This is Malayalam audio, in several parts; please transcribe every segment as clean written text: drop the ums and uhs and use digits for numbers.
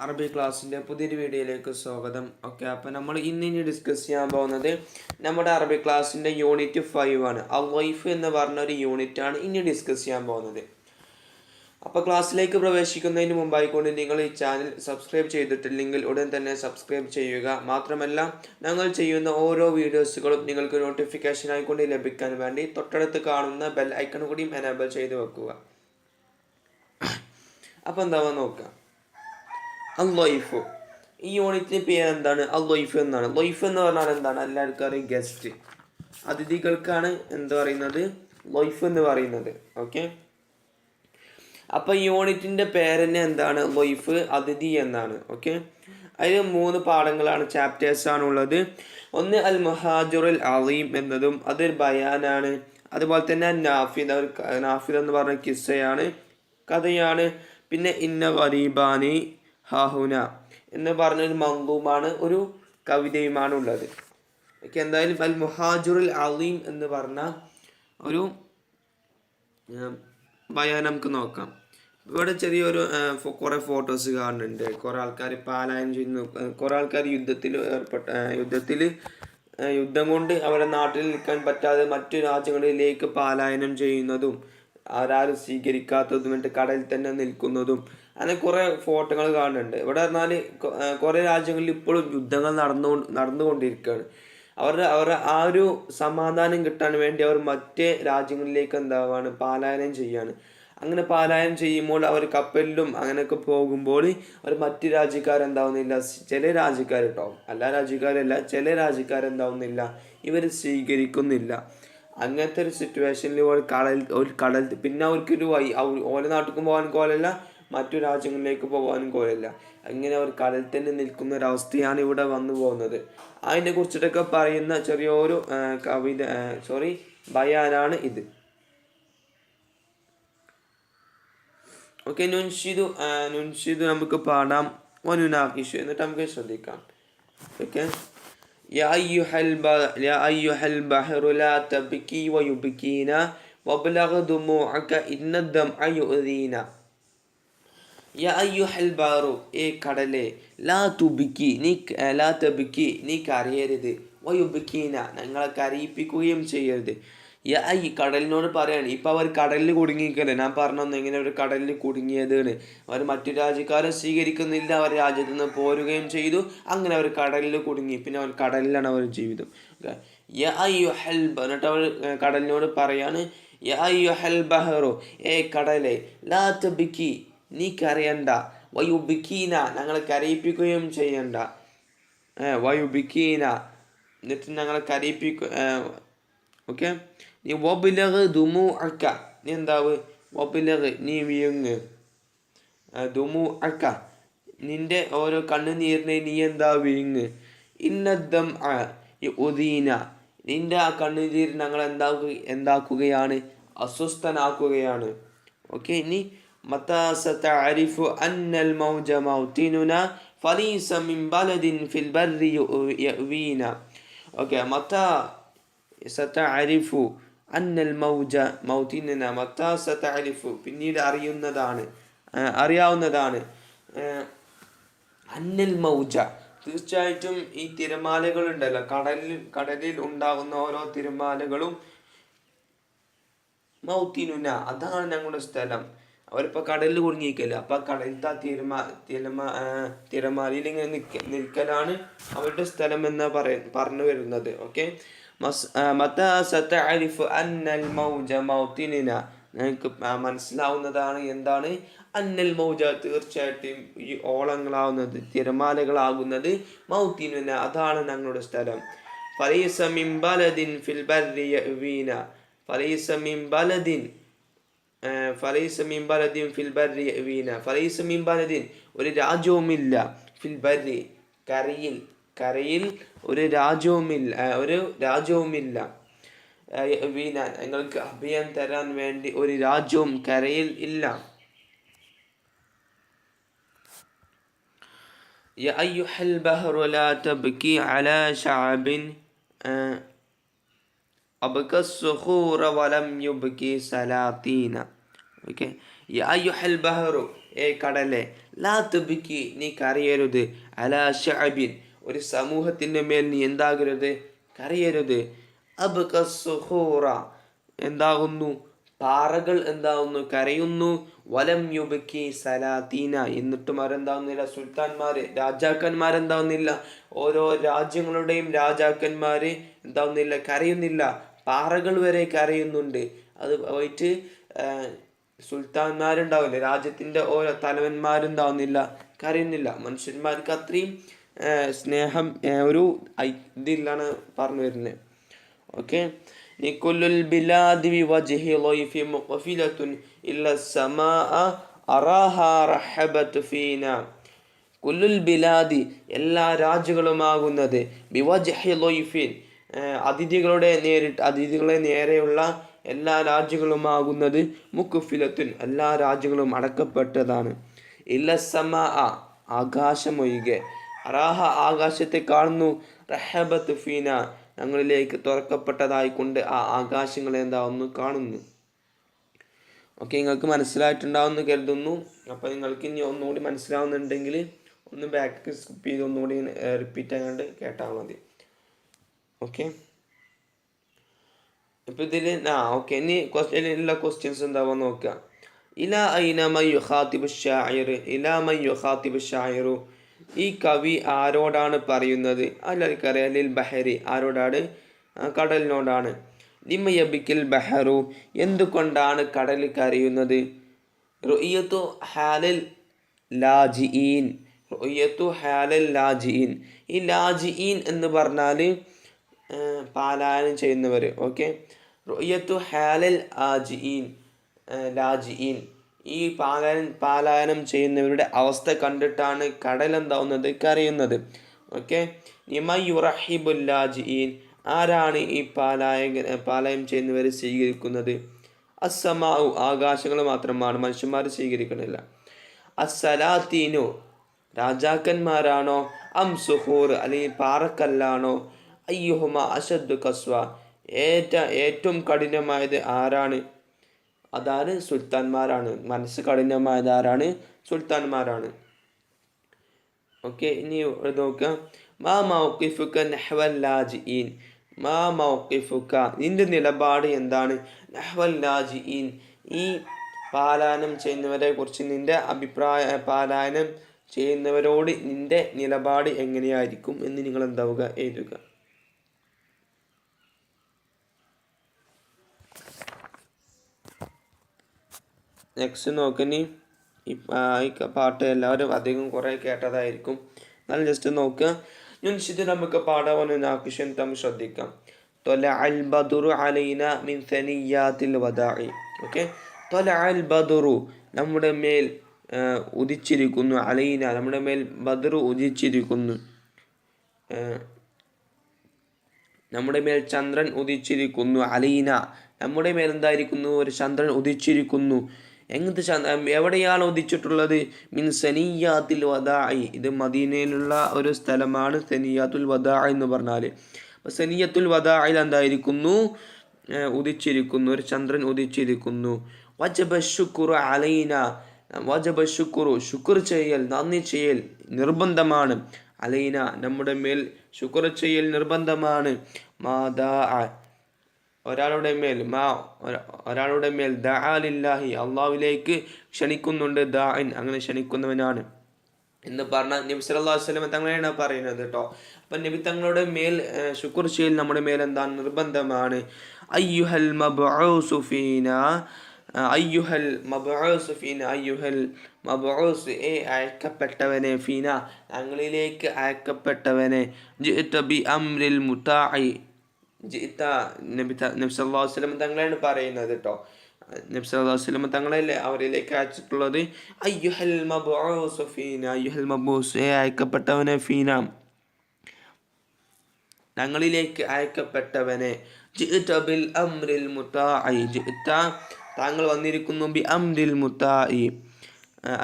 അറബി ക്ലാസ്സിൻ്റെ പുതിയൊരു വീഡിയോയിലേക്ക് സ്വാഗതം. ഓക്കെ, അപ്പോൾ നമ്മൾ ഇന്ന് ഡിസ്കസ് ചെയ്യാൻ പോകുന്നത് നമ്മുടെ അറബി ക്ലാസ്സിൻ്റെ യൂണിറ്റ് 5 ആണ്. അൽ-വൈഫ് എന്ന് പറഞ്ഞൊരു യൂണിറ്റാണ് ഇനി ഡിസ്കസ് ചെയ്യാൻ പോകുന്നത്. അപ്പോൾ ക്ലാസ്സിലേക്ക് പ്രവേശിക്കുന്നതിന് മുമ്പായിക്കൊണ്ട് നിങ്ങൾ ഈ ചാനൽ സബ്സ്ക്രൈബ് ചെയ്തിട്ടില്ലെങ്കിൽ ഉടൻ തന്നെ സബ്സ്ക്രൈബ് ചെയ്യുക. മാത്രമല്ല, ഞങ്ങൾ ചെയ്യുന്ന ഓരോ വീഡിയോസുകളും നിങ്ങൾക്ക് നോട്ടിഫിക്കേഷൻ ആയിക്കൊണ്ട് ലഭിക്കാൻ വേണ്ടി തൊട്ടടുത്ത് കാണുന്ന ബെൽ ഐക്കൺ കൂടിയും എനേബിൾ ചെയ്ത് വെക്കുക. അപ്പോൾ എന്താവാൻ നോക്കാം. അൽ-വൈഫ്, ഈ യൂണിറ്റിൻ്റെ പേരെന്താണ്? അൽ-വൈഫ് എന്നാണ്. വൈഫ് എന്ന് പറഞ്ഞാൽ എന്താണ്? എല്ലാവർക്കും അറിയാം, ഗസ്റ്റ്, അതിഥികൾക്കാണ് എന്ത് പറയുന്നത്? വൈഫ് എന്ന് പറയുന്നത്. ഓക്കെ, അപ്പോൾ യൂണിറ്റിൻ്റെ പേര് തന്നെ എന്താണ്? വൈഫ്, അതിഥി എന്നാണ്. ഓക്കെ, അതിൽ 3 പാഠങ്ങളാണ്, ചാപ്റ്റേഴ്സാണ് ഉള്ളത്. ഒന്ന് അൽ മുഹാജിറുൽ അലീം എന്നതും അതൊരു ബയാനാണ്. അതുപോലെ തന്നെ നാഫിദ് എന്ന് പറഞ്ഞ കിസ്സയാണ്, കഥയാണ്. പിന്നെ ഇന്ന ഗരീബാനി ഹാഹുന എന്ന് പറഞ്ഞൊരു മങ്കൂമാണ്, ഒരു കവിതയുമാണ് ഉള്ളത്. ഓക്കെ, എന്തായാലും അൽ മുഹാജിറുൽ അലീം എന്ന് പറഞ്ഞ ഒരു ബയാൻ നമുക്ക് നോക്കാം. ഇവിടെ ചെറിയൊരു കുറേ ഫോട്ടോസ് കാണുന്നുണ്ട്. കുറേ ആൾക്കാർ പാലായനം ചെയ്യുന്നു, കുറേ ആൾക്കാർ യുദ്ധം കൊണ്ട് അവരുടെ നാട്ടിൽ നിൽക്കാൻ പറ്റാതെ മറ്റു രാജ്യങ്ങളിലേക്ക് പാലായനം ചെയ്യുന്നതും ആരും സ്വീകരിക്കാത്തതുമായിട്ട് കടലിൽ തന്നെ നിൽക്കുന്നതും അങ്ങനെ കുറേ ഫോട്ടോകൾ കാണുന്നുണ്ട്. ഇവിടെ പറഞ്ഞാൽ കുറേ രാജ്യങ്ങളിൽ ഇപ്പോഴും യുദ്ധങ്ങൾ നടന്നുകൊണ്ടിരിക്കുകയാണ്. അവരുടെ ആ ഒരു സമാധാനം കിട്ടാൻ വേണ്ടി അവർ മറ്റേ രാജ്യങ്ങളിലേക്ക് പാലായനം ചെയ്യാണ്. അങ്ങനെ പാലായനം ചെയ്യുമ്പോൾ അവർ കപ്പലിലും അങ്ങനെയൊക്കെ പോകുമ്പോൾ അവർ മറ്റു രാജ്യക്കാരെന്താവുന്നില്ല, ചില രാജ്യക്കാർ കേട്ടോ, എല്ലാ രാജ്യക്കാരല്ല, ചില രാജ്യക്കാരെന്താവുന്നില്ല, ഇവർ സ്വീകരിക്കുന്നില്ല. അങ്ങനത്തെ ഒരു സിറ്റുവേഷനിൽ കടൽ പിന്നെ അവർക്കൊരു ഓരോ നാട്ടിലേക്കും പോകാൻ കോലല്ല, മറ്റു രാജ്യങ്ങളിലേക്ക് പോകാനും കോലല്ല. അങ്ങനെ അവർ കടൽ തന്നെ നിൽക്കുന്ന ഒരവസ്ഥയാണ് ഇവിടെ വന്നു പോകുന്നത്. അതിനെ കുറിച്ചിട്ടൊക്കെ പറയുന്ന ചെറിയൊരു ബയാനാണ് ഇത്. ഓക്കെ, നുൻഷിദു നമുക്ക് പാടാം. വനുനാഖിഷു എന്നിട്ട് നമുക്ക് ശ്രദ്ധിക്കാം. ഓക്കെ, يا أيها البحر لا تبكي ويبكينا وابلغ دموعك إن الدمع يؤذينا. يا أيها البحر, കടലേ, ലാ തബിക്കി, നീ കരയരുത്, വയുബിക്കീന, ഞങ്ങളെ കരയിപ്പിക്കുകയും ചെയ്യരുത്. ഈ കടലിനോട് പറയാണ്. ഇപ്പം അവർ കടലിൽ കുടുങ്ങിയിരിക്കല്ലേ, ഞാൻ പറഞ്ഞു എങ്ങനെ അവർ കടലിൽ കുടുങ്ങിയതാണ്. അവർ മറ്റു രാജ്യക്കാരെ സ്വീകരിക്കുന്നില്ല, അവർ രാജ്യത്തു നിന്ന് പോരുകയും ചെയ്തു. അങ്ങനെ അവർ കടലിൽ കുടുങ്ങി. പിന്നെ അവർ കടലിലാണ് അവർ ജീവിതം. എന്നിട്ട് അവർ കടലിനോട് പറയാണ്, ബഹറോ, കടലേ, ലാ തബിക്കി, നീ കരയണ്ട, വയുബിക്കീന, ഞങ്ങളെ കരയിപ്പിക്കുകയും ചെയ്യണ്ട. വയുബിക്കീന, എന്നിട്ട് ഞങ്ങളെ ഓക്കെ, നീ വബിലഗ് ദുമുഅക, നീ എന്താവ്? വബിലഗ്, നീ വിഴുങ്ങ്. ദുമുഅക, നിന്റെ ഓരോ കണ്ണുനീരിനെ നീ എന്താ വിഴുങ്ങ്. ഇന്നദ്ദം യുദീന, നിന്റെ ആ കണ്ണുനീർ ഞങ്ങൾ എന്താക്കുകയാണ്? അസ്വസ്ഥനാക്കുകയാണ്. ഓക്കെ, ഇനി മതാ സതഅരിഫു അന്നൽ മൗജ മൗതിനുന ഫലീസ മിൻ ബലദിൻ ഫിൽ ബർരി യവീന. ഓക്കെ, മതാ സതഅരിഫു അന്നൽ മൗജ മൗതിനുന, മതാ സതഅരിഫു, പിന്നീട് അറിയാവുന്നതാണ്. അന്നൽ മൗജ, തീർച്ചയായിട്ടും ഈ തിരമാലകൾ ഉണ്ടല്ലോ, കടലിൽ ഉണ്ടാകുന്ന ഓരോ തിരമാലകളും, മൗതിനുന, അതാണ് ഞങ്ങളുടെ സ്ഥലം. അവരിപ്പോൾ കടലിൽ കുടുങ്ങിയിരിക്കല്ല, അപ്പം ആ കടലിലത്തെ തിരമാലയിൽ ഇങ്ങനെ നിൽക്കലാണ് അവരുടെ സ്ഥലം എന്ന് പറഞ്ഞു വരുന്നത്. ഓക്കെ, ഞങ്ങൾക്ക് മനസ്സിലാവുന്നതാണ് എന്താണ് അന്നൽ മൗജ, തീർച്ചയായിട്ടും ഈ ഓളങ്ങളാവുന്നത്, തിരമാലകളാകുന്നത്, മൗതിനുന, അതാണ് ഞങ്ങളുടെ സ്ഥലം. ഫലൈസ മിൻ ബലദിൻ ഫിൽ ബർരി യവീന, ഫലൈസ മിൻ ബലദിൻ ഫിൽ ബർരി യവീന, ഫലൈസ മിൻ ബലദിൻ, ഒരു രാജ്യവുമില്ല, ഫിൽ ബർരി, കരയിൽ ഒരു രാജ്യവുമില്ല, യവീന, ഞങ്ങൾക്ക് അഭയം തരാൻ വേണ്ടി ഒരു രാജ്യവും കരയിൽ ഇല്ല. യാ അയ്യുഹൽ ബഹ്റു ലാ തബ്കി അലാ ശഅബിൻ അബ്കസ്സുഖൂറ വലം യുബ്കി സലാത്തീന. ഓക്കെ, യാ അയ്യുഹൽ ബഹ്റു, കടലേ, ലാ തബ്കി, നീ കരയരുത്, അലാ ശഅബിൻ, ഒരു സമൂഹത്തിൻ്റെ മേൽ നീ എന്താകരുത്, കരയരുത്. അബ്ക സുഹൂറ, എന്താകുന്നു, പാറകൾ എന്താകുന്നു, കരയുന്നു. വലം യുബ്കി സലാത്തീന, എന്നിട്ടും അവരെന്താവുന്നില്ല, സുൽത്താൻമാര്, രാജാക്കന്മാരെന്താവുന്നില്ല, ഓരോ രാജ്യങ്ങളുടെയും രാജാക്കന്മാര് എന്താവുന്നില്ല, കരയുന്നില്ല. പാറകൾ വരെ കരയുന്നുണ്ട്. അത് പോയിട്ട് സുൽത്താൻമാരുണ്ടാവില്ല, രാജ്യത്തിൻ്റെ ഓരോ തലവന്മാരുണ്ടാവുന്നില്ല, കരയുന്നില്ല. മനുഷ്യന്മാർക്ക് അത്രയും സ്നേഹം ഒരു ഇതിലാണ് പറഞ്ഞു വരുന്നത്. ഓക്കെ, നികുലുൽ ബിലാദി ബിവജ്ഹി ളൈഫി മുഖ്ഫിലത്തുൻ ഇല്ല സമാഅ അറാഹാ റഹബത്ത് ഫീന. കുല്ലുൽ ബിലാദി, എല്ലാ രാജ്യങ്ങളുമാകുന്നത്, ബിവജ്ഹി ളൈഫിൻ, അതിഥികളെ നേരെയുള്ള എല്ലാ രാജ്യങ്ങളുമാകുന്നത്, മുഖ്ഫിലത്തുൻ, എല്ലാ രാജ്യങ്ങളും അടക്കപ്പെട്ടതാണ്, ഇല്ല സമാഅ, ആകാശമൊഴികെ, അറാഹ, ആകാശത്തെ കാണുന്നു, റഹബത്ത് ഫീന, ഞങ്ങളിലേക്ക് തുറക്കപ്പെട്ടതായിക്കൊണ്ട് ആ ആകാശങ്ങളെ എന്താവുന്നു, കാണുന്നു. ഓക്കെ, നിങ്ങൾക്ക് മനസ്സിലായിട്ടുണ്ടാവുമെന്ന് കരുതുന്നു. അപ്പോൾ നിങ്ങൾക്ക് ഇനി ഒന്നുകൂടി മനസ്സിലാവുന്നുണ്ടെങ്കിൽ ഒന്ന് ബാക്ക് സ്കിപ്പ് ചെയ്ത് ഒന്നുകൂടി റിപ്പീറ്റ് ആകാണ്ട് കേട്ടാൽ മതി. ഓക്കെ, ഇപ്പം ഇതിൽ ഓക്കെ, ഇനി എല്ലാ ക്വസ്റ്റ്യൻസ് എന്താവുക നോക്കുക. ഇലാ ഐന മൻ യുഖാതിബു ശാഇർ, ഇലാ മൻ യുഖാതിബു ശാഇറു, ഈ കവി ആരോടാണ് പറയുന്നത്? അല്ലറിക്കറിയാം, ലിൽ ബഹരി, ആരോടാണ്? കടലിനോടാണ്. ലിമ യബിക്കിൽ ബഹറു, എന്തുകൊണ്ടാണ് കടൽ കരയുന്നത്? റുഇയത്തു ഹാലൽ ലാജിഈൻ, റുഇയത്തു ഹാലൽ ലാജിഈൻ, ഈ ലാജിഈൻ എന്ന് പറഞ്ഞാൽ പാലായനം ചെയ്യുന്നവർ. ഓക്കെ, റുഇയത്തു ഹാലൽ ആജിഈൻ, ലാജിഈൻ, ഈ പാലായനം ചെയ്യുന്നവരുടെ അവസ്ഥ കണ്ടിട്ടാണ് കടൽ എന്താവുന്നത്, കരയുന്നത്. ഓക്കെ, നിമ യുറഹിബുൽ ലാജിഈൻ, ആരാണ് ഈ പാലായനം ചെയ്യുന്നവരെ സ്വീകരിക്കുന്നത്? അസ്സമാഉ, ആകാശങ്ങൾ മാത്രമാണ്, മനുഷ്യന്മാർ സ്വീകരിക്കണില്ല. അസ്സലാത്തീനു, രാജാക്കന്മാരാണോ? അം സുഹൂർ, അല്ലെങ്കിൽ പാറക്കല്ലാണോ? അയ്യുഹുമ അശദ്ദു കസ്വ, ഏറ്റവും കഠിനമായത് ആരാണ്? അതാണ് സുൽത്താൻമാരാണ്. മനസ്സ് കഠിനമായത് ആരാണ്? സുൽത്താൻമാരാണ്. ഓക്കെ, ഇനി നോക്കുക. മാ മൗഖിഫുക നഹ്വൽ ലാജിഈൻ, മാ മൗഖിഫുക, നിന്റെ നിലപാട് എന്താണ്? നഹ്വൽ ലാജിഈൻ, ഈ പാലായനം ചെയ്യുന്നവരെ കുറിച്ച് നിന്റെ പാലായനം ചെയ്യുന്നവരോട് നിന്റെ നിലപാട് എങ്ങനെയായിരിക്കും എന്ന് നിങ്ങൾ എന്താവുക, എഴുതുക. നെക്സ്റ്റ് നോക്കനി, ഈ പാട്ട് എല്ലാവരും അധികം കുറേ കേട്ടതായിരിക്കും, എന്നാലും ജസ്റ്റ് നോക്കുക. യുൻഷിദ്, നമുക്ക് പാടാവുന്ന നാക്കിഷൻ തമ്മിൽ ശ്രദ്ധിക്കാം. ത്വലഅൽ ബദറു അലൈന മിൻ സനിയാത്തിൽ വദാഇ. ഓക്കെ, ത്വലഅൽ ബദറു, നമ്മുടെ മേൽ ഉദിച്ചിരിക്കുന്നു, അലൈന, നമ്മുടെ മേൽ ബദറു ഉദിച്ചിരിക്കുന്നു, നമ്മുടെ മേൽ ചന്ദ്രൻ ഉദിച്ചിരിക്കുന്നു, അലൈന, നമ്മുടെ മേൽ എന്തായിരിക്കുന്നു? ഒരു ചന്ദ്രൻ ഉദിച്ചിരിക്കുന്നു. എങ്ങനത്തെ ചന്ദ്രൻ? എവിടെയാണ് ഉദിച്ചിട്ടുള്ളത്? മിൻ സനിയാത്തിൽ വദാഇ, ഇത് മദീനയിലുള്ള ഒരു സ്ഥലമാണ് സനിയാത്തുൽ വദാഇ എന്ന് പറഞ്ഞാൽ. അപ്പോൾ സനിയത്തുൽ വദാഇൽ എന്തായിരിക്കുന്നു? ഉദിച്ചിരിക്കുന്നു, ഒരു ചന്ദ്രൻ ഉദിച്ചിരിക്കുന്നു. വജബ ശുക്റു അലൈന, വജബ ശുക്റു, ശുക്ർ ചെയ്യൽ, നന്ദി ചെയ്യൽ നിർബന്ധമാണ്. അലൈന, നമ്മുടെ മേൽ ശുക്ർ ചെയ്യൽ നിർബന്ധമാണ്. മാദാ, ഒരാളുടെ മേൽ ദഅ ലില്ലാഹി, അള്ളാഹുവിലേക്ക് ക്ഷണിക്കുന്നുണ്ട്, ദാഇൻ, അങ്ങനെ ക്ഷണിക്കുന്നവനാണ് എന്ന് പറഞ്ഞാൽ നബി സല്ലല്ലാഹു അലൈഹി വസല്ലം തങ്ങളെയാണ് പറയുന്നത് കേട്ടോ. അപ്പം നബി തങ്ങളുടെ മേൽ ശുക്ർ ചെയ്യൽ നമ്മുടെ മേൽ എന്താണ്? നിർബന്ധമാണ്. അയ്യുഹൽ മബ്ഊസു ഫീന, അയ്യുഹൽ മബ്ഊസ് ഫീന, അയ്യുഹൽ മബ്ഊസ്, അയക്കപ്പെട്ടവനെ, ഫീന, ഞങ്ങളിലേക്ക് അയക്കപ്പെട്ടവനെ, ജിഅത ബി അംരിൽ മുതാഇ, ജിഅത, നബി സല്ലല്ലാഹു അലൈഹി വസല്ലം തങ്ങളെയാണ് പറയുന്നത് കേട്ടോ. നബി സല്ലല്ലാഹു അലൈഹി വസല്ലം തങ്ങളല്ലേ അവരിലേക്ക് അയച്ചിട്ടുള്ളത്. അയ്യുഹൽ മബ്ഊസ് ഫീന, അയ്യുഹൽ മബ്ഊസ്, അയക്കപ്പെട്ടവനെ, ഫീന, ഞങ്ങളിലേക്ക് അയക്കപ്പെട്ടവനെ. ജിഅത ബിൽ അംരിൽ മുതാഇ, ജിഅത, താങ്കൾ വന്നിരിക്കുന്നു, ബി അംരിൽ മുതാഇ,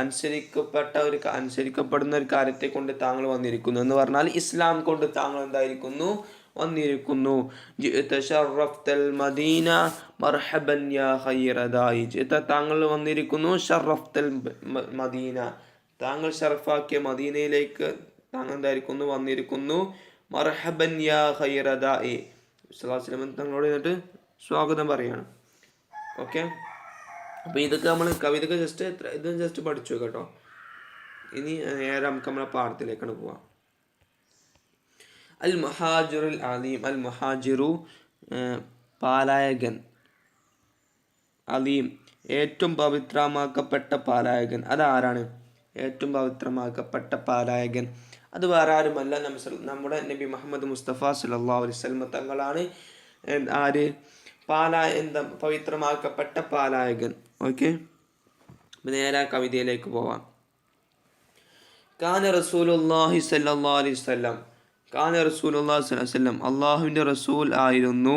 അനുസരിക്കപ്പെടുന്ന ഒരു കാര്യത്തെ കൊണ്ട് താങ്കൾ വന്നിരിക്കുന്നു എന്ന് പറഞ്ഞാൽ ഇസ്ലാം കൊണ്ട് താങ്കൾ എന്തായിരിക്കുന്നു? വന്നിരിക്കുന്നു. ജിഅത ശറഫ്തൽ മദീന മർഹബൻ യാ ഖൈറ ദാഇ, ജിഅത, താങ്കൾ വന്നിരിക്കുന്നു, ശറഫ്തൽ മദീന, താങ്കൾ ഷറഫാക്കിയ മദീനയിലേക്ക് താങ്കൾ എന്തായിരിക്കുന്നു വന്നിരിക്കുന്നു. മർഹബൻ യാ ഖൈറ ദാഇ. സ്വല്ലല്ലാഹു അലൈഹി വസല്ലം തങ്ങളോട് എന്നിട്ട് സ്വാഗതം പറയാണ്. ഓക്കെ, അപ്പോൾ ഇതൊക്കെ നമ്മൾ കവിതയൊക്കെ ഇത് ജസ്റ്റ് പഠിച്ചു കേട്ടോ. ഇനി നേരെ നമുക്ക് നമ്മളെ പാഠത്തിലേക്കാണ് പോവാം. അൽ മുഹാജിറുൽ അലീം. അൽ മുഹാജിറു പാലായകൻ, അലീം ഏറ്റവും പവിത്രമാക്കപ്പെട്ട പാലായകൻ. അതാരാണ് ഏറ്റവും പവിത്രമാക്കപ്പെട്ട പാലായകൻ? അത് വേറെ ആരുമല്ല, നമ്മുടെ നബി മുഹമ്മദ് മുസ്തഫ സല്ലല്ലാഹു അലൈഹി വസല്ലം തങ്ങളാണ്. ആര്? പവിത്രമാക്കപ്പെട്ട പാലായകൻ. ഓക്കെ, നേരെ കവിതയിലേക്ക് പോവാം. കാന റസൂലുള്ളാഹി സ്വല്ലല്ലാഹു അലൈഹി വസല്ലം. കാന റസൂലുള്ളാഹി സ്വല്ലല്ലാഹു അലൈഹി വസല്ലം അല്ലാഹുവിൻ്റെ റസൂൽ ആയിരുന്നു.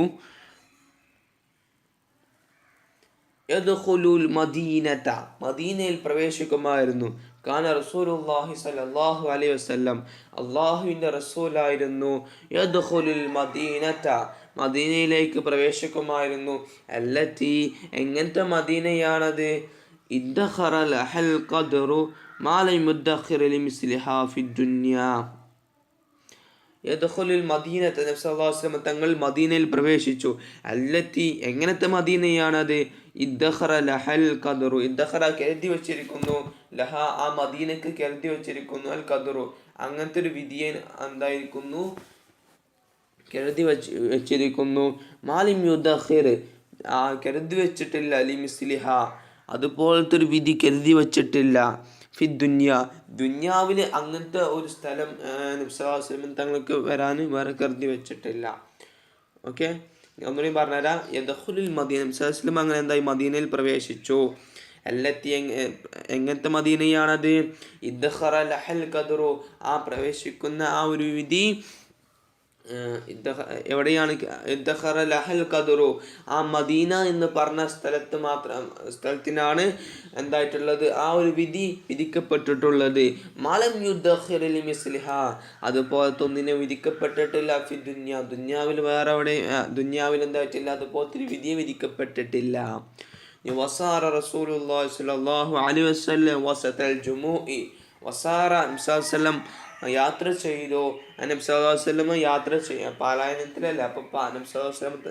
യദ്ഖുലുൽ മദീനത, മദീനയിൽ പ്രവേശിക്കുമായിരുന്നു. കാന റസൂലുള്ളാഹി സ്വല്ലല്ലാഹു അലൈഹി വസല്ലം അല്ലാഹുവിൻ്റെ റസൂലായിരുന്നു. യദ്ഖുലുൽ മദീനത, മദീനയിലേക്ക് പ്രവേശിക്കുമായിരുന്നു. അല്ലത്തി, എങ്ങനത്തെ മദീനയാണത്? ഇദ്ദഖറ ലഹൽ ഖദ്റു മാ ലം യുദ്ദഖിർ ലിമിസ്ലിഹാ ഫിദ്ദുനിയാ. യദ്ഖുലുൽ മദീനത, നബി സല്ലല്ലാഹു അലൈഹി വസല്ലം തങ്ങൾ മദീനയിൽ പ്രവേശിച്ചു. അല്ലത്തി, എങ്ങനത്തെ മദീനയാണത്? ഇദ്ദഖറ ലഹൽ ഖദ്റു, ഇദ്ദഖറ കരുതി വച്ചിരിക്കുന്നു, ലഹ ആ മദീനക്ക് കരുതി വച്ചിരിക്കുന്നു, അൽ ഖദ്റു അങ്ങനത്തെ ഒരു വിധിയെ എന്തായിരിക്കുന്നു? കരുതി വെച്ചിരിക്കുന്നു. മാലിം യുദ്ദഖിർ, കരുതി വെച്ചിട്ടില്ല, ലിമിസ്ലിഹ അതുപോലത്തെ ഒരു വിധി കരുതി വച്ചിട്ടില്ല. ഫിദ്ദുനിയ, ദുന്യാവിൽ അങ്ങനത്തെ ഒരു സ്ഥലം നബി സല്ലല്ലാഹു അലൈഹി വസല്ലം തങ്ങൾക്ക് വരാൻ വേറെ കരുതി വെച്ചിട്ടില്ല. ഓക്കെ, ഒന്നുകൂടി പറഞ്ഞുതരാം. യദ്ഖുലുൽ മദീന, നബി സല്ലല്ലാഹു അലൈഹി വസല്ലം അങ്ങനെ എന്തായി മദീനയിൽ പ്രവേശിച്ചു. അല്ലത്തി, എങ്ങനത്തെ മദീനയാണത്? ഇദ്ദഖറ ലഹൽ ഖദ്റു, ആ പ്രവേശിക്കുന്ന ആ ഒരു വിധി എവിടെയാണ്? ഇദ്ദഖറ ലഹൽ ഖദ്റു, ആ മദീന എന്ന് പറഞ്ഞ സ്ഥലത്തിനാണ് എന്തായിട്ടുള്ളത്? ആ ഒരു വിധി വിധിക്കപ്പെട്ടിട്ടുള്ളത്. മാലം യുദ്ദഖിർ ലിമിസ്ലിഹ, അതുപോലത്തെ ഒന്നിനെ വിധിക്കപ്പെട്ടിട്ടില്ല. ഫി ദുനിയ, ദുന്യാവിൽ വേറെ എവിടെ ദുന്യാവിൽ എന്തായിട്ടില്ല? അതുപോലത്തെ ഒരു വിധിയെ വിധിക്കപ്പെട്ടിട്ടില്ല. വസാറ റസൂലുള്ളാഹി സ്വല്ലല്ലാഹു അലൈഹി വസല്ലം വസതൽ ജുമുഇ. വസാറ, നബി സല്ലല്ലാഹു അലൈഹി വസല്ലം യാത്ര ചെയ്തു. നബി സല്ലല്ലാഹു അലൈഹി വസല്ലം യാത്ര ചെയ്യാം, പാലായനത്തിലല്ല. അപ്പം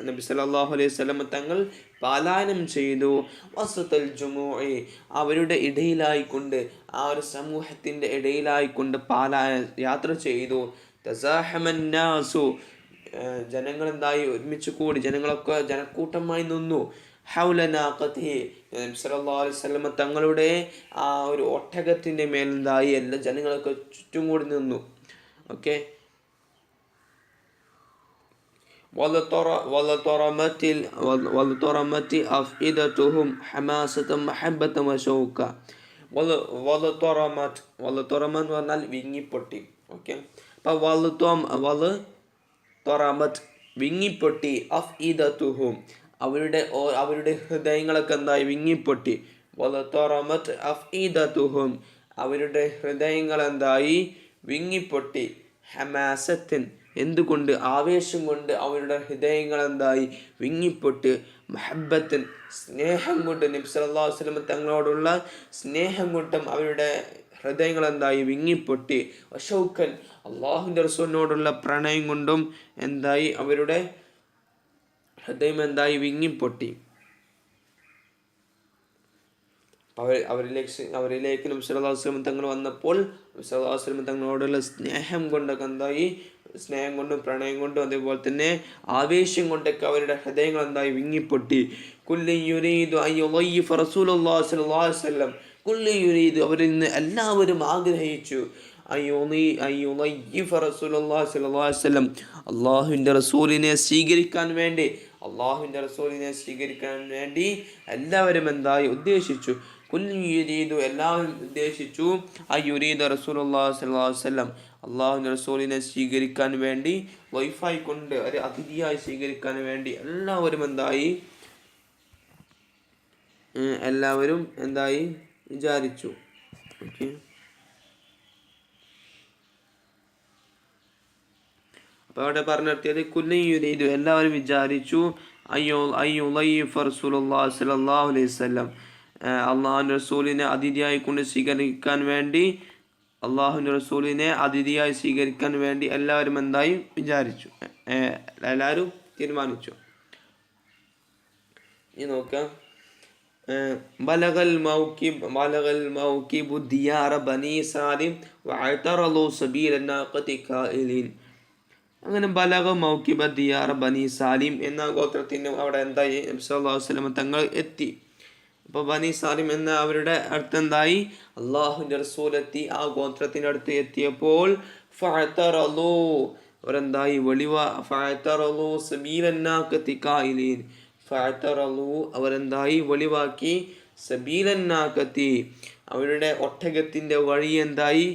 നബി സല്ലല്ലാഹു അലൈഹി വസല്ലം തങ്ങൾ പാലായനം ചെയ്തു. വസതൽ ജുമുഇ, അവരുടെ ഇടയിലായിക്കൊണ്ട്, ആ ഒരു സമൂഹത്തിൻ്റെ ഇടയിലായിക്കൊണ്ട് യാത്ര ചെയ്തു. തസാഹമൻ നാസു, ജനങ്ങൾ എന്തായി? ഒരുമിച്ച് കൂടി, ജനങ്ങളൊക്കെ ജനക്കൂട്ടമായി നിന്നു. ഹൗല നാഖതിഹി, നബി സല്ലല്ലാഹു അലൈഹി വസല്ലം തങ്ങളുടെ ആ ഒരു ഒട്ടകത്തിൻ്റെ മേലെന്തായി? എല്ലാ ജനങ്ങളൊക്കെ ചുറ്റും കൂടി നിന്നു. ഓക്കെ, വലതറമത്തി അഫ്ഇദതുഹും ഹമാസതൻ മഹബ്ബതൻ വശൗക. വലതറമത്ത് എന്ന് പറഞ്ഞാൽ വിങ്ങിപ്പൊട്ടി. ഓക്കെ, അപ്പോൾ വലതറമത്ത് വിങ്ങിപ്പൊട്ടി. അഫ്ഇദതുഹും, അവരുടെ ഹൃദയങ്ങളൊക്കെ എന്തായി? വിങ്ങിപ്പൊട്ടി. വലതറമത്ത് അഫ്ഇദതുഹും, അവരുടെ ഹൃദയങ്ങൾ എന്തായി? വിങ്ങിപ്പൊട്ടി. ഹമാസത്തിൻ, എന്തുകൊണ്ട്? ആവേശം കൊണ്ട് അവരുടെ ഹൃദയങ്ങൾ എന്തായി? വിങ്ങിപ്പൊട്ടി. മഹബ്ബത്തിൻ, സ്നേഹം കൊണ്ട്, നബി സല്ലല്ലാഹു അലൈഹി വസല്ലം തങ്ങളോടുള്ള സ്നേഹം കൊണ്ടും അവരുടെ ഹൃദയങ്ങൾ എന്തായി? വിങ്ങിപ്പൊട്ടി. വശൗക്കൻ, അല്ലാഹുവിൻ്റെ റസൂലിനോടുള്ള പ്രണയം കൊണ്ടും എന്തായി? അവരുടെ ഹൃദയം എന്തായി? വിങ്ങിപ്പൊട്ടി. അവരിലേക്ക് നബി സല്ലല്ലാഹു അലൈഹി വസല്ലം തങ്ങൾ വന്നപ്പോൾ നബി സല്ലല്ലാഹു അലൈഹി വസല്ലം തങ്ങളോടുള്ള സ്നേഹം കൊണ്ടൊക്കെ എന്തായി? സ്നേഹം കൊണ്ടും പ്രണയം കൊണ്ടും അതേപോലെ തന്നെ ആവേശം കൊണ്ടൊക്കെ അവരുടെ ഹൃദയങ്ങൾ എന്തായി? വിങ്ങിപ്പൊട്ടി. കുല്ലു യുരീദു അൻ യുളയ്യിഫ റസൂലുള്ളാഹി സ്വല്ലല്ലാഹു അലൈഹി വസല്ലം, കുല്ലു യുരീദു, അവരിൽ നിന്ന് എല്ലാവരും ആഗ്രഹിച്ചു. അയ്യുളയ്യിഫ റസൂലുള്ളാഹി സ്വല്ലല്ലാഹു അലൈഹി വസല്ലം, അല്ലാഹുവിൻ്റെ റസൂലിനെ സ്വീകരിക്കാൻ വേണ്ടി എല്ലാവരും എന്തായി? ഉദ്ദേശിച്ചു. കുല്ലു യുരീദു, എല്ലാവരും ഉദ്ദേശിച്ചു. അയ്യുരീദ റസൂലുള്ളാഹി സ്വല്ലല്ലാഹു അലൈഹി വസല്ലം, അല്ലാഹുവിൻ്റെ റസൂലിനെ സ്വീകരിക്കാൻ വേണ്ടി, വൈഫായി കൊണ്ട്, ഒരു അതിഥിയായി സ്വീകരിക്കാൻ വേണ്ടി എല്ലാവരും എന്തായി? വിചാരിച്ചു. ഓക്കെ, അപ്പോൾ അവിടെ പറഞ്ഞു നിർത്തിയത് കുല്ലു യുരീദു, എല്ലാവരും വിചാരിച്ചു. അയ്യുളയ്യിഫ റസൂലുള്ളാഹി സ്വല്ലല്ലാഹു അലൈഹി വസല്ലം, അള്ളാഹുവിൻ്റെ റസൂലിനെ അതിഥിയായി കൊണ്ട് സ്വീകരിക്കാൻ വേണ്ടി എല്ലാവരും എന്തായി വിചാരിച്ചു, എല്ലാവരും തീരുമാനിച്ചു. ഇനി നോക്കാം. ബലഗൽ മൗകിബു ദിയാറ ബനി സാലിം വഅതറലു സബീല നാഖതി ഖായിലിൻ. അങ്ങനെ ബലഗ മൗകിബ ദിയാറ ബനി സാലിം എന്ന ഗോത്രത്തിന് അവിടെ എന്തായി, നബി സല്ലല്ലാഹു അലൈഹി വസല്ലം തങ്ങൾ എത്തി. അപ്പോൾ ബനി സാലിം എന്ന അവരുടെ അടുത്ത് എന്തായി, അള്ളാഹുവിൻ്റെ റസൂൽ എത്തി. ആ ഗോത്രത്തിൻ്റെ അടുത്ത് എത്തിയപ്പോൾ ഫഅതറലു അവരെന്തായി ഫഅതറലു സബീല നാഖതി ഖായിലിൻ. ഫഅതറലു അവരെന്തായി വെളിവാക്കി, സബീലൻ നാഖത്തി അവരുടെ ഒട്ടകത്തിൻ്റെ വഴി എന്തായി,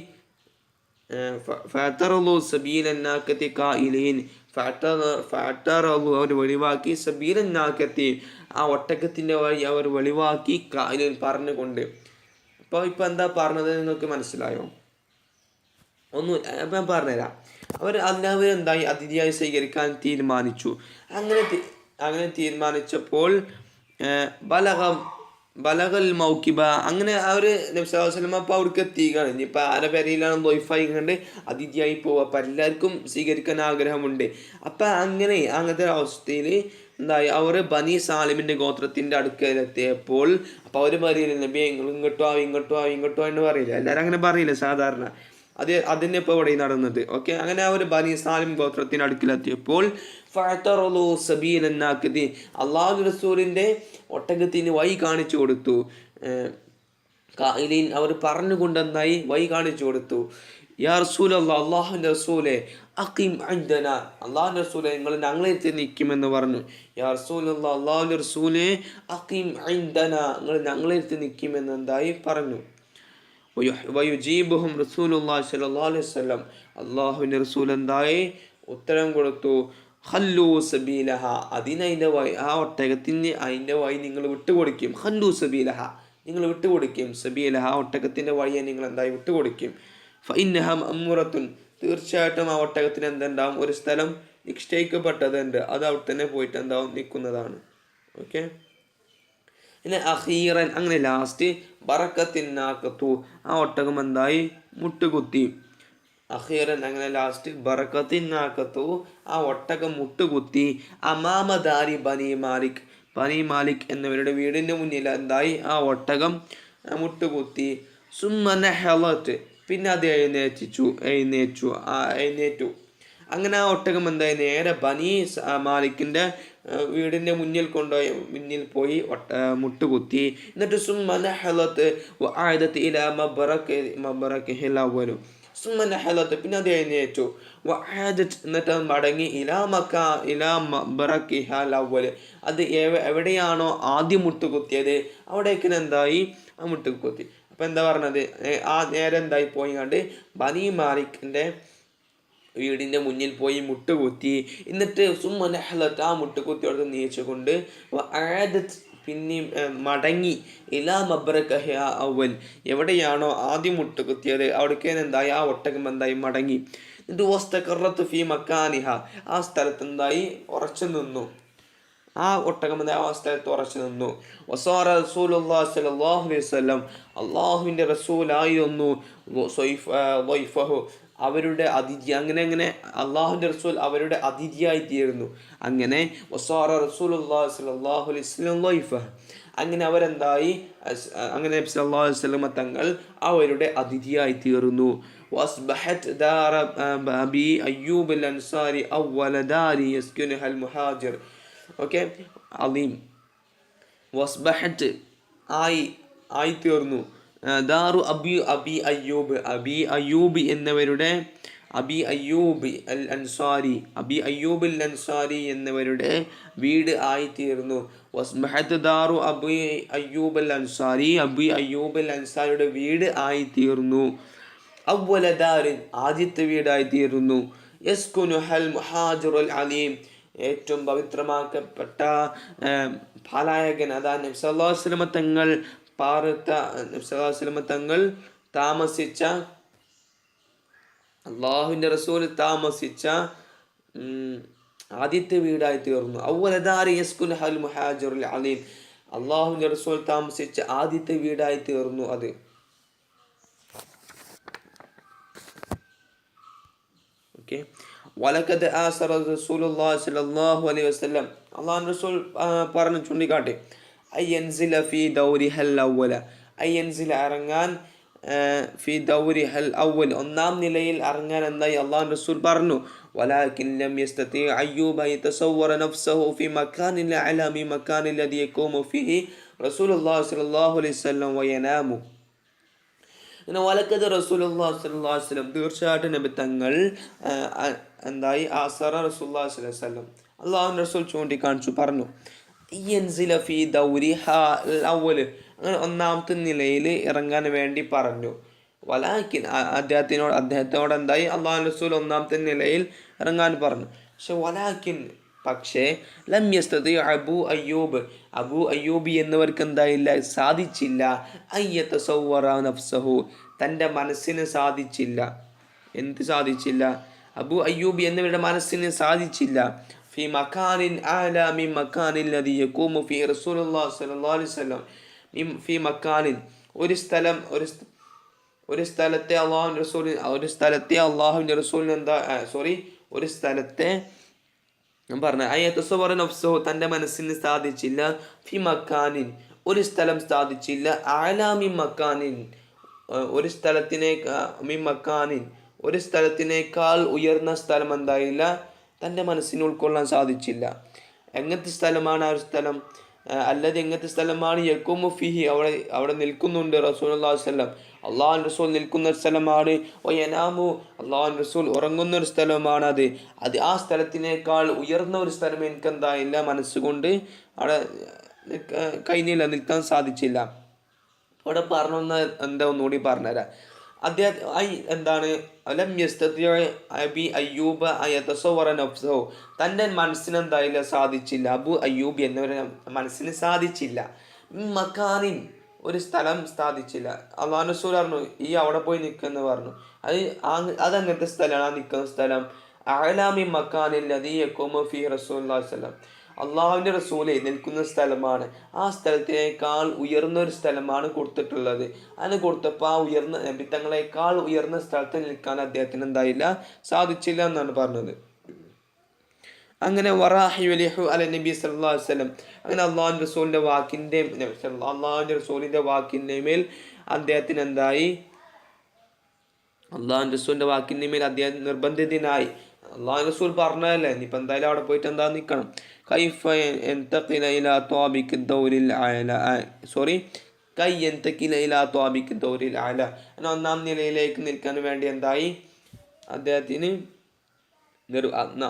ഫഅതറലു സബീലൻ നാഖത്തി ഖായിലീൻ. ഫഅതറലു അവർ വെളിവാക്കി, സബീലൻ നാഖത്തി ആ ഒട്ടകത്തിൻ്റെ വഴി അവർ വെളിവാക്കി, ഖായിലീൻ പറഞ്ഞുകൊണ്ട്. അപ്പോൾ ഇപ്പം എന്താ പറഞ്ഞത് നിങ്ങൾക്ക് മനസ്സിലായോ? ഒന്നുമില്ല, അപ്പം ഞാൻ പറഞ്ഞുതരാം. അവർ എല്ലാവരും എന്തായി അതിഥിയായി സ്വീകരിക്കാൻ തീരുമാനിച്ചു. അങ്ങനെ തീരുമാനിച്ചപ്പോൾ ബലഗൽ മൗകിബ അങ്ങനെ അവർ നബി സല്ലല്ലാഹു അലൈഹി വസല്ലം അപ്പോൾ അവർക്ക് എത്തിക്കുകയാണ്. ഇനിയിപ്പോൾ ആരെ പേരയിലാണ് ദൊയ്ഫായി കണ്ട് അതിഥിയായി പോവുക. അപ്പം എല്ലാവർക്കും സ്വീകരിക്കാൻ ആഗ്രഹമുണ്ട്. അപ്പം അങ്ങനത്തെ അവസ്ഥയിൽ എന്തായി, അവർ ബനി സാലിമിൻ്റെ ഗോത്രത്തിൻ്റെ അടുക്കലെത്തിയപ്പോൾ അപ്പോൾ അവർ പറയില്ല, നബി ഇങ്ങോട്ടോ എന്ന് പറയില്ല. എല്ലാവരും അങ്ങനെ പറയില്ല സാധാരണ. അതിനെ ഇപ്പോൾ ഇവിടെ നടന്നത്. ഓക്കെ, അങ്ങനെ അവർ ബനി സാലിം ഗോത്രത്തിൻ്റെ അടുക്കിലെത്തിയപ്പോൾ ഫഅതറലു സബീലൻ നാഖതി അള്ളാഹു റസൂലിൻ്റെ ഒട്ടകത്തിന് വഴി കാണിച്ചു കൊടുത്തു. ഖായിലീൻ അവർ പറഞ്ഞുകൊണ്ടെന്നായി വഴി കാണിച്ചു കൊടുത്തു. യാ റസൂലല്ലാഹ്, അള്ളാഹുവിൻ്റെ റസൂലെ അഖീം ഇൻദന, അള്ളാഹുവിൻ്റെ റസൂലെ നിങ്ങൾ ഞങ്ങളെടുത്ത് നിൽക്കുമെന്ന് പറഞ്ഞു. യാ റസൂലല്ലാഹ്, അള്ളാഹുവിൻ്റെ റസൂലെ അഖീം ഇൻദന നിങ്ങൾ ഞങ്ങളെടുത്ത് നിൽക്കുമെന്ന് എന്തായി പറഞ്ഞു. വയുജീബുഹും റസൂലുള്ളാഹി സ്വല്ലല്ലാഹു അലൈഹി വസല്ലം അള്ളാഹുവിൻ്റെ റസൂൽ എന്തായി ഉത്തരം കൊടുത്തു. ഖല്ലു സബീലഹ അതിനതിൻ്റെ വഴി, ആ ഒട്ടകത്തിന് അതിൻ്റെ വഴി നിങ്ങൾ വിട്ടുകൊടുക്കും. ഖല്ലു സബീലഹ നിങ്ങൾ വിട്ടുകൊടുക്കും. സബീലഹ ഒട്ടകത്തിൻ്റെ വഴിയെ നിങ്ങൾ എന്തായി വിട്ടുകൊടുക്കും. ഫഇന്നഹ മഅ്മുറത്തുൻ തീർച്ചയായിട്ടും ആ ഒട്ടകത്തിന് എന്തുണ്ടാവും, ഒരു സ്ഥലം നിശ്ചയിക്കപ്പെട്ടതുണ്ട്. അത് അവിടെ തന്നെ പോയിട്ട് എന്താവും നിൽക്കുന്നതാണ്. ഓക്കെ, പിന്നെ അഖീറൻ അങ്ങനെ ലാസ്റ്റ് ബറക്കത്തിനാക്കത്തു ആ ഒട്ടകം എന്തായി മുട്ടുകുത്തി. അഖീറൻ അങ്ങനെ ലാസ്റ്റ് ബറക്കത്തിനാക്കത്തു ആ ഒട്ടകം മുട്ടുകുത്തി. അമാമദാരി ബനി മാലിക് എന്നിവരുടെ വീടിൻ്റെ മുന്നിൽ എന്തായി ആ ഒട്ടകം മുട്ടുകുത്തി. സുമ്മനഹലത്ത് പിന്നെ അത് എഴുന്നേറ്റു. അങ്ങനെ ആ ഒട്ടകം എന്തായി നേരെ ബനി മാലിക്കിൻ്റെ വീടിൻ്റെ മുന്നിൽ പോയി മുട്ടുകുത്തി. എന്നിട്ട് സുമ്മനഹലത്ത് വഅദത് ഇലാ മബറകിഹിൽ അവ്വലു സുമ്മനഹലത്ത് പിന്നെ അത് എഴുന്നേറ്റു. വഅദത് എന്നിട്ട് മടങ്ങി ഇലാ മബറകിഹിൽ അവ്വൽ അത് എവിടെയാണോ ആദ്യം മുട്ടുകുത്തിയത് അവിടേക്ക് എന്തായി ആ മുട്ടുകുത്തി. അപ്പം എന്താ പറഞ്ഞത്, ആ നേരെ എന്തായി പോയി കണ്ട് ബനി മാലിക്കിൻ്റെ വീടിൻ്റെ മുന്നിൽ പോയി മുട്ടുകുത്തി. എന്നിട്ട് സുമ്മനഹലത്ത് ആ മുട്ടുകുത്തിയോട് നീച്ചുകൊണ്ട് പിന്നെയും മടങ്ങി ഇലാ മബ്രകഹ അവൽ എവിടെയാണോ ആദ്യം മുട്ടുകുത്തിയത് അവിടേക്ക് എന്തായി ആ ഒട്ടകം എന്തായി മടങ്ങി. എന്നിട്ട് വസ്തഖറത്ത് ഫീ മക്കാനിഹ ആ സ്ഥലത്ത് എന്തായി ഉറച്ചു നിന്നു. ആ ഒട്ടകം എന്താ ആ സ്ഥലത്ത് ഉറച്ചു നിന്നു. വസാറ റസൂലുള്ളാഹി സ്വല്ലല്ലാഹു അലൈഹി വസല്ലം അള്ളാഹുവിൻ്റെ റസൂലായിരുന്നു വൈഫഹു അവരുടെ അതിഥി. അങ്ങനെ അള്ളാഹുവിൻ്റെ റസൂൽ അവരുടെ അതിഥിയായി തീർന്നു. അങ്ങനെ വസാറ റസൂലുള്ളാഹി സ്വല്ലല്ലാഹു അലൈഹി വസല്ലം വൈഫഹു അങ്ങനെ അവരെന്തായി അങ്ങനെ നബി സല്ലല്ലാഹു അലൈഹി വസല്ലം തങ്ങൾ അവരുടെ അതിഥിയായി തീർന്നു. വസ്ബഹത് ദാറ അബി അയ്യൂബ് അൽ അൻസാരി അവ്വല ദാരി യസ്കുനുഹൽ മുഹാജിർ. ഓക്കെ, അലീം വസ്ബഹത്ത് ആയി തീർന്നു. ദാറു അബി അയ്യൂബ് എന്നിവരുടെ അബി അയ്യൂബ് അൽ അൻസാരി എന്നിവരുടെ വീട് ആയിത്തീർന്നു. വസ്ബഹത്ത് ദാറു അബി അയ്യൂബ് അൽ അൻസാരിയുടെ വീട് ആയിത്തീർന്നു. അവ്വല ദാരിൻ ആദ്യത്തെ വീടായിത്തീർന്നു. യസ്കുനുഹൽ മുഹാജിറുൽ അലീം ഏറ്റവും പവിത്രമാക്കപ്പെട്ട പാലായകൻ അതാ നബി സല്ലല്ലാഹു അലൈഹി വസല്ലം തങ്ങൾ തങ്ങൾ താമസിച്ച അള്ളാഹുവിൻ്റെ റസൂൽ താമസിച്ച ആദ്യത്തെ വീടായി തീർന്നു. അവ്വല ദാരി യസ്കുനുഹൽ മുഹാജിറുൽ അലീം അള്ളാഹുവിന്റെ റസൂൽ താമസിച്ച ആദ്യത്തെ വീടായി തീർന്നു അത്. ഓക്കെ. വലഖദ് ആസറ റസൂലുള്ളാഹി സ്വല്ലല്ലാഹു അലൈഹി വസല്ലം, അള്ളാഹുവിന്റെ റസൂൽ പറഞ്ഞു ചൂണ്ടിക്കാട്ടി, അയ്യൻസില ഫീ ദൗരിഹൽ അവ്വല, അയ്യൻസില ഇറങ്ങാൻ, ഫി ദൗരിഹൽ അവ്വൽ ഒന്നാം നിലയിൽ ഇറങ്ങാൻ എന്തായി അള്ളാഹുവിന്റെ റസൂൽ പറഞ്ഞു. വലാകിൻ ലം യസ്തതി അയ്യൂബ യതസവ്വറ നഫ്സഹു ഫി മക്കാനിൽ അഅല മിൻ മക്കാനിൽ ലദി യഖൂമു ഫീഹി റസൂലുള്ളാഹി സ്വല്ലല്ലാഹു അലൈഹി വസല്ലം വയനാമു. അങ്ങനെ വലക്കത് റസൂലുള്ളാഹി സ്വല്ലല്ലാഹു അലൈഹി വസല്ലം, തീർച്ചയായിട്ടും നബി തങ്ങൾ എന്തായി ആസറ റസൂലുള്ളാഹി സ്വല്ലല്ലാഹു അലൈഹി വസല്ലം, അള്ളാഹുവിന്റെ റസൂൽ ചൂണ്ടിക്കാണിച്ചു പറഞ്ഞു, യൻസില ഫീ ദൗരിഹൽ അവ്വൽ, അങ്ങനെ ഒന്നാമത്തെ നിലയിൽ ഇറങ്ങാൻ വേണ്ടി പറഞ്ഞു. വലാകിൻ അദ്ദേഹത്തോട് എന്തായി അള്ളാഹുവിന്റെ റസൂൽ ഒന്നാമത്തെ നിലയിൽ ഇറങ്ങാൻ പറഞ്ഞു. പക്ഷേ ലം യസ്തതി അബൂ അയ്യൂബ്, അബൂ അയ്യൂബി എന്നിവർക്ക് എന്തായില്ല, സാധിച്ചില്ല, അയ്യതസവ്വറ നഫ്സഹു, തൻ്റെ മനസ്സിന് സാധിച്ചില്ല. എന്ത് സാധിച്ചില്ല? അബൂ അയ്യൂബി എന്നിവരുടെ മനസ്സിന് സാധിച്ചില്ല. ഫി മക്കാനിൻ അഅല മിൻ മക്കാനിൽ ലദി യഖൂമു ഫീ റസൂലുള്ളാഹി സ്വല്ലല്ലാഹു അലൈഹി വസല്ലം, ഫി മക്കാനിൻ, ഒരു സ്ഥലത്തെ അള്ളാഹുവിൻ്റെ റസൂലിന് ഒരു സ്ഥലത്തെ ഞാൻ പറഞ്ഞ അയ്യതസവ്വറ നഫ്സഹു, തൻ്റെ മനസ്സിന് സാധിച്ചില്ല, ഫി മക്കാനിൻ, ഒരു സ്ഥലം സാധിച്ചില്ല, അഅല മിൻ മക്കാനിൻ, ഒരു സ്ഥലത്തിനേക്കാൾ ഉയർന്ന സ്ഥലം എന്തായില്ല, തൻ്റെ മനസ്സിന് ഉൾക്കൊള്ളാൻ സാധിച്ചില്ല. എങ്ങനത്തെ സ്ഥലമാണ് ആ ഒരു സ്ഥലം? അല്ലാതെ എങ്ങനത്തെ സ്ഥലമാണ്? യഖൂമു ഫീഹി, അവിടെ നിൽക്കുന്നുണ്ട് റസൂലുള്ളാഹി സ്വല്ലല്ലാഹു അലൈഹി വസല്ലം, അള്ളാഹുവിൻ്റെ റസൂൽ നിൽക്കുന്ന ഒരു സ്ഥലമാണ്. വയനാമു, അള്ളാഹുവിൻ്റെ റസൂൽ ഉറങ്ങുന്ന ഒരു സ്ഥലമാണ് അത്. ആ സ്ഥലത്തിനേക്കാൾ ഉയർന്ന ഒരു സ്ഥലം എനിക്ക് എന്തായില്ല, മനസ്സുകൊണ്ട് അവിടെ കഴിഞ്ഞില്ല, നിൽക്കാൻ സാധിച്ചില്ല. അവിടെ പറഞ്ഞ എന്താ ഒന്നുകൂടി പറഞ്ഞുതരാം. എന്താണ് അലം യസ്തതി അബി അയ്യൂബ അയതസവ്വറ നഫ്സഹു, തൻ്റെ മനസ്സിന് എന്തായില്ല, സാധിച്ചില്ല. അബു അയ്യൂബ് എന്നവരെ മനസ്സിന് സാധിച്ചില്ല. മക്കാനിൻ, ഒരു സ്ഥലം സാധിച്ചില്ല. അള്ളാഹു റസൂൽ പറഞ്ഞു, ഈ അവിടെ പോയി നിൽക്കുമെന്ന് പറഞ്ഞു. അതങ്ങനത്തെ സ്ഥലമാണ് ആ നിൽക്കുന്ന സ്ഥലം. അഅല മിൻ മക്കാനിൽ ലദി യഖൂമു ഫീഹി റസൂലുള്ളാഹി സ്വല്ലല്ലാഹു അലൈഹി വസല്ലം, അള്ളാഹുവിൻ്റെ റസൂല് നിൽക്കുന്ന സ്ഥലമാണ്. ആ സ്ഥലത്തിനേക്കാൾ ഉയർന്ന ഒരു സ്ഥലമാണ് കൊടുത്തിട്ടുള്ളത്. അതിന് കൊടുത്തപ്പോൾ ആ ഉയർന്ന നബിത്തങ്ങളെക്കാൾ ഉയർന്ന സ്ഥലത്ത് നിൽക്കാൻ അദ്ദേഹത്തിന് എന്തായില്ല, സാധിച്ചില്ല എന്നാണ് പറഞ്ഞത്. അങ്ങനെ വറാഹിയുലിഹു അല നബി സല്ലല്ലാഹു അലൈഹി വസല്ലം, അങ്ങനെ അള്ളാഹുവിൻ്റെ റസൂലിൻ്റെ വാക്കിൻ്റെ മേൽ അദ്ദേഹത്തിന് എന്തായി, അള്ളാഹുവിൻ്റെ റസൂലിൻ്റെ വാക്കിൻ്റെ മേൽ അദ്ദേഹം നിർബന്ധിതനായി. അള്ളാഹു റസൂൽ പറഞ്ഞതല്ലേ, ഇനിയിപ്പോൾ എന്തായാലും അവിടെ പോയിട്ട് എന്താ നിൽക്കണം. കൈഫ യന്തഖില ഇലാ ത്വാബിക് ദൗരിൽ അഅല, കൈ യന്തഖില ഇലാ ത്വാബിക് ദൗരിൽ അഅല, അങ്ങനെ ഒന്നാം നിലയിലേക്ക് നിൽക്കാൻ വേണ്ടി എന്തായി, അദ്ദേഹത്തിന്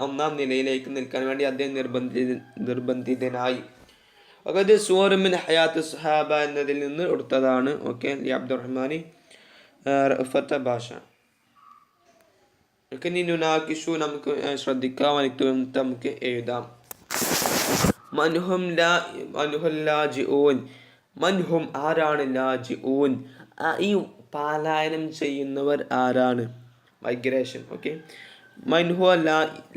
ഒന്നാം നിലയിലേക്ക് നിൽക്കാൻ വേണ്ടി അദ്ദേഹം നിർബന്ധിതനായി. അത് സൂറ മിൻ ഹയാത്ത് സ്വഹാബ എന്നതിൽ നിന്ന് എടുത്തതാണ്. ഓക്കെ, അബ്ദുറഹ്മാനി റഫത്ത ഭാഷ. നമുക്ക് ശ്രദ്ധിക്കാം, നമുക്ക് എഴുതാം. മൻഹും ആരാണ്, ലാജിഊൻ ഈ പാലായനം ചെയ്യുന്നവർ ആരാണ്, മൈഗ്രേഷൻ. ഓക്കെ, മൻഹു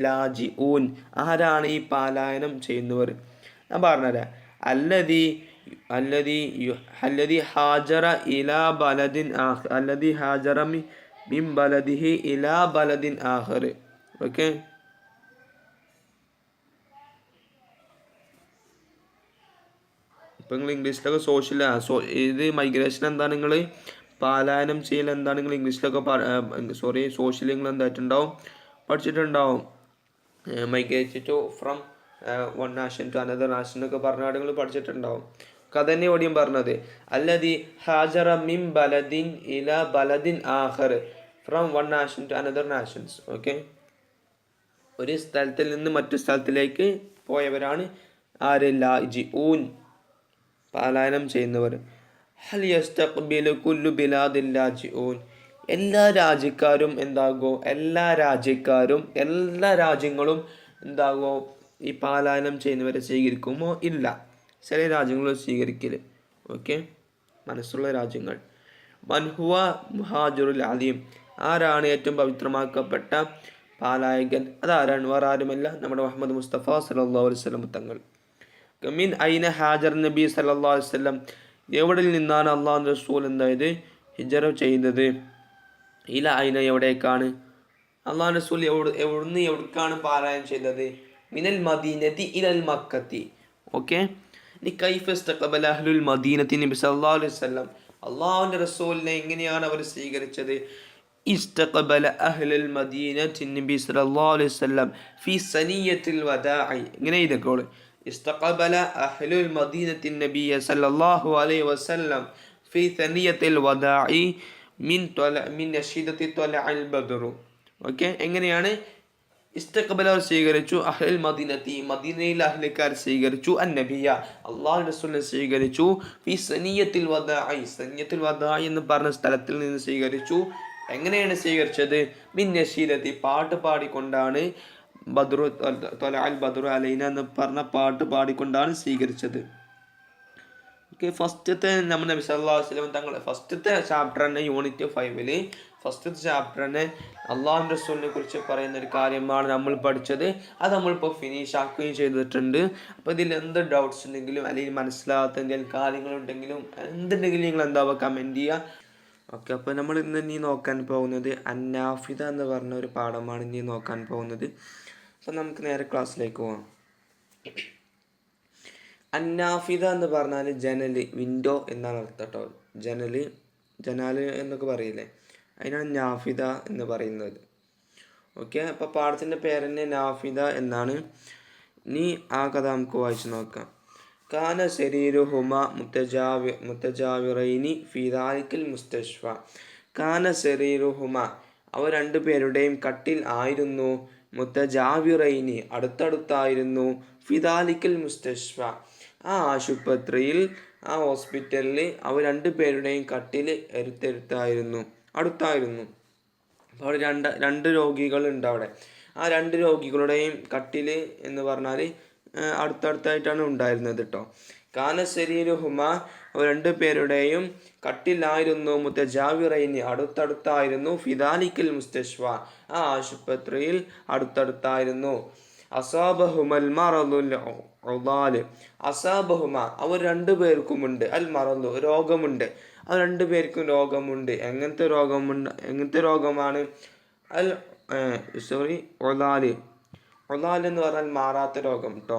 ലാജിഊൻ ആരാണ് ഈ പാലായനം ചെയ്യുന്നവർ? ഞാൻ പറഞ്ഞുതരാം. അല്ലദി ഹാജറ ഇലാ ബലദിൻ ആഖർ, അല്ലദി ഹാജറ മിൻ ബലദിഹി ഇലാ ബലദിൻ ആഖർ. ഓക്കെ, ഇപ്പം നിങ്ങൾ ഇംഗ്ലീഷിലൊക്കെ ഇത് മൈഗ്രേഷൻ എന്താണ്, നിങ്ങൾ പാലായനം ചെയ്യൽ എന്താണ്, നിങ്ങൾ ഇംഗ്ലീഷിലൊക്കെ സോഷ്യൽ നിങ്ങൾ എന്തായിട്ടുണ്ടാവും, പഠിച്ചിട്ടുണ്ടാവും. Migrate to from one nation to another nation എന്നൊക്കെ പറഞ്ഞാൽ നിങ്ങൾ പഠിച്ചിട്ടുണ്ടാവും. കഥ തന്നെ ഓടിയും പറഞ്ഞത്, അല്ലദി ഹാജറ മിൻ ബലദിൻ ഇലാ ബലദിൻ ആഖർ, from one nation to another nations. Okay, ഒരു സ്ഥലത്തിൽ നിന്ന് മറ്റു സ്ഥലത്തിലേക്ക് പോയവരാണ് ആര്, ലാജിഊൻ പാലായനം ചെയ്യുന്നവർ. ഹൽ യസ്തഖ്ബിലു കുല്ലു ബിലാദിൽ ലാജിഊൻ, എല്ലാ രാജ്യക്കാരും എല്ലാ രാജ്യങ്ങളും എന്താകോ ഈ പാലായനം ചെയ്യുന്നവരെ സ്വീകരിക്കുമോ? ഇല്ല, ചില രാജ്യങ്ങൾ സ്വീകരിക്കല്. ഓക്കെ, മനസ്സുള്ള രാജ്യങ്ങൾ. മൻഹുവ മുഹാജിറുൽ അലീം, ആരാണ് ഏറ്റവും പവിത്രമാക്കപ്പെട്ട പാലായകൻ? അതാരാണ്? വേറെ ആരുമല്ല, നമ്മുടെ മുഹമ്മദ് മുസ്തഫ സല്ലല്ലാഹു അലൈഹി വസല്ലം തങ്ങൾ. മിൻ ഐന ഹാജർ നബി സല്ലല്ലാഹു അലൈഹി വസല്ലം, എവിടെ നിന്നാണ് അള്ളാഹു റസൂൽ എന്തായത് ഹിജറ ചെയ്തത്? ഇല ഐന, എവിടേക്കാണ്? അള്ളാഹു റസൂൽ എവിടുന്ന് എവിടേക്കാണ് പാരായണം ചെയ്തത്? മിനൽ മദീനത്തി ഇലൽ മക്കത്തി. ഓക്കെ, ഇനി കൈഫ ഇസ്തഖബല അഹ്ലുൽ മദീനത്തി നബി സല്ലല്ലാഹു അലൈഹി വസല്ലം, അള്ളാഹുവിൻ്റെ റസൂലിനെ എങ്ങനെയാണ് അവർ സ്വീകരിച്ചത്? ഇസ്തഖബല അഹ്ലുൽ മദീനത്തി നബി സല്ലല്ലാഹു അലൈഹി വസല്ലം ഫി സനിയത്തിൽ വദാഇ. ഇങ്ങനെ ഇതൊക്കെ ഇസ്തഖബല അഹ്ലുൽ മദീനത്തി നബി സല്ലല്ലാഹു അലൈഹി വസല്ലം ഫി സനിയത്തിൽ വദാഇ മിൻ നശീദത്തി ത്വലഅൽ ബദ്റു. ഓക്കെ, എങ്ങനെയാണ്? ഇസ്തഖബല സ്വീകരിച്ചു, അഹ്ലുൽ മദീനത്തി മദീനയിലെ അഹ്ലുകാർ സ്വീകരിച്ചു, അന്നബിയ അല്ലാഹു റസൂലിനെ സ്വീകരിച്ചു, ഫി സനിയത്തിൽ വദാഇ സനിയത്തുൽ വദാഇ എന്ന് പറഞ്ഞ സ്ഥലത്തിൽ നിന്ന് സ്വീകരിച്ചു. എങ്ങനെയാണ് സ്വീകരിച്ചത്? മിൻ നശീദത്തി പാട്ട് പാടിക്കൊണ്ടാണ്, ബദ്റു ത്വലഅൽ ബദ്റു അലൈന എന്ന് പറഞ്ഞ പാട്ട് പാടിക്കൊണ്ടാണ് സ്വീകരിച്ചത്. ഓക്കെ, ഫസ്റ്റത്തെ നമ്മുടെ നബി സല്ലല്ലാഹു അലൈഹി വസല്ലം തങ്ങൾ ഫസ്റ്റത്തെ ചാപ്റ്റർ തന്നെ യൂണിറ്റ് 5 ഫസ്റ്റത്തെ ചാപ്റ്റർ തന്നെ അള്ളാഹുവിൻ്റെ റസൂലിനെ കുറിച്ച് പറയുന്ന ഒരു കാര്യമാണ് നമ്മൾ പഠിച്ചത്. അത് നമ്മളിപ്പോൾ ഫിനിഷ് ആക്കുകയും ചെയ്തിട്ടുണ്ട്. അപ്പോൾ ഇതിൽ എന്ത് ഡൗട്ട്സ് ഉണ്ടെങ്കിലും അല്ലെങ്കിൽ മനസ്സിലാകാത്ത എന്തെങ്കിലും കാര്യങ്ങളുണ്ടെങ്കിലും എന്തുണ്ടെങ്കിലും നിങ്ങൾ എന്താവുക കമൻറ്റ് ചെയ്യുക. ഓക്കെ, അപ്പോൾ നമ്മൾ ഇനി നോക്കാൻ പോകുന്നത് അന്നാഫിദ എന്ന് പറഞ്ഞ ഒരു പാഠമാണ് ഇനി നോക്കാൻ പോകുന്നത്. അപ്പോൾ നമുക്ക് നേരെ ക്ലാസ്സിലേക്ക് പോകാം. അന്നാഫിദ എന്ന് പറഞ്ഞാൽ ജനൽ, വിൻഡോ എന്നാണ് അർത്ഥം കേട്ടോ. ജനാല് എന്നൊക്കെ പറയില്ലേ, അതിനാണ് നാഫിദ എന്ന് പറയുന്നത്. ഓക്കെ, അപ്പോൾ പാഠത്തിൻ്റെ പേര് തന്നെ നാഫിദ എന്നാണ്. ഇനി ആ കഥ നമുക്ക് വായിച്ച് നോക്കാം. കാന ശരീരുഹുമ മുത്തജാവിറൈനി ഫി ദാലിക്കൽ മുസ്തശ്ഫ. കാന ശരീരുഹുമ, അവർ രണ്ടുപേരുടെയും കട്ടിൽ ആയിരുന്നു, മുത്തജാവിറൈനി അടുത്തടുത്തായിരുന്നു, ഫിദാലിക്കൽ മുസ്തശ്ഫ ആ ആശുപത്രിയിൽ, ആ ഹോസ്പിറ്റലിൽ അവർ രണ്ടുപേരുടെയും കട്ടിൽ അടുത്തായിരുന്നു. അപ്പോൾ അവിടെ രണ്ട് രോഗികളുണ്ട് അവിടെ. ആ രണ്ട് രോഗികളുടെയും കട്ടിൽ എന്ന് പറഞ്ഞാൽ അടുത്തടുത്തായിട്ടാണ് ഉണ്ടായിരുന്നത് കേട്ടോ. കാന ശരീരുഹുമ, അവർ രണ്ടുപേരുടെയും കട്ടിലായിരുന്നു, മുത്തജാവിറൈനി അടുത്തടുത്തായിരുന്നു, ഫിദാലിക്കൽ മുസ്തശ്ഫ ആ ആശുപത്രിയിൽ അടുത്തടുത്തായിരുന്നു. അസാബഹുമൽ മറദുൽ ഉദാല്. അസാബഹുമ, അവർ രണ്ടുപേർക്കുമുണ്ട്, അൽ മറദു രോഗമുണ്ട്, അവർ രണ്ടുപേർക്കും രോഗമുണ്ട്. എങ്ങനത്തെ രോഗമാണ്? ഉദാല് എന്ന് പറഞ്ഞാൽ മാറാത്ത രോഗം കേട്ടോ.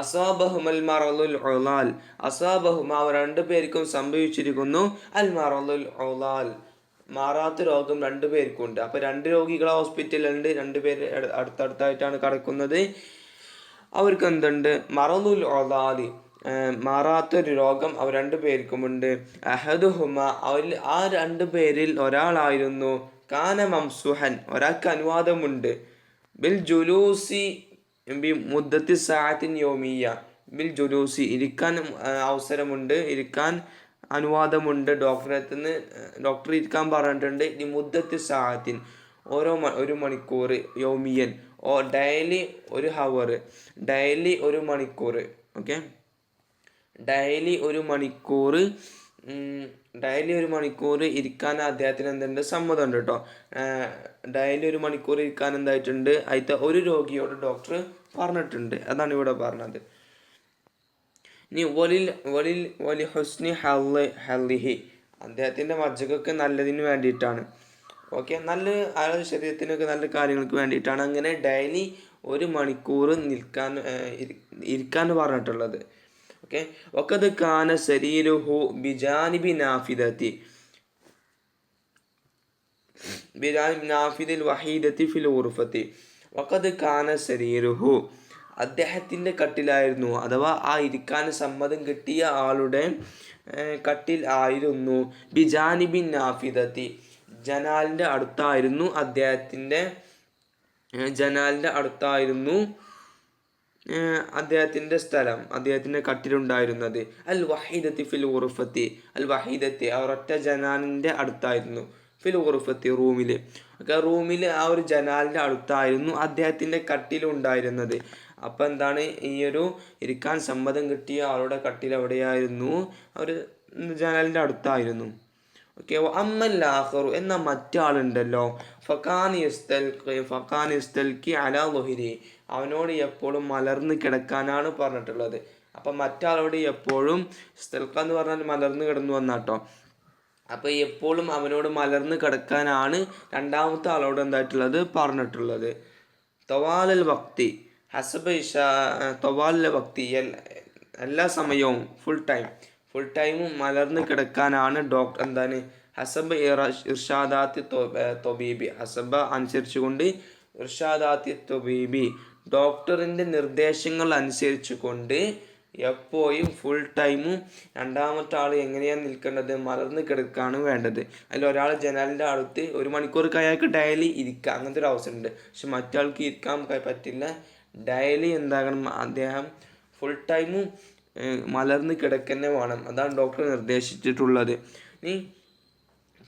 അസാബഹുമൽ മറദുൽ ഉദാൽ, അസാബഹുമ അവർ രണ്ടുപേർക്കും സംഭവിച്ചിരിക്കുന്നു, അൽ മറദുൽ ഉദാൽ മാറാത്ത രോഗം രണ്ടുപേർക്കുണ്ട്. അപ്പോൾ രണ്ട് രോഗികളെ ഹോസ്പിറ്റലുണ്ട്, രണ്ടുപേര് അടുത്തടുത്തായിട്ടാണ് കിടക്കുന്നത്. അവർക്ക് എന്തുണ്ട്? മറദുൽ ഉദാലി മാറാത്തൊരു രോഗം അവർ രണ്ടുപേർക്കുമുണ്ട്. അഹദുഹുമ, അവരിൽ ആ രണ്ടുപേരിൽ ഒരാളായിരുന്നു, കാന മംസുഹൻ ഒരാൾക്ക് അനുവാദമുണ്ട്, ബിൽ ജുലൂസി ബി മുദ്ദത്തി സാഅത്തിൻ യൗമിയ, ബിൽ ജുലൂസി ഇരിക്കാൻ അവസരമുണ്ട്, ഇരിക്കാൻ അനുവാദമുണ്ട്. ഡോക്ടർ ഇരിക്കാൻ പറഞ്ഞിട്ടുണ്ട്. ഈ മുദ്ദത്തി സാഅത്തിൻ ഒരു മണിക്കൂർ, യൗമിയൻ ഡെയിലി 1 ഹവർ, ഡെയിലി 1 മണിക്കൂർ. ഓക്കെ, ഡെയിലി 1 മണിക്കൂർ ഇരിക്കാൻ അദ്ദേഹത്തിന് എന്തുണ്ട്? സമ്മതമുണ്ട് കേട്ടോ. ഡെയിലി 1 മണിക്കൂർ ഇരിക്കാൻ എന്തായിട്ടുണ്ട്? അതിലത്തെ ഒരു രോഗിയോട് ഡോക്ടർ പറഞ്ഞിട്ടുണ്ട്. അതാണ് ഇവിടെ പറഞ്ഞത്. ഇനി വലി ഹുസ്നി ഹല്ലിഹി, അദ്ദേഹത്തിൻ്റെ മജ്ജകൊക്കെ നല്ലതിന് വേണ്ടിയിട്ടാണ്. ഓക്കെ, നല്ല അയാളുടെ ശരീരത്തിനൊക്കെ നല്ല കാര്യങ്ങൾക്ക് വേണ്ടിയിട്ടാണ് അങ്ങനെ ഡെയിലി 1 മണിക്കൂർ ഇരിക്കാൻ പറഞ്ഞിട്ടുള്ളത്. ഓക്കെ, വഖദ് കാന ശരീരുഹു ബിജാനിബി നാഫിദിൽ വഹീദത്തി ഫിൽ ഉർഫത്തി. വഖദ് കാന ശരീരുഹു, അദ്ദേഹത്തിൻ്റെ കട്ടിലായിരുന്നു, അഥവാ ആ ഇരിക്കാൻ സമ്മതം കിട്ടിയ ആളുടെ കട്ടിൽ ആയിരുന്നു, ബിജാനിബി നാഫിദത്തി ജനാലിൻ്റെ അടുത്തായിരുന്നു, അദ്ദേഹത്തിൻ്റെ സ്ഥലം, അദ്ദേഹത്തിൻ്റെ കട്ടിലുണ്ടായിരുന്നത്. അൽ വഹീദത്തി ഫിൽ ഉർഫത്തി, അൽ വഹീദത്തി ഒരൊറ്റ ജനാലിൻ്റെ അടുത്തായിരുന്നു, ഫിൽ ഉർഫത്തി റൂമിൽ. ഒക്കെ റൂമിൽ ആ ഒരു ജനാലിൻ്റെ അടുത്തായിരുന്നു അദ്ദേഹത്തിൻ്റെ കട്ടിലുണ്ടായിരുന്നത്. അപ്പം എന്താണ്? ഈ ഒരു ഇരിക്കാൻ സമ്മതം കിട്ടിയ ആളുടെ കട്ടിൽ എവിടെയായിരുന്നു? ഒരു ജനാലിൻ്റെ അടുത്തായിരുന്നു. ഓക്കെ, അമ്മല്ലാഹറു എന്ന മറ്റാളുണ്ടല്ലോ, ഫഖാൻ യസ്തൽഖി അലാ ളുഹരി, അവനോട് എപ്പോഴും മലർന്ന് കിടക്കാനാണ് പറഞ്ഞിട്ടുള്ളത്. അപ്പം മറ്റാളോട് എപ്പോഴും ഇസ്തൽഖ എന്ന് പറഞ്ഞാൽ മലർന്ന് കിടന്നു വന്നാട്ടോ. അപ്പോൾ എപ്പോഴും അവനോട് മലർന്ന് കിടക്കാനാണ് രണ്ടാമത്തെ ആളോട് എന്തായിട്ടുള്ളത് പറഞ്ഞിട്ടുള്ളത്. തവാലൽ വക്തി ഹസബ ഇഷാ തവാലൽ വക്തി എല്ലാ സമയവും ഫുൾ ടൈമും മലർന്ന് കിടക്കാനാണ് ഡോക്ടർ എന്താണ് ഹസബ് ഇർഷാദാത്തി തൊബീബി ഹസബ അനുസരിച്ചുകൊണ്ട് ഇർഷാദാത്തി തൊബീബി ഡോക്ടറിൻ്റെ നിർദ്ദേശങ്ങൾ അനുസരിച്ച് കൊണ്ട് എപ്പോഴും ഫുൾ ടൈമും രണ്ടാമത്തെ ആൾ എങ്ങനെയാണ് നിൽക്കേണ്ടത് മലർന്ന് കിടക്കുകയാണ് വേണ്ടത്. അതിൽ ഒരാൾ ജനലിൻ്റെ അടുത്ത് 1 മണിക്കൂർ അയാൾക്ക് ഡെയിലി ഇരിക്കുക, അങ്ങനത്തെ ഒരു അവസരമുണ്ട്. പക്ഷെ മറ്റാൾക്ക് ഇരിക്കാൻ പറ്റില്ല. ഡെയിലി എന്താകണം, അദ്ദേഹം ഫുൾ ടൈമും മലർന്ന് കിടക്കന്നെ വേണം. അതാണ് ഡോക്ടർ നിർദ്ദേശിച്ചിട്ടുള്ളത്. ഇനി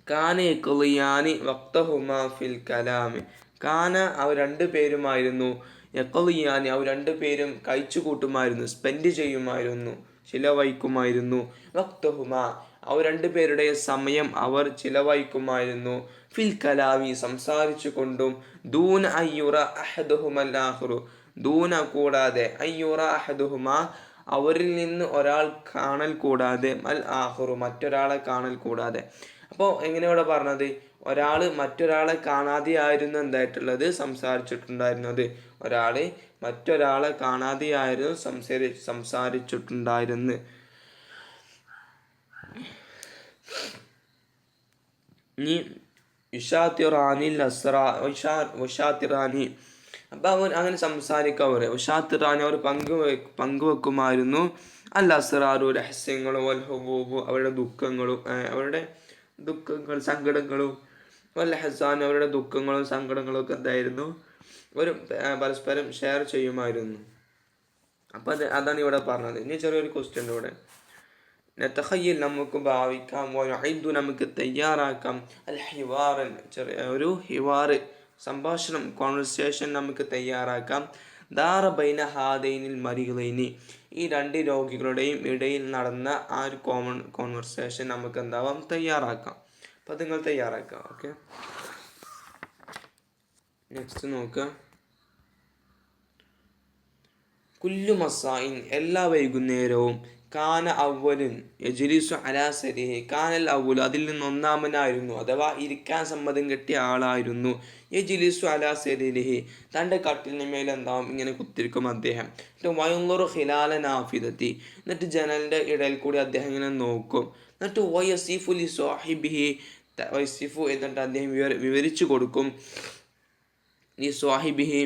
കാന യഖ്ളിയാനി വഖ്തഹുമാ ഫിൽ കലാമി കാന അവർ 2 പേരുമായിരുന്നു യഖ്ളിയാനി അവർ 2 പേരും കഴിച്ചു കൂട്ടുമായിരുന്നു, സ്പെൻഡ് ചെയ്യുമായിരുന്നു, ചിലവഴിക്കുമായിരുന്നു. വഖ്തഹുമാ അവർ 2 പേരുടെ സമയം അവർ ചിലവഴിക്കുമായിരുന്നു. ഫിൽ കലാമി സംസാരിച്ചു കൊണ്ടും ദൂന അയ്യുറ അഹദുഹുമൽ ആഖിറു ദൂന കൂടാതെ അയ്യുറ അഹദുഹുമ അവരിൽ നിന്ന് ഒരാൾ കാണൽ കൂടാതെ അൽ ആഖിറു മറ്റൊരാളെ കാണൽ കൂടാതെ. അപ്പോൾ എങ്ങനെ ഇവിടെ പറഞ്ഞത്, ഒരാൾ മറ്റൊരാളെ കാണാതെ ആയിരുന്നു എന്തായിട്ടുള്ളത് സംസാരിച്ചിട്ടുണ്ടായിരുന്നത്. ഒരാൾ മറ്റൊരാളെ കാണാതെ ആയിരുന്നു സംസാരിച്ചിട്ടുണ്ടായിരുന്നു. ഇനി ഉഷാത്തിറാനി അപ്പം അവൻ അങ്ങനെ സംസാരിക്കാൻ ഉഷാത്തിറാനി അവർ പങ്കുവെക്കുമായിരുന്നു അൽ അസ്റാറു രഹസ്യങ്ങളും വൽ ഹുബൂബു അവരുടെ സങ്കടങ്ങളും വൽ ഹസാൻ അവരുടെ ദുഃഖങ്ങളും സങ്കടങ്ങളും ഒക്കെ എന്തായിരുന്നു ഒരു പരസ്പരം ഷെയർ ചെയ്യുമായിരുന്നു. അപ്പം അതാണ് ഇവിടെ പറഞ്ഞത്. ഇനി ചെറിയൊരു ക്വസ്റ്റ്യൻ ഉണ്ട് ഇവിടെ. നതഖയ്യൽ നമുക്ക് ഭാവിക്കാം, വനുഇദ്ദു നമുക്ക് തയ്യാറാക്കാം, അൽ ഹിവാറൻ ഒരു ഹിവാർ സംഭാഷണം കോൺവെർസേഷൻ നമുക്ക് തയ്യാറാക്കാം. ദാറ ബൈന ഹാദൈനിൽ മരീളൈനി ഈ 2 രോഗികളുടെയും ഇടയിൽ നടന്ന ആ ഒരു കോൺവെർസേഷൻ നമുക്ക് എന്താവാം തയ്യാറാക്കാം. അപ്പം അത് നിങ്ങൾ തയ്യാറാക്കാം. ഓക്കെ, നെക്സ്റ്റ് നോക്കുക. കുല്ലു മസായിൻ എല്ലാ വൈകുന്നേരവും കാന അവലുൻ യജ്ലിസു അലാ സരിഹി കാനൽ അവലു അതിൽ നിന്ന് ഒന്നാമനായിരുന്നു, അഥവാ ഇരിക്കാൻ സമ്മതം കിട്ടിയ ആളായിരുന്നു. യജ്ലിസു അലാ സരിഹി തൻ്റെ കട്ടിലിന് മേൽ എന്താവും ഇങ്ങനെ കുത്തിരിക്കും അദ്ദേഹം. വയൻളുറു ഖിലാല നാഫിദത്തി എന്നിട്ട് ജനലിൻ്റെ ഇടയിൽ കൂടി അദ്ദേഹം ഇങ്ങനെ നോക്കും. എന്നിട്ട് വയസിഫു ലി സ്വാഹിബിഹി വയസിഫു എന്നിട്ട് അദ്ദേഹം വിവരിച്ചു കൊടുക്കും. ലി സ്വാഹിബിഹി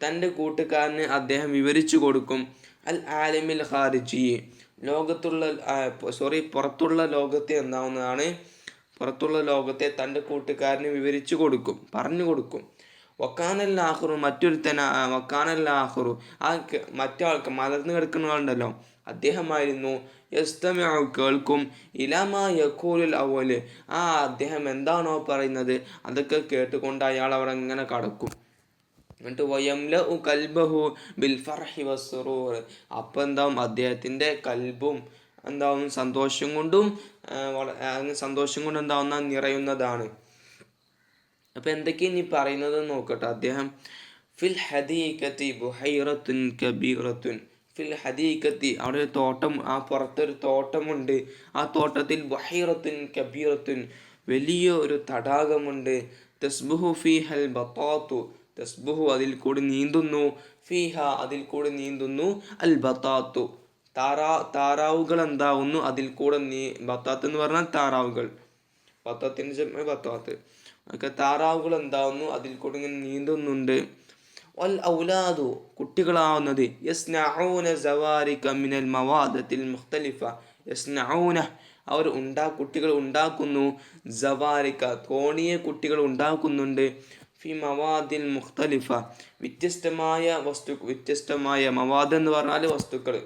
തൻ്റെ കൂട്ടുകാരന് അദ്ദേഹം വിവരിച്ചു കൊടുക്കും. അൽ ആലിമിൽ ഖാരിജി പുറത്തുള്ള ലോകത്തെ എന്താവുന്നതാണ്, പുറത്തുള്ള ലോകത്തെ തൻ്റെ കൂട്ടുകാരന് വിവരിച്ചു കൊടുക്കും, പറഞ്ഞു കൊടുക്കും. വക്കാനൽ ആഖിറു വക്കാനൽ ആഖിറു മറ്റാൾക്ക് മലർന്നു കിടക്കുന്ന ആളുണ്ടല്ലോ അദ്ദേഹമായിരുന്നു യസ്തമിഉ കേൾക്കും ഇലാമാ യഖൂലുൽ അവ്വൽ അദ്ദേഹം എന്താണോ പറയുന്നത് അതൊക്കെ കേട്ടുകൊണ്ട് അയാൾ അവിടെ ഇങ്ങനെ കടക്കും. എന്നിട്ട് വയംലഉ കൽബഹു ബിൽ ഫർഹി വസ്സുറൂർ അപ്പം എന്താവും അദ്ദേഹത്തിൻ്റെ കൽബും എന്താവും സന്തോഷം കൊണ്ടും എന്താവുന്ന നിറയുന്നതാണ്. അപ്പം എന്തൊക്കെയാണ് ഇനി പറയുന്നത് നോക്കട്ടെ. അദ്ദേഹം ഫിൽ ഹദീഖത്തി ബുഹൈറത്തുൻ കബീറത്തുൻ ഫിൽ ഹദീഖത്തി അവിടെ ഒരു തോട്ടം, ആ പുറത്തൊരു തോട്ടമുണ്ട്. ആ തോട്ടത്തിൽ ബുഹൈറത്തുൻ കബീറത്തുൻ വലിയ ഒരു തടാകമുണ്ട്. തസ്ബുഹു ഫീഹൽ ബത്താത്തു തസ്ബുഹു അതിൽ കൂടി നീന്തുന്നു, ഫീഹ അതിൽ കൂടി നീന്തുന്നു, അൽ ബത്താത്തു താറാവുകൾ എന്താവുന്നു അതിൽ കൂടെ ബത്താത്ത് എന്ന് പറഞ്ഞാൽ താറാവുകൾ, ബത്താത്തിൻ്റെ ബത്താത്ത് ഒക്കെ താറാവുകൾ എന്താവുന്നു അതിൽ കൂടെ ഇങ്ങനെ നീന്തുന്നുണ്ട്. വൽ ഔലാദു കുട്ടികളാവുന്നത് യസ്നഊന സവാരിക മിനൽ മവാദത്തിൽ മുഖ്തലിഫ യസ്നഊന അവർ കുട്ടികൾ ഉണ്ടാക്കുന്നു, സവാരിക തോണിയെ കുട്ടികൾ ഉണ്ടാക്കുന്നുണ്ട്, ഫി മവാദിൽ മുഖ്തലിഫ വ്യത്യസ്തമായ മവാദ് എന്ന് പറഞ്ഞാൽ വസ്തുക്കൾ,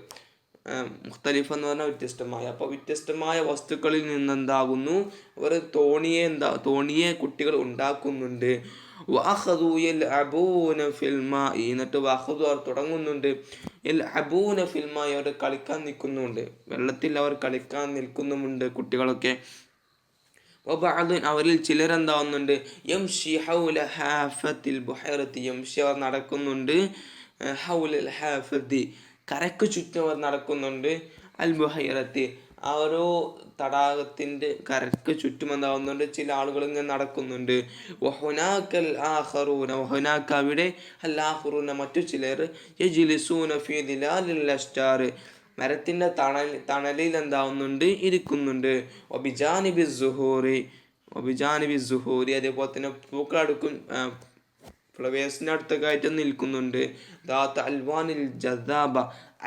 മുഖ്തലിഫ എന്ന് പറഞ്ഞാൽ വ്യത്യസ്തമായ. അപ്പോൾ വ്യത്യസ്തമായ വസ്തുക്കളിൽ നിന്നെന്താകുന്നു അവർ തോണിയെ കുട്ടികൾ ഉണ്ടാക്കുന്നുണ്ട്. വഅഖദു യൽഅബൂന ഫിൽ മാഇ എന്നിട്ട് വഅഖദു അവർ തുടങ്ങുന്നുണ്ട് യൽഅബൂന ഫിൽ മാഇ അവർ കളിക്കാൻ നിൽക്കുന്നുണ്ട്, വെള്ളത്തിൽ അവർ കളിക്കാൻ നിൽക്കുന്നുമുണ്ട് കുട്ടികളൊക്കെ. വബഅദുൻ അവരിൽ ചിലരെന്താവുന്നുണ്ട് യംശി ഹൗല ഹാഫത്തിൽ ബുഹൈറത്തി യംശി അവർ നടക്കുന്നുണ്ട് ഹൗലൽ ഹാഫദി കരക്ക് ചുറ്റും അവർ നടക്കുന്നുണ്ട്. അൽ ബുഹൈറത്തി ആ ഒരു തടാകത്തിൻ്റെ കരക്ക് ചുറ്റും എന്താവുന്നുണ്ട്, ചില ആളുകൾ ഇങ്ങനെ നടക്കുന്നുണ്ട്. വഹുനാക്കൽ ആഖറൂന വഹുനാക്ക അവിടെ അൽ ആഖറൂന മറ്റു ചിലർ യജ്ലിസൂന ഫീ ദിലാലിൽ അഷ്ജാർ മരത്തിൻ്റെ തണലിൽ എന്താവുന്നുണ്ട്, ഇരിക്കുന്നുണ്ട്. ഒബിജാനിബി സുഹൂറി അതേപോലെ തന്നെ പൂക്കളടുക്കും ഫ്ലവേഴ്സിൻ്റെ അടുത്തൊക്കെ ആയിട്ട് നിൽക്കുന്നുണ്ട്. ദാത്ത അൽവാനിൽ ജദാബ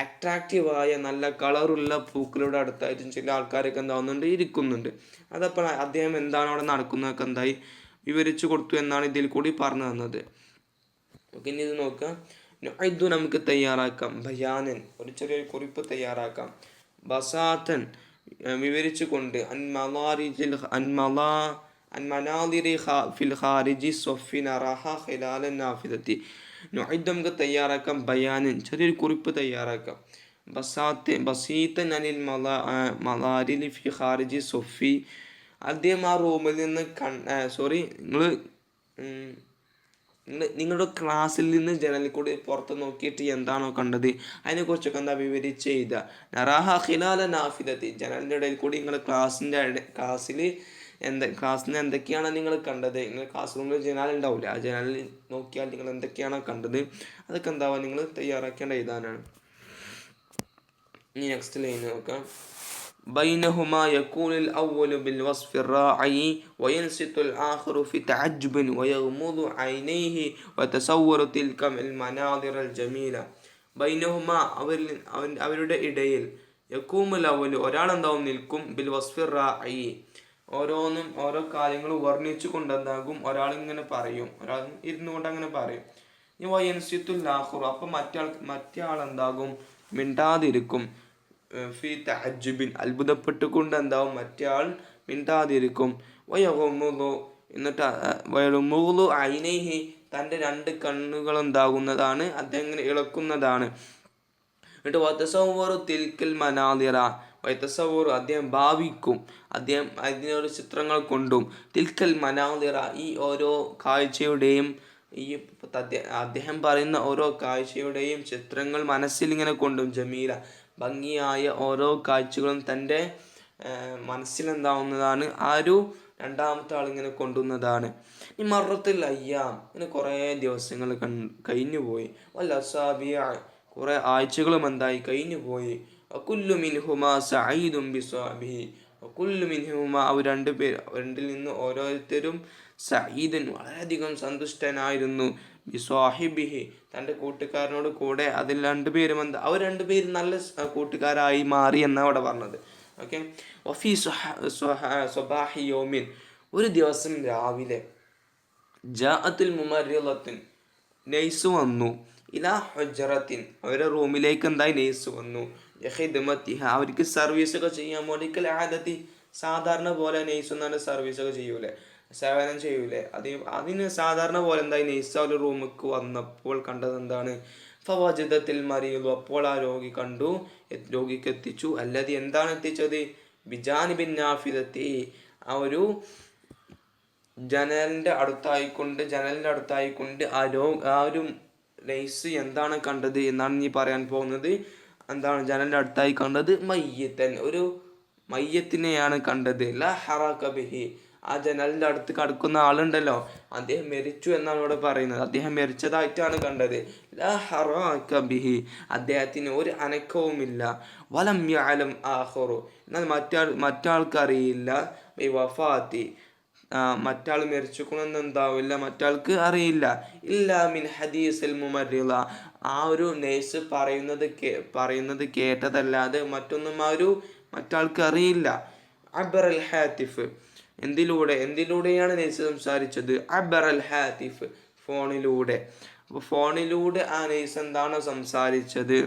അട്രാക്റ്റീവായ നല്ല കളറുള്ള പൂക്കളുടെ അടുത്തായിട്ടും ചില ആൾക്കാരൊക്കെ എന്താവുന്നുണ്ട്, ഇരിക്കുന്നുണ്ട്. അതപ്പോൾ അദ്ദേഹം എന്താണ് അവിടെ നടക്കുന്നതൊക്കെ എന്തായി വിവരിച്ചു കൊടുത്തു എന്നാണ് ഇതിൽ കൂടി പറഞ്ഞു തന്നത്. ഓക്കെ, ഇനി ഇത് നോക്കാം. ഇത് നമുക്ക് തയ്യാറാക്കാം. ബയാനൻ ഒരു ചെറിയൊരു കുറിപ്പ് തയ്യാറാക്കാം. ബസാത്തൻ വിവരിച്ചു കൊണ്ട് ഫിൽ ഖാരിജി സൊഫി നറഹ ഖിലാലൻ നാഫിദത്തി. നമുക്ക് തയ്യാറാക്കാം ബയാനൻ ചെറിയൊരു കുറിപ്പ് തയ്യാറാക്കാം. ബസീത്തൻ അനിൽ മലാരിലി ഫി ഖാരിജി സൊഫി. അദ്ദേഹം ആ റൂമിൽ നിന്ന് നിങ്ങളുടെ ക്ലാസ്സിൽ നിന്ന് ജനലിൽ കൂടി പുറത്ത് നോക്കിയിട്ട് എന്താണോ കണ്ടത് അതിനെക്കുറിച്ചൊക്കെ എന്താ വിവരിച്ച് എഴുതുക. നറാഹ ഖിലാല നാഫിദത്തി ജനലിൻ്റെ ഇടയിൽ കൂടി നിങ്ങൾ ക്ലാസ്സിൽ എന്തൊക്കെയാണ് നിങ്ങൾ കണ്ടത്. നിങ്ങൾ ക്ലാസ് റൂമിൽ ജനാൽ ഉണ്ടാവില്ല, ആ ജനലിൽ നോക്കിയാൽ നിങ്ങൾ എന്തൊക്കെയാണോ കണ്ടത് അതൊക്കെ എന്താവുക നിങ്ങൾ തയ്യാറാക്കേണ്ട എഴുതാനാണ്. ഇനി നെക്സ്റ്റ് ലൈൻ നോക്കാം. بينهما يكون الأول بالوصف الراعي وينصت الآخر في تعجب ويغمض عينيه ويتصور تلك المناظر الجميلة. بينهما അവരുടെ ഇടയിൽ യക്കൂമുൽ അവൽ ഒരാളെന്താവും നിൽക്കും, ബിൽ വസ്ഫിർ റാഇ ഓരോന്നും ഓരോ കാര്യങ്ങൾ വർണ്ണിച്ചു കൊണ്ടെന്താകും ഒരാളിങ്ങനെ പറയും, ഒരാൾ ഇരുന്നു കൊണ്ട് അങ്ങനെ പറയും. ഈ വയൻസിത്തുൽ ആഖിറു അപ്പം മറ്റേ ആളെന്താകും മിണ്ടാതിരിക്കും. ഫി തഅജ്ജുബിൻ അത്ഭുതപ്പെട്ടുകൊണ്ട് എന്താവും മറ്റേ ആൾ മിണ്ടാതിരിക്കും. വയഗുമുദു എന്നിട്ട് വയഗുമുദു ഐനൈഹി തൻ്റെ രണ്ട് കണ്ണുകൾ എന്താകുന്നതാണ്, അദ്ദേഹം ഇങ്ങനെ ഇളക്കുന്നതാണ്. എന്നിട്ട് വതസവ്വറു തിൽക്കൽ മനാദിറ വതസവ്വറു അദ്ദേഹം ഭാവിക്കും, അദ്ദേഹം അതിനൊരു ചിത്രങ്ങൾ കൊണ്ടും തിൽക്കൽ മനാദിറ ഈ ഓരോ കാഴ്ചയുടെയും ഈ അദ്ദേഹം പറയുന്ന ഓരോ കാഴ്ചയുടെയും ചിത്രങ്ങൾ മനസ്സിൽ ഇങ്ങനെ കൊണ്ടും ജമീല ഭംഗിയായ ഓരോ കാഴ്ചകളും തൻ്റെ മനസ്സിലെന്താവുന്നതാണ്, ആ ഒരു രണ്ടാമത്തെ ആളിങ്ങനെ കൊണ്ടുവന്നതാണ്. ഈ മറത്തിൽ അയ്യാം ഇങ്ങനെ കുറേ ദിവസങ്ങൾ കഴിഞ്ഞു പോയി. വല്ല അസാബിയ കുറേ ആഴ്ചകളും എന്തായി കഴിഞ്ഞു പോയി. വകുല്ലു മിൻഹുമാ സഈദുൻ ബിസ്വാബിഹി വകുല്ലു മിൻഹുമാ അവർ രണ്ടിൽ നിന്ന് ഓരോരുത്തരും സഈദൻ വളരെയധികം സന്തുഷ്ടനായിരുന്നു. ബിസ്വാഹിബിഹി തൻ്റെ കൂട്ടുകാരനോട് കൂടെ അതിൽ രണ്ടുപേരും അവർ രണ്ടുപേരും നല്ല കൂട്ടുകാരായി മാറി എന്നാണ് അവിടെ പറഞ്ഞത്. ഓക്കെ, വഫി സ്വബാഹി യോമിൻ ഒരു ദിവസം രാവിലെ ജാഅത്തുൽ മുമർരിളത്തിൻ നൈസ് വന്നു. ഇലാ ഹുജ്റത്തിൻ അവരുടെ റൂമിലേക്ക് എന്തായി നൈസ് വന്നു. യഖിദ്മത്തിഹ അവർക്ക് സർവീസൊക്കെ ചെയ്യാൻ വേണ്ടി ആദത്തി സാധാരണ പോലെ നൈസ് എന്നാണ് സർവീസൊക്കെ ചെയ്യൂലേ, സേവനം ചെയ്യൂലേ, അതിന് സാധാരണ പോലെ എന്തായി നൈസ ഒരു റൂമിലേക്ക് വന്നപ്പോൾ കണ്ടത് എന്താണ്, ഫവജദത്തിൽ മരീദു അപ്പോൾ ആ രോഗി കണ്ടു, രോഗിക്ക് എത്തിച്ചു. അല്ലാതെ എന്താണ് എത്തിച്ചത്, ബിജാനിബിൻ നാഫിദത്തി ആ ഒരു ജനലിൻ്റെ അടുത്തായിക്കൊണ്ട് ആ ഒരു നൈസ് എന്താണ് കണ്ടത് എന്നാണ് നീ പറയാൻ പോകുന്നത്. എന്താണ് ജനലിൻ്റെ അടുത്തായി കണ്ടത്, മയ്യത്തൻ ഒരു മയ്യത്തിനെയാണ് കണ്ടത്. ലാ ഹറാക ബിഹി ആ ജനലിൻ്റെ അടുത്ത് കിടക്കുന്ന ആളുണ്ടല്ലോ അദ്ദേഹം മരിച്ചു എന്നാണ് ഇവിടെ പറയുന്നത്, അദ്ദേഹം മരിച്ചതായിട്ടാണ് കണ്ടത്. ലാ ഹറാക ബിഹി അദ്ദേഹത്തിന് ഒരു അനക്കവുമില്ല. വലം യഅലം ആഖിറു എന്നാൽ മറ്റാൾക്കറിയില്ല. ബി വഫാത്തി മറ്റാൾ മരിച്ചുകൊണ്ടെന്ന് എന്താവില്ല മറ്റാൾക്ക് അറിയില്ല. ഇല്ലാ മിൻ ഹദീസിൽ മുമർരിള ആ ഒരു നേഴ്സ് പറയുന്നത് കേട്ടതല്ലാതെ മറ്റൊന്നും ആ ഒരു മറ്റാൾക്ക് അറിയില്ല. അബറൽ ഹാത്തിഫ് എന്തിലൂടെയാണ് നേഴ്സ് സംസാരിച്ചത്, അബറൽ ഹാത്തിഫ് ഫോണിലൂടെ. അപ്പോൾ ഫോണിലൂടെ ആ നേഴ്സ് എന്താണ് സംസാരിച്ചത്,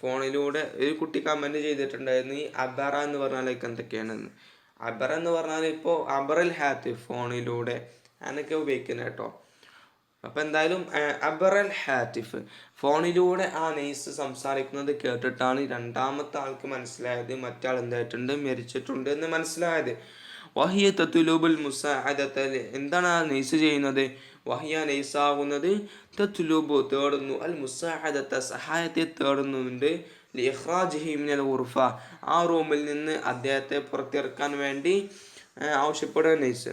ഫോണിലൂടെ ഒരു കുട്ടി കമൻറ്റ് ചെയ്തിട്ടുണ്ടായിരുന്നു ഈ അബറ എന്ന് പറഞ്ഞാലേക്ക് എന്തൊക്കെയാണെന്ന്. അബറ എന്ന് പറഞ്ഞാൽ ഇപ്പോൾ അബറൽ ഹാത്തിഫ് ഫോണിലൂടെ എന്നൊക്കെ ഉപയോഗിക്കുന്നത് കേട്ടോ. അപ്പം എന്തായാലും അബറൽ ഹാത്തിഫ് ഫോണിലൂടെ ആ നെയ്സ് സംസാരിക്കുന്നത് കേട്ടിട്ടാണ് രണ്ടാമത്തെ ആൾക്ക് മനസ്സിലായത് മറ്റാൾ എന്തായിട്ടുണ്ട് മരിച്ചിട്ടുണ്ട് എന്ന് മനസ്സിലായത്. വഹിയ തത്തുലൂബുൽ മുസാഅദത എന്താണ് ആ നെയ്സ് ചെയ്യുന്നത്, വഹിയ നൈസാകുന്നത് തത്ലുബു തേടുന്നു, അൽ മുസാഅദത സഹായത്തെ തേടുന്നുണ്ട്, ലിഇഖ്റാജിഹി മിനൽ ഗുർഫ ആ റൂമിൽ നിന്ന് അദ്ദേഹത്തെ പുറത്തിറക്കാൻ വേണ്ടി ആവശ്യപ്പെടുക നൈസ്.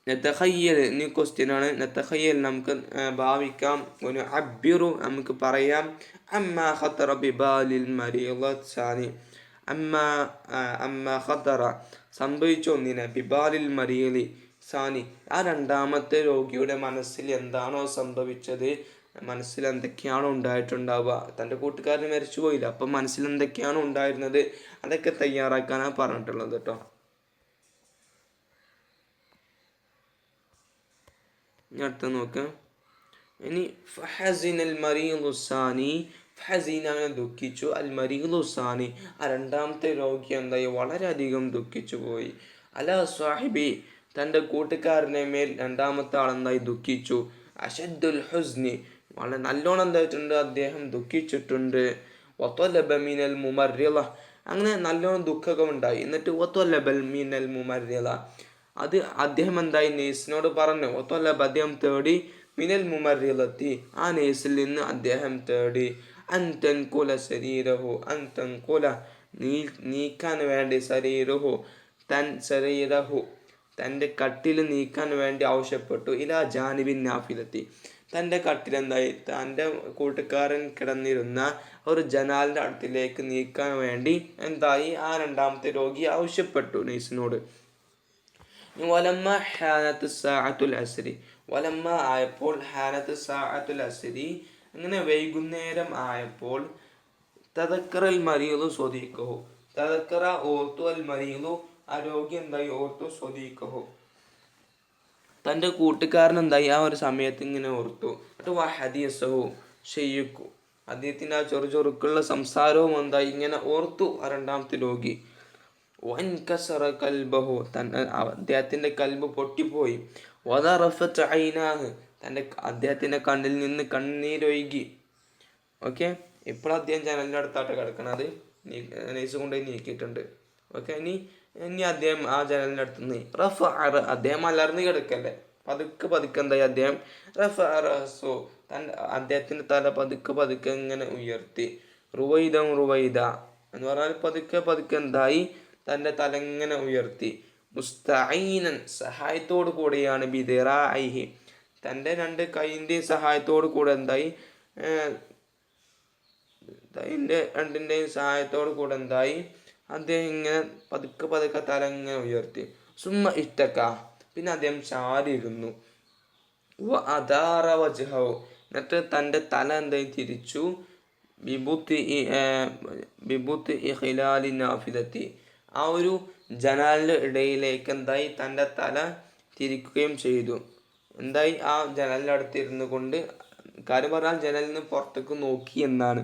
നതഖയ്യൽ ഇനി ക്വസ്റ്റ്യൻ ആണ്. നതഖയ്യൽ നമുക്ക് ഭാവിക്കാം, അബ്ബിറു നമുക്ക് പറയാം, അമ്മാ ഖതറ ബിബാലിൽ മരീളത്ത് സാനി അമ്മാ ഖതറ സംഭവിച്ച ഒന്നിനെ ബിബാലിൽ മരീളി സാനി ആ രണ്ടാമത്തെ രോഗിയുടെ മനസ്സിൽ എന്താണോ സംഭവിച്ചത്, മനസ്സിൽ എന്തൊക്കെയാണോ ഉണ്ടായിട്ടുണ്ടാവുക, തൻ്റെ കൂട്ടുകാരന് മരിച്ചു പോയില്ല, അപ്പം മനസ്സിൽ എന്തൊക്കെയാണോ ഉണ്ടായിരുന്നത് അതൊക്കെ തയ്യാറാക്കാനാണ് പറഞ്ഞിട്ടുള്ളത് കേട്ടോ. അടുത്ത നോക്കാം. ഇനി ഫഹസിനൽ മരീദു സാനി ഫഹസീന അങ്ങനെ ദുഃഖിച്ചു, അൽ മരീദു സാനി ആ രണ്ടാമത്തെ രോഗി എന്തായി വളരെയധികം ദുഃഖിച്ചു പോയി, അല സാഹിബി തൻ്റെ കൂട്ടുകാരനെ മേൽ രണ്ടാമത്തെ ആളെന്തായി ദുഃഖിച്ചു, അഷദ്ദുൽ ഹുസ്നി വളരെ നല്ലോണം എന്തായിട്ടുണ്ട് അദ്ദേഹം ദുഃഖിച്ചിട്ടുണ്ട്, വത്വലബ മിനൽ മുമർരിള അങ്ങനെ നല്ലോണം ദുഃഖമൊക്കെ ഉണ്ടായി. എന്നിട്ട് വത്വലബ മിനൽ മുമർരിള അത് അദ്ദേഹം എന്തായി നേഴ്സിനോട് പറഞ്ഞു, വത്വലബ അദ്ദേഹം തേടി, മിനൽ മുമർരിളത്തി ആ നേഴ്സിൽ നിന്ന് അദ്ദേഹം തേടി, അൻതൻകുല ശരീരഹു അൻതൻകുല നീക്കാൻ വേണ്ടി ശരീരഹു ശരീരഹു തൻ്റെ കട്ടിൽ നീക്കാൻ വേണ്ടി ആവശ്യപ്പെട്ടു, ഇലാ ജാനിബിൻ നാഫിലത്തി തൻ്റെ കട്ടിലെന്തായി തൻ്റെ കൂട്ടുകാരൻ കിടന്നിരുന്ന ഒരു ജനാലിൻ്റെ അടുത്തിലേക്ക് നീക്കാൻ വേണ്ടി എന്തായി ആ രണ്ടാമത്തെ രോഗി ആവശ്യപ്പെട്ടു നൈസിനോട്. വലമ്മ ഹാനത്ത് സാഅത്തുൽ അസ്രി വലമ്മ ആയപ്പോൾ ഹാനത്ത് സാഅത്തുൽ അസ്രി അങ്ങനെ വൈകുന്നേരം ആയപ്പോൾ തദക്കറൽ മരീദു സ്വദീഖഹു തദക്കറ ഓർത്തു, അൽ മരീദു ആ രോഗി എന്തായി ഓർത്തു, സ്വദീഖഹു തൻ്റെ കൂട്ടുകാരൻ എന്തായി ആ ഒരു സമയത്ത് ഇങ്ങനെ ഓർത്തു. എന്നിട്ട് വഹദീസഹു ഷെയ്യുക്കു അദ്ദേഹത്തിൻ്റെ ആ ചെറുചെറുക്കുള്ള സംസാരവും എന്തായി ഇങ്ങനെ ഓർത്തു ആ രണ്ടാമത്തെ രോഗി. വൻകസറ കൽബഹു അദ്ദേഹത്തിൻ്റെ കൽബ് പൊട്ടിപ്പോയി. വദറഫത്ത് ഐനാഹ് അദ്ദേഹത്തിൻ്റെ കണ്ണിൽ നിന്ന് കണ്ണീരൊഴുകി. ഓക്കെ, ഇപ്പോൾ അദ്ദേഹം ജനലിൻ്റെ അടുത്തായിട്ട് കിടക്കണത് നൈസ് കൊണ്ടുപോയി നീക്കിയിട്ടുണ്ട്. ഓക്കെ, ഇനി അദ്ദേഹം ആ ജനലിൻ്റെ അടുത്ത് നിന്ന് അദ്ദേഹം അലർന്ന് കിടക്കല്ലേ, പതുക്കെ പതുക്കെ എന്തായി അദ്ദേഹം അദ്ദേഹത്തിൻ്റെ തല പതുക്കെ ഇങ്ങനെ ഉയർത്തി. റുവൈദ എന്ന് പറഞ്ഞാൽ പതുക്കെ പതുക്കെ എന്തായി തൻ്റെ തല ഇങ്ങനെ ഉയർത്തി. മുസ്തഈനൻ സഹായത്തോടു കൂടെയാണ്, ബിദിറാഇഹി തൻ്റെ രണ്ട് കൈൻ്റെയും സഹായത്തോടു കൂടെ എന്തായി അതിൻ്റെ രണ്ടിൻ്റെയും സഹായത്തോടു കൂടെ എന്തായി അദ്ദേഹം ഇങ്ങനെ പതുക്കെ തല ഇങ്ങനെ ഉയർത്തി. സുമ്മ ഇഷ്ടക്ക പിന്നെ അദ്ദേഹം ചാരിയിരുന്നു. അദാറ വജ്ഹഹു എന്നിട്ട് തൻ്റെ തല എന്തായി തിരിച്ചു. ബിബുത്ത് ഖിലാലി നാഫിദത്തി ആ ഒരു ജനാലിൻ്റെ ഇടയിലേക്ക് എന്തായി തൻ്റെ തല തിരിക്കുകയും ചെയ്തു. എന്തായി ആ ജനലിൻ്റെ അടുത്തിരുന്നു കൊണ്ട്, കാര്യം പറഞ്ഞാൽ ജനലിൽ നിന്ന് പുറത്തേക്ക് നോക്കി എന്നാണ്.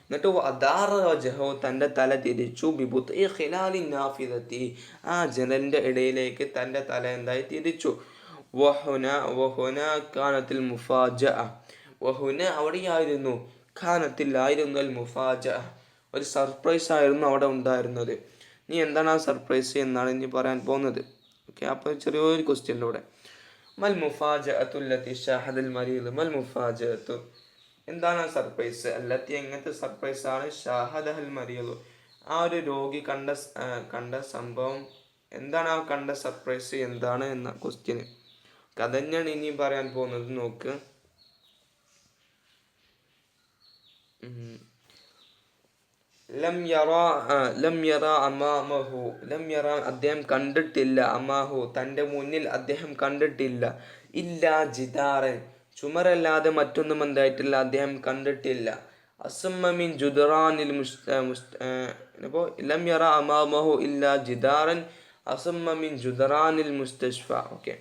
എന്നിട്ട് അദാറ വജ്ഹഹു തൻ്റെ തല തിരിച്ചു. ബിബുത്ത് ഖിലാലി നാഫിദത്തി ആ ജനലിൻ്റെ ഇടയിലേക്ക് തൻ്റെ തല എന്തായി തിരിച്ചു. വഹുന കാനത്തിൽ മുഫാജഅ വഹുന അവിടെയായിരുന്നു, ഖാനത്തിലായിരുന്നു അൽ മുഫാജഅ ഒരു സർപ്രൈസ് ആയിരുന്നു അവിടെ ഉണ്ടായിരുന്നത്. ഇനി എന്താണ് ആ സർപ്രൈസ് എന്നാണ് ഇനി പറയാൻ പോകുന്നത്. ഓക്കെ, അപ്പോൾ ചെറിയൊരു ക്വസ്റ്റ്യനിലൂടെ മൽ മുഫാജഅത്തു അല്ലത്തി ഷാഹദൽ മരീദ് മൽ മുഫാജഅത്തു എന്താണ് ആ സർപ്രൈസ്, അല്ലത്തി എങ്ങനത്തെ സർപ്രൈസ് ആണ്, ഷാഹദൽ മരീദ് ആ ഒരു രോഗി കണ്ട സംഭവം എന്താണ്, ആ കണ്ട സർപ്രൈസ് എന്താണ് എന്ന ക്വസ്റ്റ്യന് കഥ തന്നെയാണ് ഇനി പറയാൻ പോകുന്നത്. നോക്ക്, ലം യറ അമാമഹു അദ്ദേഹം കണ്ടിട്ടില്ല, അമാഹു തൻ്റെ മുന്നിൽ അദ്ദേഹം കണ്ടിട്ടില്ല, ഇല്ലാ ജിദാറൻ ചുമരല്ലാതെ മറ്റൊന്നും എന്തായിട്ടില്ല അദ്ദേഹം കണ്ടിട്ടില്ല. അസമ്മമിൻ ജുദറാനിൽ ഇപ്പോൾ ലം യറ അമാമഹു ഇല്ലാ ജിദാറൻ അസമ്മമിൻ ജുദറാനിൽ മുസ്തഷ്ഫ. ഓക്കെ,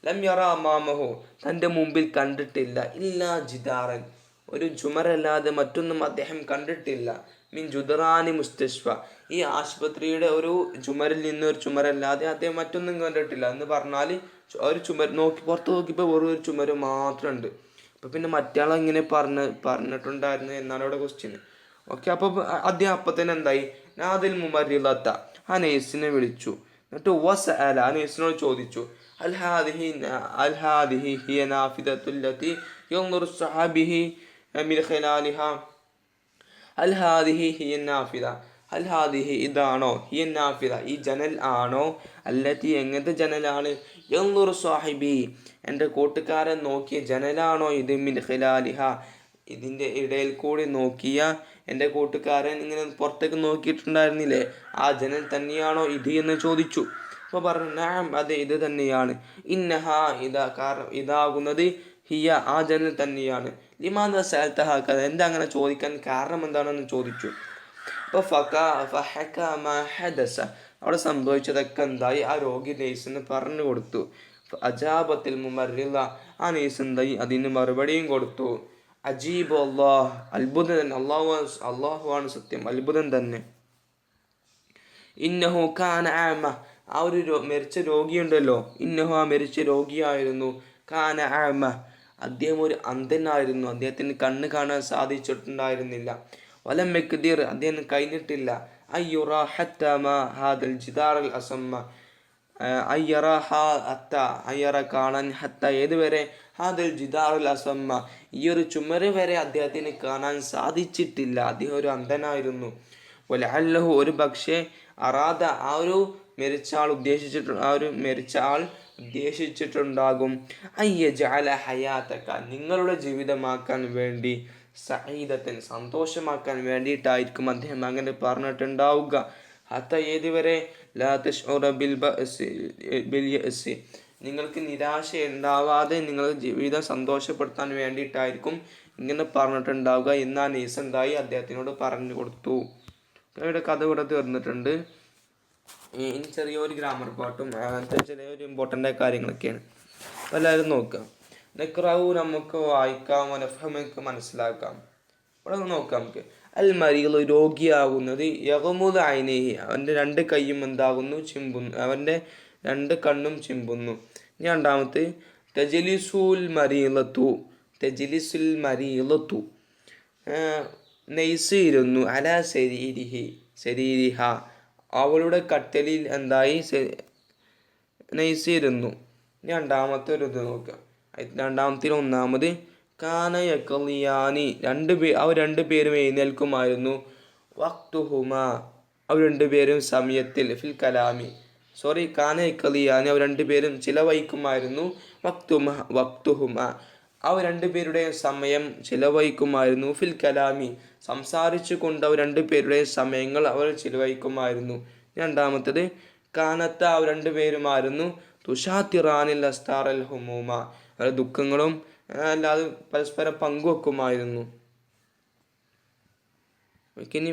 ലം യറ അമാമഹു തൻ്റെ മുമ്പിൽ കണ്ടിട്ടില്ല, ഇല്ലാ ജിദാറൻ ഒരു ചുമരല്ലാതെ മറ്റൊന്നും അദ്ദേഹം കണ്ടിട്ടില്ല. മിൻ ജുദറാനി മുസ്തഷ്ഫ ഈ ആശുപത്രിയുടെ ഒരു ചുമരിൽ നിന്ന് ഒരു ചുമരല്ലാതെ അദ്ദേഹം മറ്റൊന്നും കണ്ടിട്ടില്ല എന്ന് പറഞ്ഞാൽ ഒരു ചുമര് പുറത്ത് നോക്കിയപ്പോൾ വെറും ഒരു ചുമര് മാത്രമുണ്ട്. അപ്പോൾ പിന്നെ മറ്റാൾ ഇങ്ങനെ പറഞ്ഞിട്ടുണ്ടായിരുന്നു എന്നാണ് അവിടെ ക്വസ്റ്റ്യൻ. ഓക്കെ, അപ്പോൾ അദ്ദേഹം അപ്പം തന്നെ എന്തായി, നാദിൽ മുമർരിളത്ത ആ നേഴ്സിനെ വിളിച്ചു. എന്നിട്ട് വസഅല അനീസിനോട് ചോദിച്ചു അൽ ഹാദിഹി ഹിയ നാഫിദത്തുല്ലതി യൻദുറു സ്വഹാബിഹി മിൻ ഖിലാലിഹ അൽ ഹാദിഹി ഹിയ നാഫിദ അൽ ഹാദിഹി ഇതാണോ ഹിയ നാഫിദ ഈ ജനൽ ആണോ അല്ലത്തി എങ്ങനത്തെ ജനലാണ് യൻദുറു സ്വഹാബി എൻ്റെ കൂട്ടുകാരൻ നോക്കിയ ജനലാണോ ഇത് മിൻ ഖിലാലിഹ ഇതിൻ്റെ ഇടയിൽ കൂടി നോക്കിയ എൻ്റെ കൂട്ടുകാരൻ ഇങ്ങനെ പുറത്തേക്ക് നോക്കിയിട്ടുണ്ടായിരുന്നില്ലേ ആ ജനൽ തന്നെയാണോ ഇത് എന്ന് ചോദിച്ചു. അപ്പോൾ പറഞ്ഞു നഅം അതെ ഇത് തന്നെയാണ്. ഇന്നഹ ഇതാകുന്നത് ഹിയ ആ ജനൽ തന്നെയാണ്. ലിമാദ സഅൽത ഹകദ എന്താ അങ്ങനെ ചോദിക്കാൻ കാരണം എന്താണെന്ന് ചോദിച്ചു. അപ്പോൾ ഫഹക മാ ഹദസ അവിടെ സംഭവിച്ചതൊക്കെ എന്തായി ആ രോഗി നഴ്സിന് പറഞ്ഞു കൊടുത്തു. അജാബത്തിൽ മുമർറിള ആ നഴ്സ് എന്തായി അതിന് മറുപടിയും കൊടുത്തു. അജീബ് അല്ലാഹ് അത്ഭുതം തന്നെ. അള്ളാഹുവാണ് സത്യം, അത്ഭുതം തന്നെ. ഇന്നഹു കാന ആമ ആ ഒരു മരിച്ച രോഗിയുണ്ടല്ലോ, ഇന്നഹു ആ മരിച്ച രോഗിയായിരുന്നു. കാന ആമ അദ്ദേഹം ഒരു അന്ധനായിരുന്നു. അദ്ദേഹത്തിന് കണ്ണ് കാണാൻ സാധിച്ചിട്ടുണ്ടായിരുന്നില്ല. വലം യഖ്ദിർ അദ്ദേഹം കഴിഞ്ഞിട്ടില്ല. അയ്യുറ ഹത്ത മാ ഹാദൽ ജിദാറൽ അസമ്മ അയ്യറ കാണാൻ ഹത്ത ഏതുവരെ ഹാദൽ ജിദാറുൽ അസമ്മ ഈ ഒരു ചുമര് വരെ അദ്ദേഹത്തിന് കാണാൻ സാധിച്ചിട്ടില്ല. അദ്ദേഹം ഒരു അന്ധനായിരുന്നു. വലഅല്ലഹു ഒരു പക്ഷേ അറാദ ആ ഒരു മരിച്ച ആൾ ഉദ്ദേശിച്ചിട്ടുണ്ടാകും അയ്യജഅല ഹയാതക നിങ്ങളുടെ ജീവിതമാക്കാൻ വേണ്ടി സഈദത്തൻ സന്തോഷമാക്കാൻ വേണ്ടിയിട്ടായിരിക്കും അദ്ദേഹം അങ്ങനെ പറഞ്ഞിട്ടുണ്ടാവുക. ഹത്ത ഏതുവരെ ലാ തശ്ഉറ ബിൽ യഅസി നിങ്ങൾക്ക് നിരാശ ഉണ്ടാവാതെ നിങ്ങളുടെ ജീവിതം സന്തോഷപ്പെടുത്താൻ വേണ്ടിയിട്ടായിരിക്കും ഇങ്ങനെ പറഞ്ഞിട്ടുണ്ടാവുക എന്ന് ആ നഴ്സ് എന്തായി അദ്ദേഹത്തിനോട് പറഞ്ഞു കൊടുത്തു. ഇവിടെ കഥ ഇവിടെ തീർന്നിട്ടുണ്ട്. ഇനി ചെറിയൊരു ഗ്രാമർ പാട്ടും അങ്ങനത്തെ ചെറിയൊരു ഇമ്പോർട്ടൻ്റ് കാര്യങ്ങളൊക്കെയാണ്. എല്ലാവരും നോക്കാം. നെക്റാവു നമുക്ക് വായിക്കാം, നഫ്ഹമക്ക് മനസ്സിലാക്കാം. ഇവിടെ നോക്കാം നമുക്ക്. അൽ മരീള് രോഗിയാകുന്നത് യഗ്മുദ് ഐനൈഹി അവൻ്റെ രണ്ട് കൈയും എന്താകുന്നു ചിമ്പുന്നു, അവൻ്റെ രണ്ട് കണ്ണും ചിമ്പുന്നു. രണ്ടാമത്തെ തജ്ലിസുൽ മരീളത്തു നൈസ് ഇരുന്നു അല ശരീരിഹ അവളുടെ കട്ടലിൽ എന്തായി നൈസ് ഇരുന്നു. രണ്ടാമത്തെ ഒരു ഇത് നോക്കാം. രണ്ടാമത്തെ ഒന്നാമത് കാന യഖ്ലിയാനി അവർ രണ്ടുപേരും എഴുന്നേൽക്കുമായിരുന്നു. വഖ്തുഹുമ അവർ രണ്ടുപേരും സമയത്തിൽ ഫിൽ കലാമി കാന യഖ്ലിയാനി അവർ രണ്ടുപേരും ചിലവഴിക്കുമായിരുന്നു. വഖ്തുഹുമ അവർ രണ്ടുപേരുടെയും സമയം ചിലവഴിക്കുമായിരുന്നു. ഫിൽ കലാമി സംസാരിച്ചു കൊണ്ട് അവർ രണ്ടുപേരുടെയും സമയങ്ങൾ അവർ ചിലവഴിക്കുമായിരുന്നു. രണ്ടാമത്തത് കാനത്ത അവർ രണ്ടുപേരുമായിരുന്നു തുഷാത്തിറാനിൽ അസ്താറൽ ഹുമൂമ അവരുടെ ദുഃഖങ്ങളും അല്ലാതെ പരസ്പരം പങ്കുവെക്കുമായിരുന്നു. ഇനി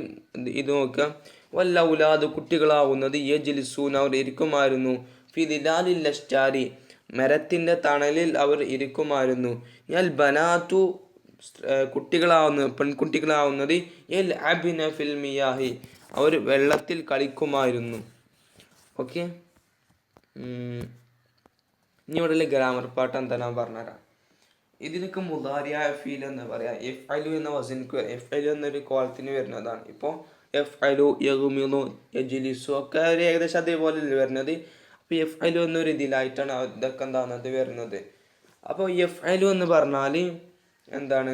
ഇത് നോക്കാം. വല്ല ഉലാദ് കുട്ടികളാവുന്നത് യജ്ലിസൂന അവർ ഇരിക്കുമായിരുന്നു. ഫി ദിലാലിൽ അഷ്ജാരി മരത്തിൻ്റെ തണലിൽ അവർ ഇരിക്കുമായിരുന്നു. യൽ ബനാത്തു പെൺകുട്ടികളാവുന്നത് യൽ അബ്ന ഫിൽ മിയാഹി അവർ വെള്ളത്തിൽ കളിക്കുമായിരുന്നു. ഓക്കെ, ഇനി ഇവിടെ ഗ്രാമർ പാട്ട് എന്താ ഞാൻ പറഞ്ഞുതരാം. ഇതിനൊക്കെ മുദാരിയായ ഫീൽ എന്ന് പറയാം. എഫ് അലു എന്ന വസനിക്ക് എഫ് അലു എന്നൊരു കോളത്തിന് വരുന്നതാണ്. ഇപ്പോൾ എഫ് അലു യഗ്മിനു യജ്ലിസു ഒക്കെ ഒരു ഏകദേശം അതേപോലെ വരുന്നത്. അപ്പോൾ എഫ് അലു എന്നൊരു ഇതിലായിട്ടാണ് ഇതൊക്കെ എന്താകുന്നത് വരുന്നത്. അപ്പോൾ എഫ് അലു എന്ന് പറഞ്ഞാൽ എന്താണ്,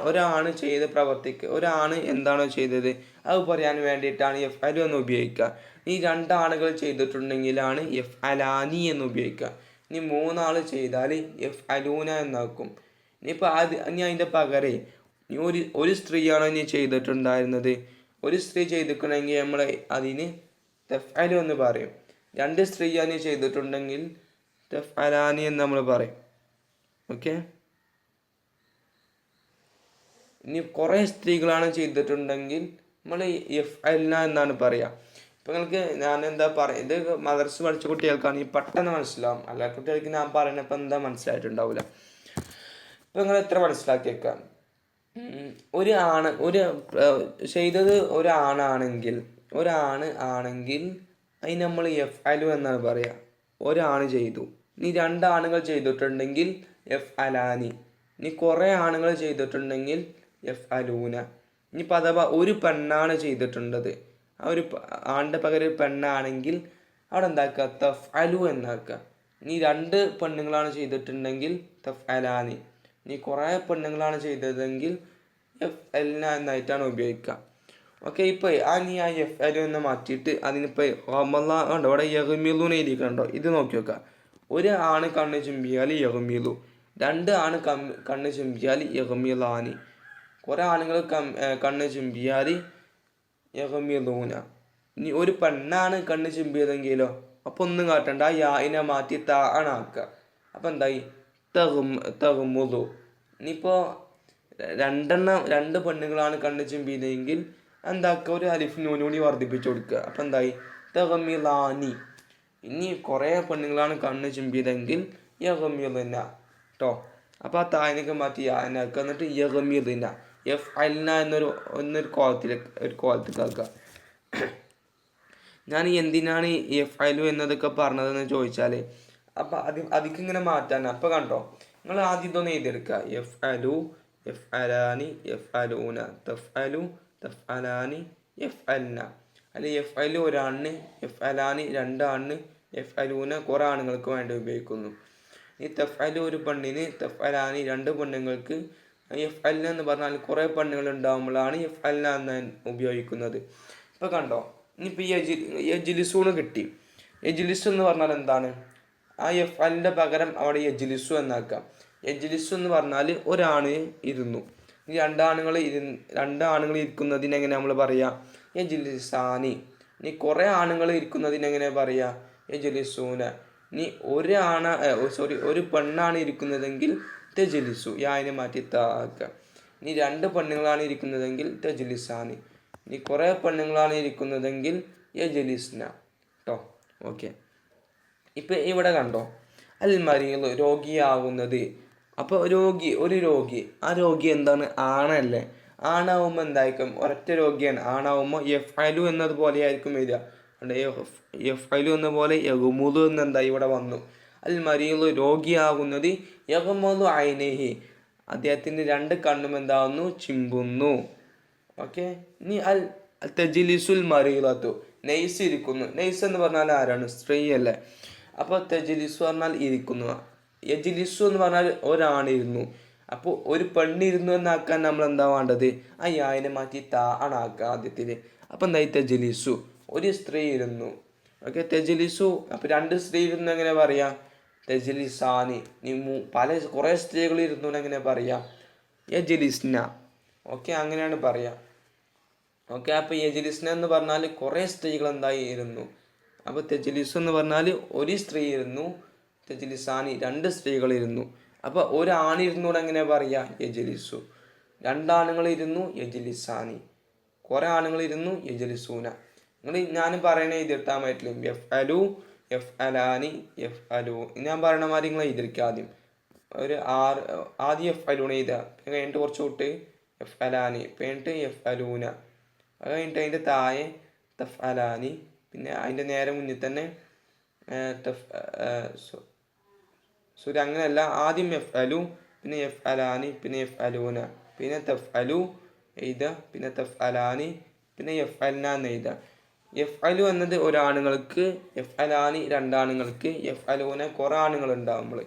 ഒരാണ് ചെയ്ത പ്രവർത്തിക്ക് ഒരാണ് എന്താണോ ചെയ്തത് അത് പറയാൻ വേണ്ടിയിട്ടാണ് എഫ് അലു എന്ന് ഉപയോഗിക്കുക. ഈ രണ്ടാളുകൾ ചെയ്തിട്ടുണ്ടെങ്കിലാണ് എഫ് അലാനി എന്ന് ഉപയോഗിക്കുക. ഇനി മൂന്നാൾ ചെയ്താൽ എഫ് അലൂന എന്നാക്കും. ഇനിയിപ്പോൾ ഇനി അതിൻ്റെ പകരം ഒരു സ്ത്രീയാണോ ഇനി ചെയ്തിട്ടുണ്ടായിരുന്നത്, ഒരു സ്ത്രീ ചെയ്തിട്ടുണ്ടെങ്കിൽ നമ്മൾ അതിന് തെഫ് അലു എന്ന് പറയും. രണ്ട് സ്ത്രീയാണ് ചെയ്തിട്ടുണ്ടെങ്കിൽ തെഫ് അലാനി എന്ന് നമ്മൾ പറയും. ഓക്കെ, ഇനി കുറേ സ്ത്രീകളാണ് ചെയ്തിട്ടുണ്ടെങ്കിൽ നമ്മൾ എഫ് അൽന എന്നാണ് പറയുക. ഇപ്പം നിങ്ങൾക്ക് ഞാൻ എന്താ പറയുക, ഇത് മദർസ് പഠിച്ച കുട്ടികൾക്കാണ് ഈ പെട്ടെന്ന് മനസ്സിലാവും. അല്ല കുട്ടികൾക്ക് ഞാൻ പറയുന്നപ്പോൾ എന്താ മനസ്സിലായിട്ടുണ്ടാവില്ല. ഇപ്പം നിങ്ങൾ എത്ര മനസ്സിലാക്കി വെക്കാം. ചെയ്തത് ഒരാണാണെങ്കിൽ അതിന് നമ്മൾ എഫ് അലു എന്നാണ് പറയുക. ഒരാണ് ചെയ്തു. ഇനി രണ്ടാണുങ്ങൾ ചെയ്തിട്ടുണ്ടെങ്കിൽ എഫ് അലാനി. ഇനി കുറേ ആണുങ്ങൾ ചെയ്തിട്ടുണ്ടെങ്കിൽ എഫ് അലൂന. ഇനിയിപ്പോൾ അഥവാ ഒരു പെണ്ണാണ് ചെയ്തിട്ടുള്ളത്, ആ ഒരു ആണിൻ്റെ പകരം പെണ്ണാണെങ്കിൽ അവിടെ എന്താക്കുക തഫ് അലു എന്നാക്കുക. ഇനി 2 പെണ്ണുങ്ങളാണ് ചെയ്തിട്ടുണ്ടെങ്കിൽ തഫ് അലാനി. ഇനി കുറേ പെണ്ണുങ്ങളാണ് ചെയ്തതെങ്കിൽ എഫ് എൽന എന്നായിട്ടാണ് ഉപയോഗിക്കുക. ഓക്കെ, ഇപ്പോൾ നീ ആ എഫ് അലു എന്ന് മാറ്റിയിട്ട് അതിനിപ്പോൾ കണ്ടോ ഇവിടെ യഹ്മിലൂന്ന് എഴുതിയിട്ടുണ്ടോ, ഇത് നോക്കി വെക്കുക. ഒരു ആണ് കണ്ണ് ചിമ്പിയാൽ യഹ്മിലു, 2 ആണ് കണ്ണ് ചിമ്പിയാൽ യഹ്മിലാനി, കുറേ ആണുങ്ങൾ കണ്ണ് ചിമ്പിയാൽ യഹ്മിലൂന. ഇനി ഒരു പെണ്ണാണ് കണ്ണ് ചിമ്പിയതെങ്കിലോ അപ്പോൾ ഒന്നും കാട്ടണ്ട, ആ യായിനെ മാറ്റി ആണ് ആക്കുക. അപ്പം എന്തായി തഹ്മുലു. ഇനിയിപ്പോൾ 2 പെണ്ണുങ്ങളാണ് കണ്ണ് ചിമ്പിയതെങ്കിൽ എന്താക്കുക, ഒരു അലിഫ് നൂനൂടി വർദ്ധിപ്പിച്ചു കൊടുക്കുക. അപ്പം എന്തായി തഹ്മിലാനി. ഇനി കുറേ പെണ്ണുങ്ങളാണ് കണ്ണ് ചിമ്പിയതെങ്കിൽ യഹ്മിലുന കേട്ടോ. അപ്പോൾ ആ തായനൊക്കെ മാറ്റി യാനാക്കുക, എന്നിട്ട് യഹ്മിലുന എഫ് അൽന എന്നൊരു കോലത്തിലാക്കുക. ഞാൻ എന്തിനാണ് ഈ എഫ് അലു എന്നതൊക്കെ പറഞ്ഞതെന്ന് ചോദിച്ചാൽ അപ്പം അതിക്കിങ്ങനെ മാറ്റാൻ. അപ്പോൾ കണ്ടോ, നിങ്ങൾ ആദ്യം ഇതൊന്ന് എഴുതിയെടുക്കുക. എഫ് അലു, എഫ് അലാനി, എഫ് അലൂന, തഫ് അലു, തഫ് അലാനി, എഫ് അൽന. അല്ലെ എഫ് അലു ഒരാണിന്, എഫ് അലാനി 2 ആണിന്, എഫ് അലൂന കുറേ ആണുങ്ങൾക്ക് വേണ്ടി ഉപയോഗിക്കുന്നു. ഈ തഫ് അലു ഒരു പെണ്ണിന്, തഫ് അലാനി 2 പെണ്ണുങ്ങൾക്ക്, എഫ് അൽന എന്ന് പറഞ്ഞാൽ കുറേ പെണ്ണുങ്ങൾ ഉണ്ടാകുമ്പോഴാണ് എഫ് അൽന എന്ന് ഉപയോഗിക്കുന്നത്. ഇപ്പോൾ കണ്ടോ, ഇനിയിപ്പോൾ ഈ യജ്ലിസൂണ് കിട്ടി. യജ്ലിസു എന്ന് പറഞ്ഞാൽ എന്താണ്, ആ എഫ് അലിൻ്റെ പകരം അവിടെ യജ്ലിസു എന്നാക്കാം. യജ്ലിസു എന്ന് പറഞ്ഞാൽ ഒരാണ് ഇരുന്നു. ഈ 2 ആണുങ്ങൾ ഇരിക്കുന്നതിനെങ്ങനെ നമ്മൾ പറയുക, യജ്ലിസാനി. ഇനി കുറേ ആണുങ്ങൾ ഇരിക്കുന്നതിനെങ്ങനെ പറയുക, യജ്ലിസൂന. ഇനി ഒരു പെണ്ണാണ് ഇരിക്കുന്നതെങ്കിൽ തജ്ലിസു, യായിനെ മാറ്റി താക്കുക. ഇനി 2 പെണ്ണുങ്ങളാണ് ഇരിക്കുന്നതെങ്കിൽ തജ്ലിസാനി. ഇനി കുറേ പെണ്ണുങ്ങളാണ് ഇരിക്കുന്നതെങ്കിൽ യജ്ലിസ്ന കേട്ടോ. ഓക്കെ, ഇപ്പം ഇവിടെ കണ്ടോ, അൽ മരീദ് രോഗിയാകുന്നത്. അപ്പോൾ ഒരു രോഗി, ആ രോഗി എന്താണ്, ആണല്ലേ. ആണാവുമ്പോൾ എന്തായിരിക്കും, ഒരൊറ്റ രോഗിയാണ്. ആണാവുമ്പോൾ എഫ് അലു എന്നതുപോലെ ആയിരിക്കും വരിക. എഫ് അലു എന്ന പോലെ യഹ്മുദു എന്നെന്താ ഇവിടെ വന്നു. അൽ മരീദ് രോഗിയാകുന്നത്, യഹ്മുദു ഐനൈഹി അദ്ദേഹത്തിൻ്റെ 2 കണ്ണും എന്താവുന്നു, ചിമ്പുന്നു. ഓക്കെ, ഇനി തജ്ലിസുൽ മരീദത്തു നൈസ് ഇരിക്കുന്നു. നൈസ് എന്ന് പറഞ്ഞാൽ ആരാണ്, സ്ത്രീ അല്ലേ. അപ്പോൾ തജ്ലിസു പറഞ്ഞാൽ ഇരിക്കുന്നു. യജ്ലിസു എന്ന് പറഞ്ഞാൽ ഒരാണിരുന്നു. അപ്പോൾ ഒരു പെണ്ണിരുന്നു എന്നാക്കാൻ നമ്മൾ എന്താ വേണ്ടത്, ആ യായിനെ മാറ്റി ആണാക്കുക ആദ്യത്തിൽ. അപ്പം എന്തായി തജ്ലിസു, ഒരു സ്ത്രീ ഇരുന്നു. ഓക്കെ, തജ്ലിസു. അപ്പോൾ 2 സ്ത്രീ ഇരുന്നു എങ്ങനെ പറയാം, തജ്ലിസാനി. നീ കുറേ സ്ത്രീകൾ ഇരുന്നു എങ്ങനെ പറയാം, യജ്ലിസ്ന. ഓക്കെ, അങ്ങനെയാണ് പറയാം. ഓക്കെ, അപ്പോൾ യജ്ലിസ്ന എന്ന് പറഞ്ഞാൽ കുറേ സ്ത്രീകൾ എന്തായി ഇരുന്നു. അപ്പോൾ തജ്ലിസു എന്ന് പറഞ്ഞാൽ ഒരു സ്ത്രീ ഇരുന്നു, തജ്ലിസാനി 2 സ്ത്രീകൾ ഇരുന്നു. അപ്പോൾ ഒരു ആണിരുന്നൂടെ എങ്ങനെ പറയാ, യജ്ലിസു. 2 ആണുങ്ങൾ ഇരുന്നു, യജ്ലിസാനി. കുറേ ആണുങ്ങൾ ഇരുന്നു, യജ്ലിസൂന. ഞാൻ പറയണ എഴുതിയിട്ടാൻ പറ്റില്ല. എഫ് അലു, എഫ് അലാനി, എഫ് അലു. ഞാൻ പറയണ മാതിരി നിങ്ങൾ എഴുതിയിരിക്കുക. ആദ്യം എഫ് അലൂണ എഴുതുക, കഴിഞ്ഞിട്ട് കുറച്ച് വിട്ട് എഫ് അലാനി, കഴിഞ്ഞിട്ട് എഫ് അലൂന, അത് കഴിഞ്ഞിട്ട് അതിൻ്റെ താഴെ തഫ് അലാനി, പിന്നെ അതിൻ്റെ നേരെ മുന്നിൽ തന്നെ അങ്ങനെയല്ല, ആദ്യം എഫ് അലു, പിന്നെ എഫ് അലാനി, പിന്നെ എഫ് അലൂന, പിന്നെ തഫ് അലു എഴുതുക, പിന്നെ തഫ് അലാനി, പിന്നെ എഫ് അൽന എന്ന് എഴുതുക. എഫ് അലു എന്നത് ഒരാണുങ്ങൾക്ക്, എഫ് അലാനി 2 ആണുങ്ങൾക്ക്, എഫ് അലൂന കുറേ ആണുങ്ങൾ ഉണ്ടാകുമ്പോൾ.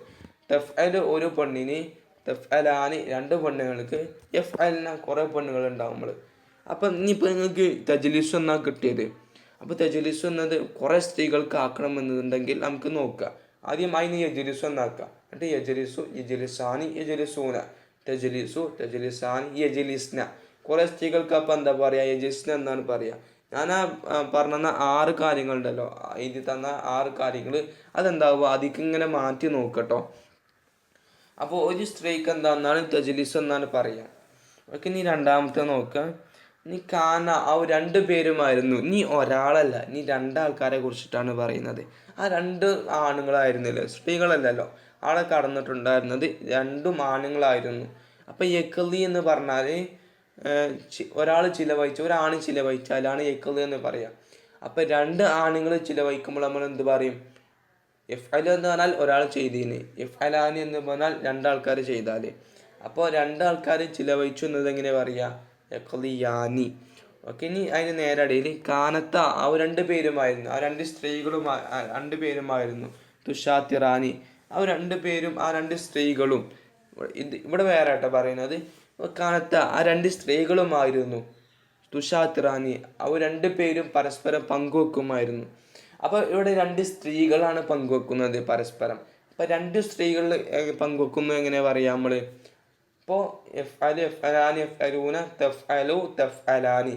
തഫ് അലു ഒരു പെണ്ണിന്, തഫ് അലാനി 2 പെണ്ണുങ്ങൾക്ക്, എഫ് അൽന കുറേ പെണ്ണുങ്ങൾ ഉണ്ടാകുമ്പോൾ. അപ്പം ഇനിയിപ്പോൾ നിങ്ങൾക്ക് തജ്ലിസു എന്നാ കിട്ടിയത്. അപ്പോൾ തജ്ലിസു എന്നത് കുറേ സ്ത്രീകൾക്ക് ആക്കണം എന്നുണ്ടെങ്കിൽ നമുക്ക് നോക്കുക. ആദ്യം അതിന് യജ്ലിസു എന്നാക്കുക, എന്നിട്ട് യജ്ലിസു, യജ്ലിസാനി, യജ്ലിസൂന, തജ്ലിസു, തജ്ലിസാനി, യജ്ലിസ്ന. കുറേ സ്ത്രീകൾക്ക് അപ്പം എന്താ പറയുക, യജ്ലിസ്ന എന്നാണ് പറയുക. ഞാൻ പറഞ്ഞ 6 കാര്യങ്ങളുണ്ടല്ലോ, ഇത് തന്ന 6 കാര്യങ്ങൾ, അതെന്താവുക അതിക്കിങ്ങനെ മാറ്റി നോക്കട്ടോ. അപ്പോൾ ഒരു സ്ത്രീക്ക് എന്താണെന്നാണ് തജ്ലിസു എന്നാണ് പറയുക. ഓക്കെ, ഇനി രണ്ടാമത്തെ നോക്കുക. നീ കാന ആ 2 പേരുമായിരുന്നു, നീ ഒരാളല്ല, നീ 2 ആൾക്കാരെ കുറിച്ചിട്ടാണ് പറയുന്നത്. ആ 2 ആണുങ്ങളായിരുന്നില്ല, സ്ത്രീകളല്ലല്ലോ. ആളെ കടന്നിട്ടുണ്ടായിരുന്നത് 2 ആണുങ്ങളായിരുന്നു. അപ്പം യക്ലി എന്ന് പറഞ്ഞാൽ ഒരാൾ ചിലവഴിച്ച, ഒരാണ് ചിലവഴിച്ചാലാണ് യക്ലി എന്ന് പറയാം. അപ്പം 2 ആണുങ്ങൾ ചിലവഴിക്കുമ്പോൾ നമ്മൾ എന്ത് പറയും, എഫ് അലു എന്ന് പറഞ്ഞാൽ ഒരാൾ ചെയ്തതിന്, എഫ് അലാനി എന്ന് പറഞ്ഞാൽ 2 ആൾക്കാർ ചെയ്താൽ. അപ്പോൾ 2 ആൾക്കാർ ചിലവഴിച്ചു എന്നത് എങ്ങനെ പറയുക, യഖ്ലിയാനി. ഓക്കെ. ഇനി അതിന് നേരടിയിൽ കാനത്ത ആ രണ്ട് പേരുമായിരുന്നു, ആ രണ്ട് സ്ത്രീകളും രണ്ട് പേരുമായിരുന്നു തുഷാത്തിറാനി. ആ രണ്ട് പേരും ആ രണ്ട് സ്ത്രീകളും ഇവിടെ വേറെ ആട്ടോ പറയുന്നത്. കാനത്ത ആ രണ്ട് സ്ത്രീകളുമായിരുന്നു തുഷാത്തിറാനി, അവർ രണ്ട് പേരും പരസ്പരം പങ്കുവെക്കുമായിരുന്നു. അപ്പോൾ ഇവിടെ രണ്ട് സ്ത്രീകളാണ് പങ്കുവെക്കുന്നത് പരസ്പരം. അപ്പോൾ രണ്ട് സ്ത്രീകൾ പങ്കുവെക്കുന്നു എങ്ങനെ പറയാം നമ്മൾ? ഇപ്പോൾ എഫ്അലു എഫ്അലാനി എഫ്അലൂന തഫ്അലു തഫ്അലാനി.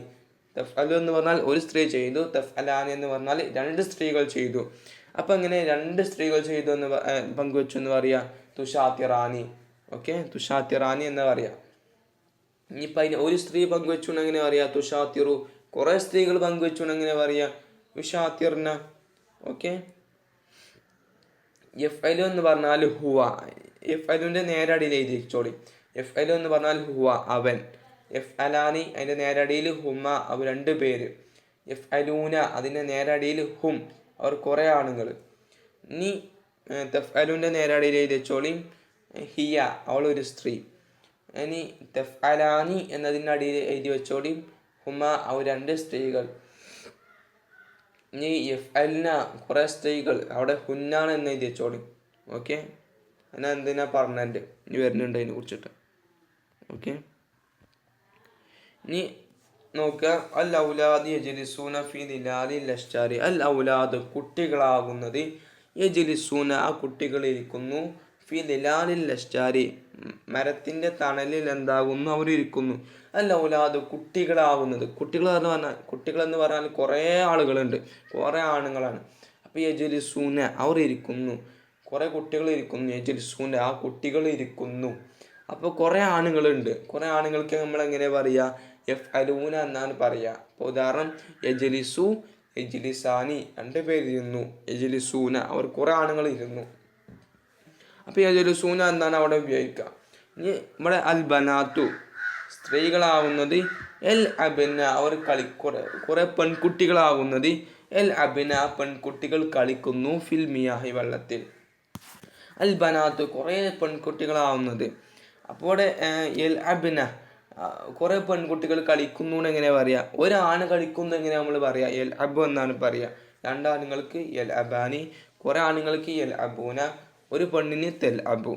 തഫ്അലു എന്ന് പറഞ്ഞാൽ ഒരു സ്ത്രീ ചെയ്തു, തഫ്അലാനി എന്ന് പറഞ്ഞാൽ രണ്ട് സ്ത്രീകൾ ചെയ്തു. അപ്പം അങ്ങനെ രണ്ട് സ്ത്രീകൾ ചെയ്തു എന്ന് പങ്കുവെച്ചു എന്ന് പറയാം തുഷാത്തിറാനി. ഓക്കെ, തുഷാത്തിറാനി എന്ന് പറയാം. ഇനിയിപ്പോൾ അതിന് ഒരു സ്ത്രീ പങ്കുവെച്ചു എങ്ങനെ പറയാം തുഷാത്തിറു. കുറേ സ്ത്രീകൾ പങ്കുവെച്ചു എങ്ങനെ പറയാം യുഷാത്തിർന. ഓക്കെ. എഫ്അലു എന്ന് പറഞ്ഞാൽ ഹുവ. എഫ്അലുവിൻ്റെ നേരടിയിൽ എഴുതിച്ചോളി. എഫ്അലു എന്ന് പറഞ്ഞാൽ ഹുവ അവൻ. എഫ്അലാനി അതിൻ്റെ നേരടിയിൽ ഹുമ അവർ രണ്ട് പേര്. എഫ്അലൂന അതിൻ്റെ നേരടിയിൽ ഹും അവർ കുറേ ആണുങ്ങൾ. ഇനി തഫ്അലുവിൻ്റെ നേരടിയിൽ എഴുതിച്ചോളി ഹിയ അവൾ ഒരു സ്ത്രീ. ഇനി തഫ്അലാനി എന്നതിൻ്റെ അടിയിൽ എഴുതി വെച്ചോളി ഹുമ അവർ രണ്ട് സ്ത്രീകൾ. ഇനി യഫ്അൽന കുറേ സ്ത്രീകൾ, അവിടെ ഹുന്നാണ് എന്ന് എഴുതി വെച്ചോളി. ഓക്കെ, ഞാൻ എന്തിനാ പറഞ്ഞത് ഇനി വരുന്നുണ്ട് അതിനെ കുറിച്ചിട്ട്. ഓക്കെ. ഇനി നോക്കുക, അൽ ഔലാദ് യജ്ലിസൂന ഫി ദിലാലി ലഷ്ജാരി. അൽ ഔലാദ് കുട്ടികളാകുന്നത്, യജ്ലിസൂന ആ കുട്ടികൾ ഇരിക്കുന്നു, ഫി ദിലാലിൽ ലഷ്ജാരി മരത്തിൻ്റെ തണലിൽ എന്താകുന്നു അവർ ഇരിക്കുന്നു. അൽ ഔലാദ് കുട്ടികളാകുന്നത്. കുട്ടികളെന്ന് പറഞ്ഞാൽ കുറേ ആളുകളുണ്ട്, കുറേ ആണുങ്ങളാണ്. അപ്പോൾ യജ്ലിസൂന അവർ ഇരിക്കുന്നു, കുറേ കുട്ടികൾ ഇരിക്കുന്നു. യജ്ലിസൂന ആ കുട്ടികൾ ഇരിക്കുന്നു. അപ്പോൾ കുറേ ആണുങ്ങളുണ്ട്. കുറേ ആണുങ്ങൾക്ക് നമ്മൾ എങ്ങനെ പറയുക? യഫ്അലൂന എന്നാണ് പറയുക. അപ്പോൾ ഉദാഹരണം യജ്ലിസു യജ്ലിസാനി രണ്ട് പേരിരുന്നു. യജ്ലിസൂന അവർ കുറേ ആണുങ്ങൾ ഇരുന്നു. അപ്പോൾ യജ്ലിസൂന എന്നാണ് അവിടെ ഉപയോഗിക്കുക. ഇനി ഇവിടെ അൽ ബനാത്തു സ്ത്രീകളാവുന്നത്, എൽ അബിന അവർ കുറേ പെൺകുട്ടികളാവുന്നത്, എൽ അബിന പെൺകുട്ടികൾ കളിക്കുന്നു, ഫിൽ മിയാഹി വെള്ളത്തിൽ. അൽ ബനാത്തു കുറേ പെൺകുട്ടികളാവുന്നത്. അപ്പോൾ എൽ അബിന കുറേ പെൺകുട്ടികൾ കളിക്കുന്നു എങ്ങനെ പറയാ? ഒരാണ് കളിക്കുന്നു എങ്ങനെ നമ്മൾ പറയാ? എൽ അബു എന്നാണ് പറയുക. രണ്ടാണുങ്ങൾക്ക് എൽ അബാനി, കുറേ ആണുങ്ങൾക്ക് എൽ അബൂന, ഒരു പെണ്ണിന് തെൽ അബു,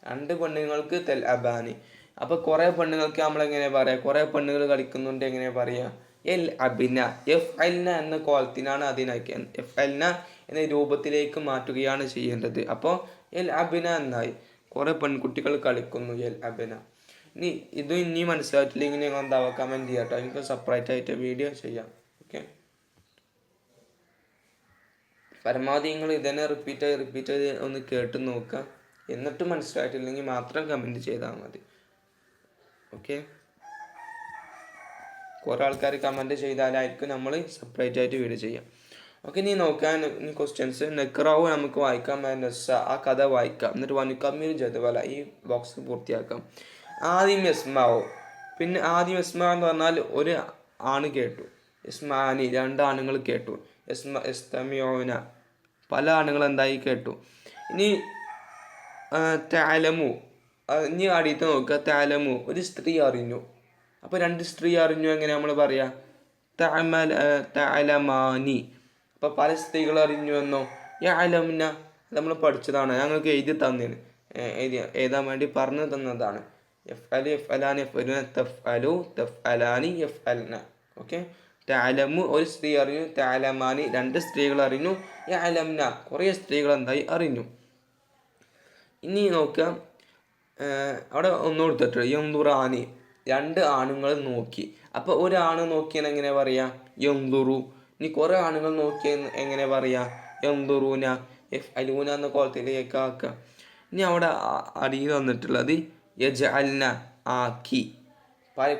രണ്ട് പെണ്ണുങ്ങൾക്ക് തെൽ അബാനി. അപ്പോൾ കുറേ പെണ്ണുങ്ങൾക്ക് നമ്മളെങ്ങനെ പറയാം? കുറേ പെണ്ണുകൾ കളിക്കുന്നുണ്ട് എങ്ങനെ പറയാ? എൽ അബിന. എഫ് അൽന എന്ന കോലത്തിനാണ് അതിനാക്കി എഫ് അൽന എന്ന രൂപത്തിലേക്ക് മാറ്റുകയാണ് ചെയ്യേണ്ടത്. അപ്പോൾ എൽ അബിന എന്നായി. കുറേ പെൺകുട്ടികൾ കളിക്കുന്നു, എൽ അബിന. ഇനി മനസ്സിലായിട്ടില്ലെങ്കിൽ നിങ്ങൾ എന്താവുക കമൻറ്റ് ചെയ്യാം കേട്ടോ. എനിക്ക് സെപ്പറേറ്റ് ആയിട്ട് വീഡിയോ ചെയ്യാം. ഓക്കെ, പരമാവധി നിങ്ങൾ ഇതന്നെ റിപ്പീറ്റ് ചെയ്ത് ഒന്ന് കേട്ട് നോക്കുക. എന്നിട്ട് മനസ്സിലായിട്ടില്ലെങ്കിൽ മാത്രം കമൻറ്റ് ചെയ്താൽ മതി. ഓക്കെ, കുറേ ആൾക്കാർ കമൻറ്റ് ചെയ്താലായിരിക്കും നമ്മൾ സെപ്പറേറ്റ് ആയിട്ട് വീഡിയോ ചെയ്യാം. ഓക്കെ, നീ നോക്കാൻ ക്വസ്റ്റ്യൻസ്. നെക്റാവ് നമുക്ക് വായിക്കാം, നസ്സ ആ കഥ വായിക്കാം, എന്നിട്ട് വനുക്കമ്മീർ ജദവല ഈ ബോക്സ് പൂർത്തിയാക്കാം. ആദ്യം യസ്മാവോ, പിന്നെ ആദ്യം യസ്മാ എന്ന് പറഞ്ഞാൽ ഒരു ആണ് കേട്ടു, യസ്മാനി രണ്ട് ആണുങ്ങൾ കേട്ടു, യസ്തമിയോന പല ആണുങ്ങൾ എന്തായി കേട്ടു. ഇനി തഅലമു, ഇനി അടിയത്ത് നോക്കുക. തഅലമു ഒരു സ്ത്രീ അറിഞ്ഞു. അപ്പോൾ രണ്ട് സ്ത്രീ അറിഞ്ഞു എങ്ങനെ നമ്മൾ പറയാം? തഅലമാനി. അപ്പോൾ പല സ്ത്രീകൾ അറിഞ്ഞു എന്നോ? യഅലംന നമ്മൾ പഠിച്ചതാണ്, ഞങ്ങൾക്ക് എഴുതി തന്നേന്, എഴുതാൻ വേണ്ടി പറഞ്ഞു തന്നതാണ്. യഫ്അലു യഫ്അലാനി യഫ്അലൂന തഫ്അലു തഫ്അലാനി യഫ്അൽന. ഓക്കെ, തഅലമു ഒരു സ്ത്രീ അറിഞ്ഞു, തഅലമാനി രണ്ട് സ്ത്രീകൾ അറിഞ്ഞു, യഅലംന കുറേ സ്ത്രീകൾ എന്തായി അറിഞ്ഞു. ഇനി നോക്കാം, അവിടെ ഒന്ന് കൊടുത്തിട്ട് യന്ദുറാനി രണ്ട് ആണുങ്ങൾ നോക്കി. അപ്പോൾ ഒരാണ് നോക്കിയെന്ന് എങ്ങനെ പറയാം? യന്ദുറു. ഇനി കുറേ ആണുങ്ങൾ നോക്കിയെന്ന് എങ്ങനെ പറയാം? യന്ദുറൂന. യഫ്അലൂന എന്ന കോലത്തിലേക്ക് ആക്കുക. ഇനി അവിടെ അടിയിൽ വന്നിട്ടുള്ളത് യജഅൽന ആക്കി,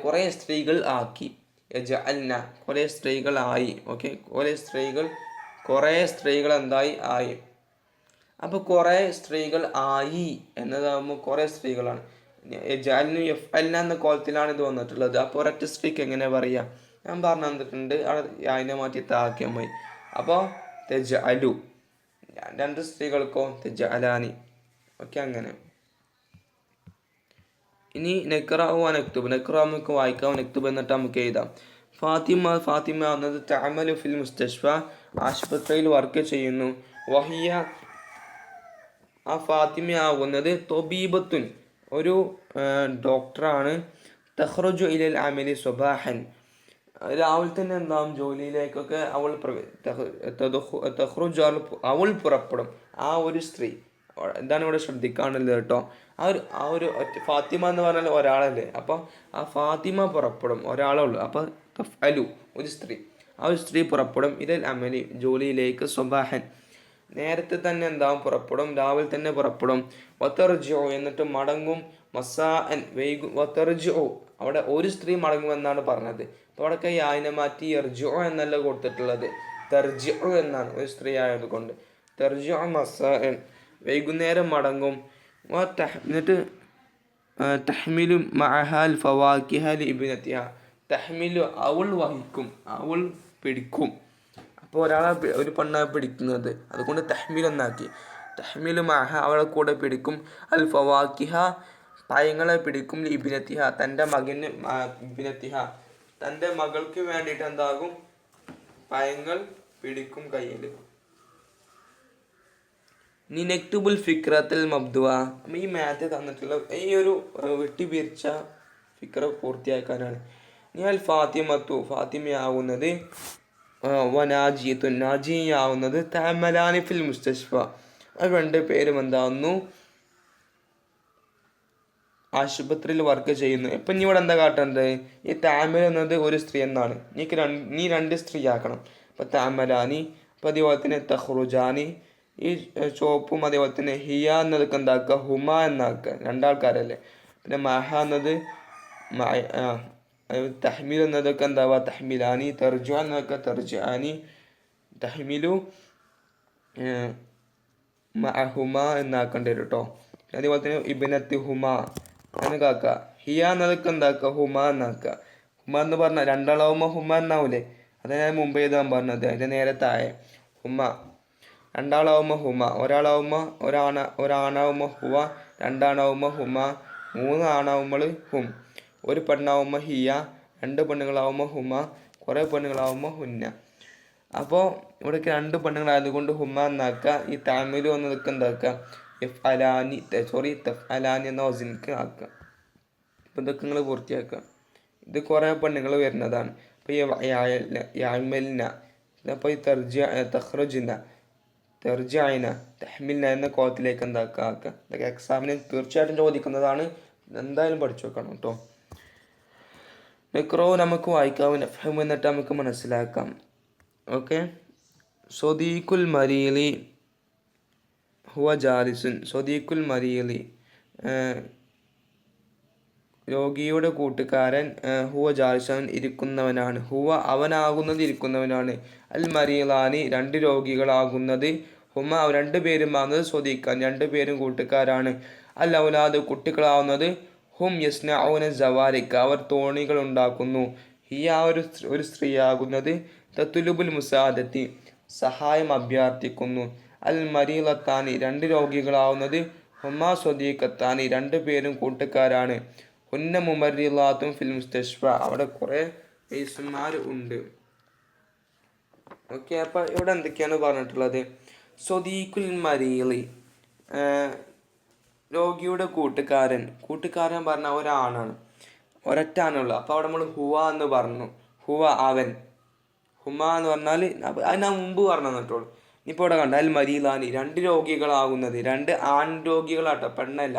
കുറേ സ്ത്രീകൾ ആക്കി. യജഅൽന കുറേ സ്ത്രീകൾ ആയി. ഓക്കെ, കുറേ സ്ത്രീകൾ എന്തായി ആയി. അപ്പോൾ കുറേ സ്ത്രീകൾ ആയി എന്നതാകുമ്പോൾ കുറേ സ്ത്രീകളാണ്. യജഅൽനു യഫ്അൽന എന്ന കോലത്തിലാണ് ഇത് വന്നിട്ടുള്ളത്. അപ്പോൾ ഒരൊറ്റ സ്ത്രീക്ക് എങ്ങനെ പറയാം? ഞാൻ പറഞ്ഞു തന്നിട്ടുണ്ട്, അതിനെ മാറ്റി താക്കിയാൽ മതി. അപ്പോൾ തെജഅലു രണ്ട് സ്ത്രീകൾക്കോ തെജഅലാനി. ഓക്കെ, അങ്ങനെ. ഇനി നെക്റാവു നക്തുബ്, നെക്റാവ് നമുക്ക് വായിക്കാം, നക്തുബ് എന്നിട്ട് നമുക്ക് എഴുതാം. ഫാത്തിമ എന്നത് തഅമലു ഫിൽ മുസ്തഷ്ഫ, ആശുപത്രിയിൽ വർക്ക് ചെയ്യുന്നു. വഹിയ, ആ ഫാത്തിമ ആകുന്നത് തൊബീബത്തുൻ, ഒരു ഡോക്ടറാണ്. തഖ്റുജു ഇലൽ അമലി സ്വബാഹൻ, രാവിലെ തന്നെ എന്താവും ജോലിയിലേക്കൊക്കെ തഖ്റുജു, അവൾ പുറപ്പെടും. ആ ഒരു സ്ത്രീ, എന്താണ് ഇവിടെ ശ്രദ്ധിക്കാനുള്ളത് കേട്ടോ. ആ ഒരു ഫാത്തിമ എന്ന് പറഞ്ഞാൽ ഒരാളല്ലേ, അപ്പോൾ ആ ഫാത്തിമ പുറപ്പെടും, ഒരാളേ ഉള്ളൂ. അപ്പോൾ തഫ്അലു, ഒരു സ്ത്രീ, ആ ഒരു സ്ത്രീ പുറപ്പെടും. ഇലൽ അമലി, ജോലിയിലേക്ക്, സ്വബാഹൻ, നേരത്തെ തന്നെ എന്താവും പുറപ്പെടും, രാവിലെ തന്നെ പുറപ്പെടും. വതർജിഉ, എന്നിട്ട് മടങ്ങും. മസാഅൻ, വൈകും. വതർജിഉ, അവിടെ ഒരു സ്ത്രീ മടങ്ങുമെന്നാണ് പറഞ്ഞത്. അപ്പോൾ അവിടെയൊക്കെ യായിനെ മാറ്റി യർജിഉ എന്നല്ല കൊടുത്തിട്ടുള്ളത്, തർജിഉ എന്നാണ്, ഒരു സ്ത്രീ ആയതുകൊണ്ട്. തർജിഉ മസാഅൻ, വൈകുന്നേരം മടങ്ങും. എന്നിട്ട് തഹ്മിലു മഅഹാൽ ഫവാക്കിഹ ലിഇബ്നതിഹ, തഹ്മിലു, അവൾ വഹിക്കും, അവൾ പിടിക്കും. അപ്പോൾ ഒരാളെ ഒരു പെണ്ണാണ് പിടിക്കുന്നത്, അതുകൊണ്ട് തഹ്മിൽ എന്നാക്കി. തഹ്മിലു മഅഹ, അവളെ കൂടെ പിടിക്കും. അൽ ഫവാക്കിഹ, പഴങ്ങളെ പിടിക്കും. ഇബ്നതിഹ, തൻ്റെ മകന്, ഇബ്നതിഹ, തൻ്റെ മകൾക്ക് വേണ്ടിയിട്ട് എന്താകും, പഴങ്ങൾ പിടിക്കും കയ്യിൽ. നീ നെക്തുബുൽ ഫിക്രത്തുൽ മബ്ദുവ, ഈ മാത്ത് തന്നിട്ടുള്ള ഈ ഒരു വെട്ടിപിരിച്ച ഫിക്ര പൂർത്തിയാക്കാനാണ്. നീ അൽ ഫാത്തിമത്തു, ഫാത്തിമയാവുന്നത്, വനാജിയത്തു, നാജിയാവുന്നത്, തഅമലാനി ഫിൽ മുസ്തഷ്ഫ, അത് രണ്ട് പേരും എന്താവുന്നു, ആശുപത്രിയിൽ വർക്ക് ചെയ്യുന്നു. ഇപ്പം നീ ഇവിടെ എന്താ കാട്ടേണ്ടത്, ഈ തഅമൽ എന്നത് ഒരു സ്ത്രീ എന്നാണ്, നീ രണ്ട് സ്ത്രീ ആക്കണം. അപ്പം തഅമലാനി, അപ്പം അതേപോലെ തന്നെ തഖ്റുജാനി, ഈ ചോപ്പും അതേപോലെ തന്നെ ഹിയ എന്നതൊക്കെ എന്താക്കുക, ഹുമ എന്നാക്കുക, രണ്ടാൾക്കാരല്ലേ. പിന്നെ മഹ എന്നത് തഹ്മീൽ എന്നതൊക്കെ എന്താവുക, തഹ്മിലാനി. തർജു എന്നതൊക്കെ തർജാനി. തഹ്മിലു മഅഹുമ എന്നാക്കേണ്ടി വരും കേട്ടോ. അതേപോലെ തന്നെ ഇബ്നത്തി ഹുമ എന്നൊക്കെ ആക്കുക. ഹിയ എന്നതൊക്കെ എന്താക്കുക, ഹുമ എന്നാക്കുക. ഹുമ എന്ന് പറഞ്ഞാൽ രണ്ടാളാവുമ്പോൾ ഹുമ എന്നാവൂലേ, അത് ഞാൻ മുമ്പ് എഴുതാൻ പറഞ്ഞത്, അതിൻ്റെ നേരെ താഴെ ഹുമ. രണ്ടാളാവുമ്പോൾ ഹുമ, ഒരാണാവുമ്പോൾ ഹുവ, രണ്ടാണാവുമ്പോൾ ഹുമ, മൂന്ന് ആണാവുമ്പോൾ ഹും, ഒരു പെണ്ണാവുമ്പോൾ ഹിയ, രണ്ട് പെണ്ണുങ്ങളാവുമ്പോൾ ഹുമ, കുറേ പെണ്ണുങ്ങളാവുമ്പോൾ ഹുന്ന. അപ്പോൾ ഇവിടേക്ക് രണ്ട് പെണ്ണുങ്ങളായതുകൊണ്ട് ഹുമ എന്നാക്കുക. ഈ താമിലു എന്നതൊക്കെ എന്താക്കുക, തഫ് അലാനി എന്ന വസിനിക്ക് ആക്കുക. അപ്പോൾ ഇതൊക്കെ നിങ്ങൾ പൂർത്തിയാക്കുക. ഇത് കുറേ പെണ്ണുങ്ങൾ വരുന്നതാണ്. അപ്പോൾ ഈ യാമലിന, അപ്പോൾ ഈ തഖ്റുജിന, തെർജായിന, തഹ്മിൽന എന്ന കോലത്തിലേക്ക് എന്താക്കുക ആക്കുക. ഇതൊക്കെ എക്സാമിന് തീർച്ചയായിട്ടും ചോദിക്കുന്നതാണ്, എന്തായാലും പഠിച്ചു വെക്കണം കേട്ടോ. നെക്രോ നമുക്ക് വായിക്കാം, നഫ്ഹം എന്നിട്ട് നമുക്ക് മനസ്സിലാക്കാം. ഓക്കെ. സ്വദീഖുൽ മരീലി ഹുവ ജാലിസുൻ, സ്വദീഖുൽ മരീലി, രോഗിയുടെ കൂട്ടുകാരൻ, ഹുവ ജാലിസൻ, ഇരിക്കുന്നവനാണ്. ഹുവ, അവനാകുന്നത് ഇരിക്കുന്നവനാണ്. അൽ മരീലാനി, രണ്ട് രോഗികളാകുന്നത്. ഹുമ, രണ്ട് പേരുമാകുന്നത്. സ്വദീഖാൻ, രണ്ട് പേരും കൂട്ടുകാരാണ്. അൽ ഔലാദ്, കുട്ടികളാവുന്നത്. ഹും യസ്നഊന സവാരിക, അവർ തോണികൾ ഉണ്ടാക്കുന്നു. ഹിയ, ഒരു സ്ത്രീയാകുന്നത്. തത്തുലുബുൽ മുസാദത്തി, സഹായം അഭ്യർത്ഥിക്കുന്നു. അൽ മരീലത്താനി, രണ്ട് രോഗികളാവുന്നത്. ഹുമ സ്വദീഖത്താനി, രണ്ട് പേരും കൂട്ടുകാരാണ്. ഹുന്ന മുമർരിളാത്തും ഫിൽ മുസ്തഷ്ഫ, അവിടെ കുറേ നേഴ്സുമാർ ഉണ്ട്. ഓക്കെ. അപ്പോൾ ഇവിടെ എന്തൊക്കെയാണ് പറഞ്ഞിട്ടുള്ളത്, സ്വദീഖുൽ മരീലി, രോഗിയുടെ കൂട്ടുകാരൻ. കൂട്ടുകാരൻ പറഞ്ഞാൽ ഒരാണാണ്, ഒരൊറ്റ ആണുള്ളൂ. അപ്പോൾ അവിടെ നമ്മൾ ഹുവ എന്ന് പറഞ്ഞു, ഹുവ അവൻ. ഹുമ എന്ന് പറഞ്ഞാൽ അത് ഞാൻ മുമ്പ് പറഞ്ഞു തന്നിട്ടുള്ളൂ. ഇനിയിപ്പോൾ ഇവിടെ കണ്ട അൽ മരീലാനി, രണ്ട് രോഗികളാകുന്നത്. രണ്ട് ആൺ രോഗികളാട്ടോ, പെണ്ണല്ല,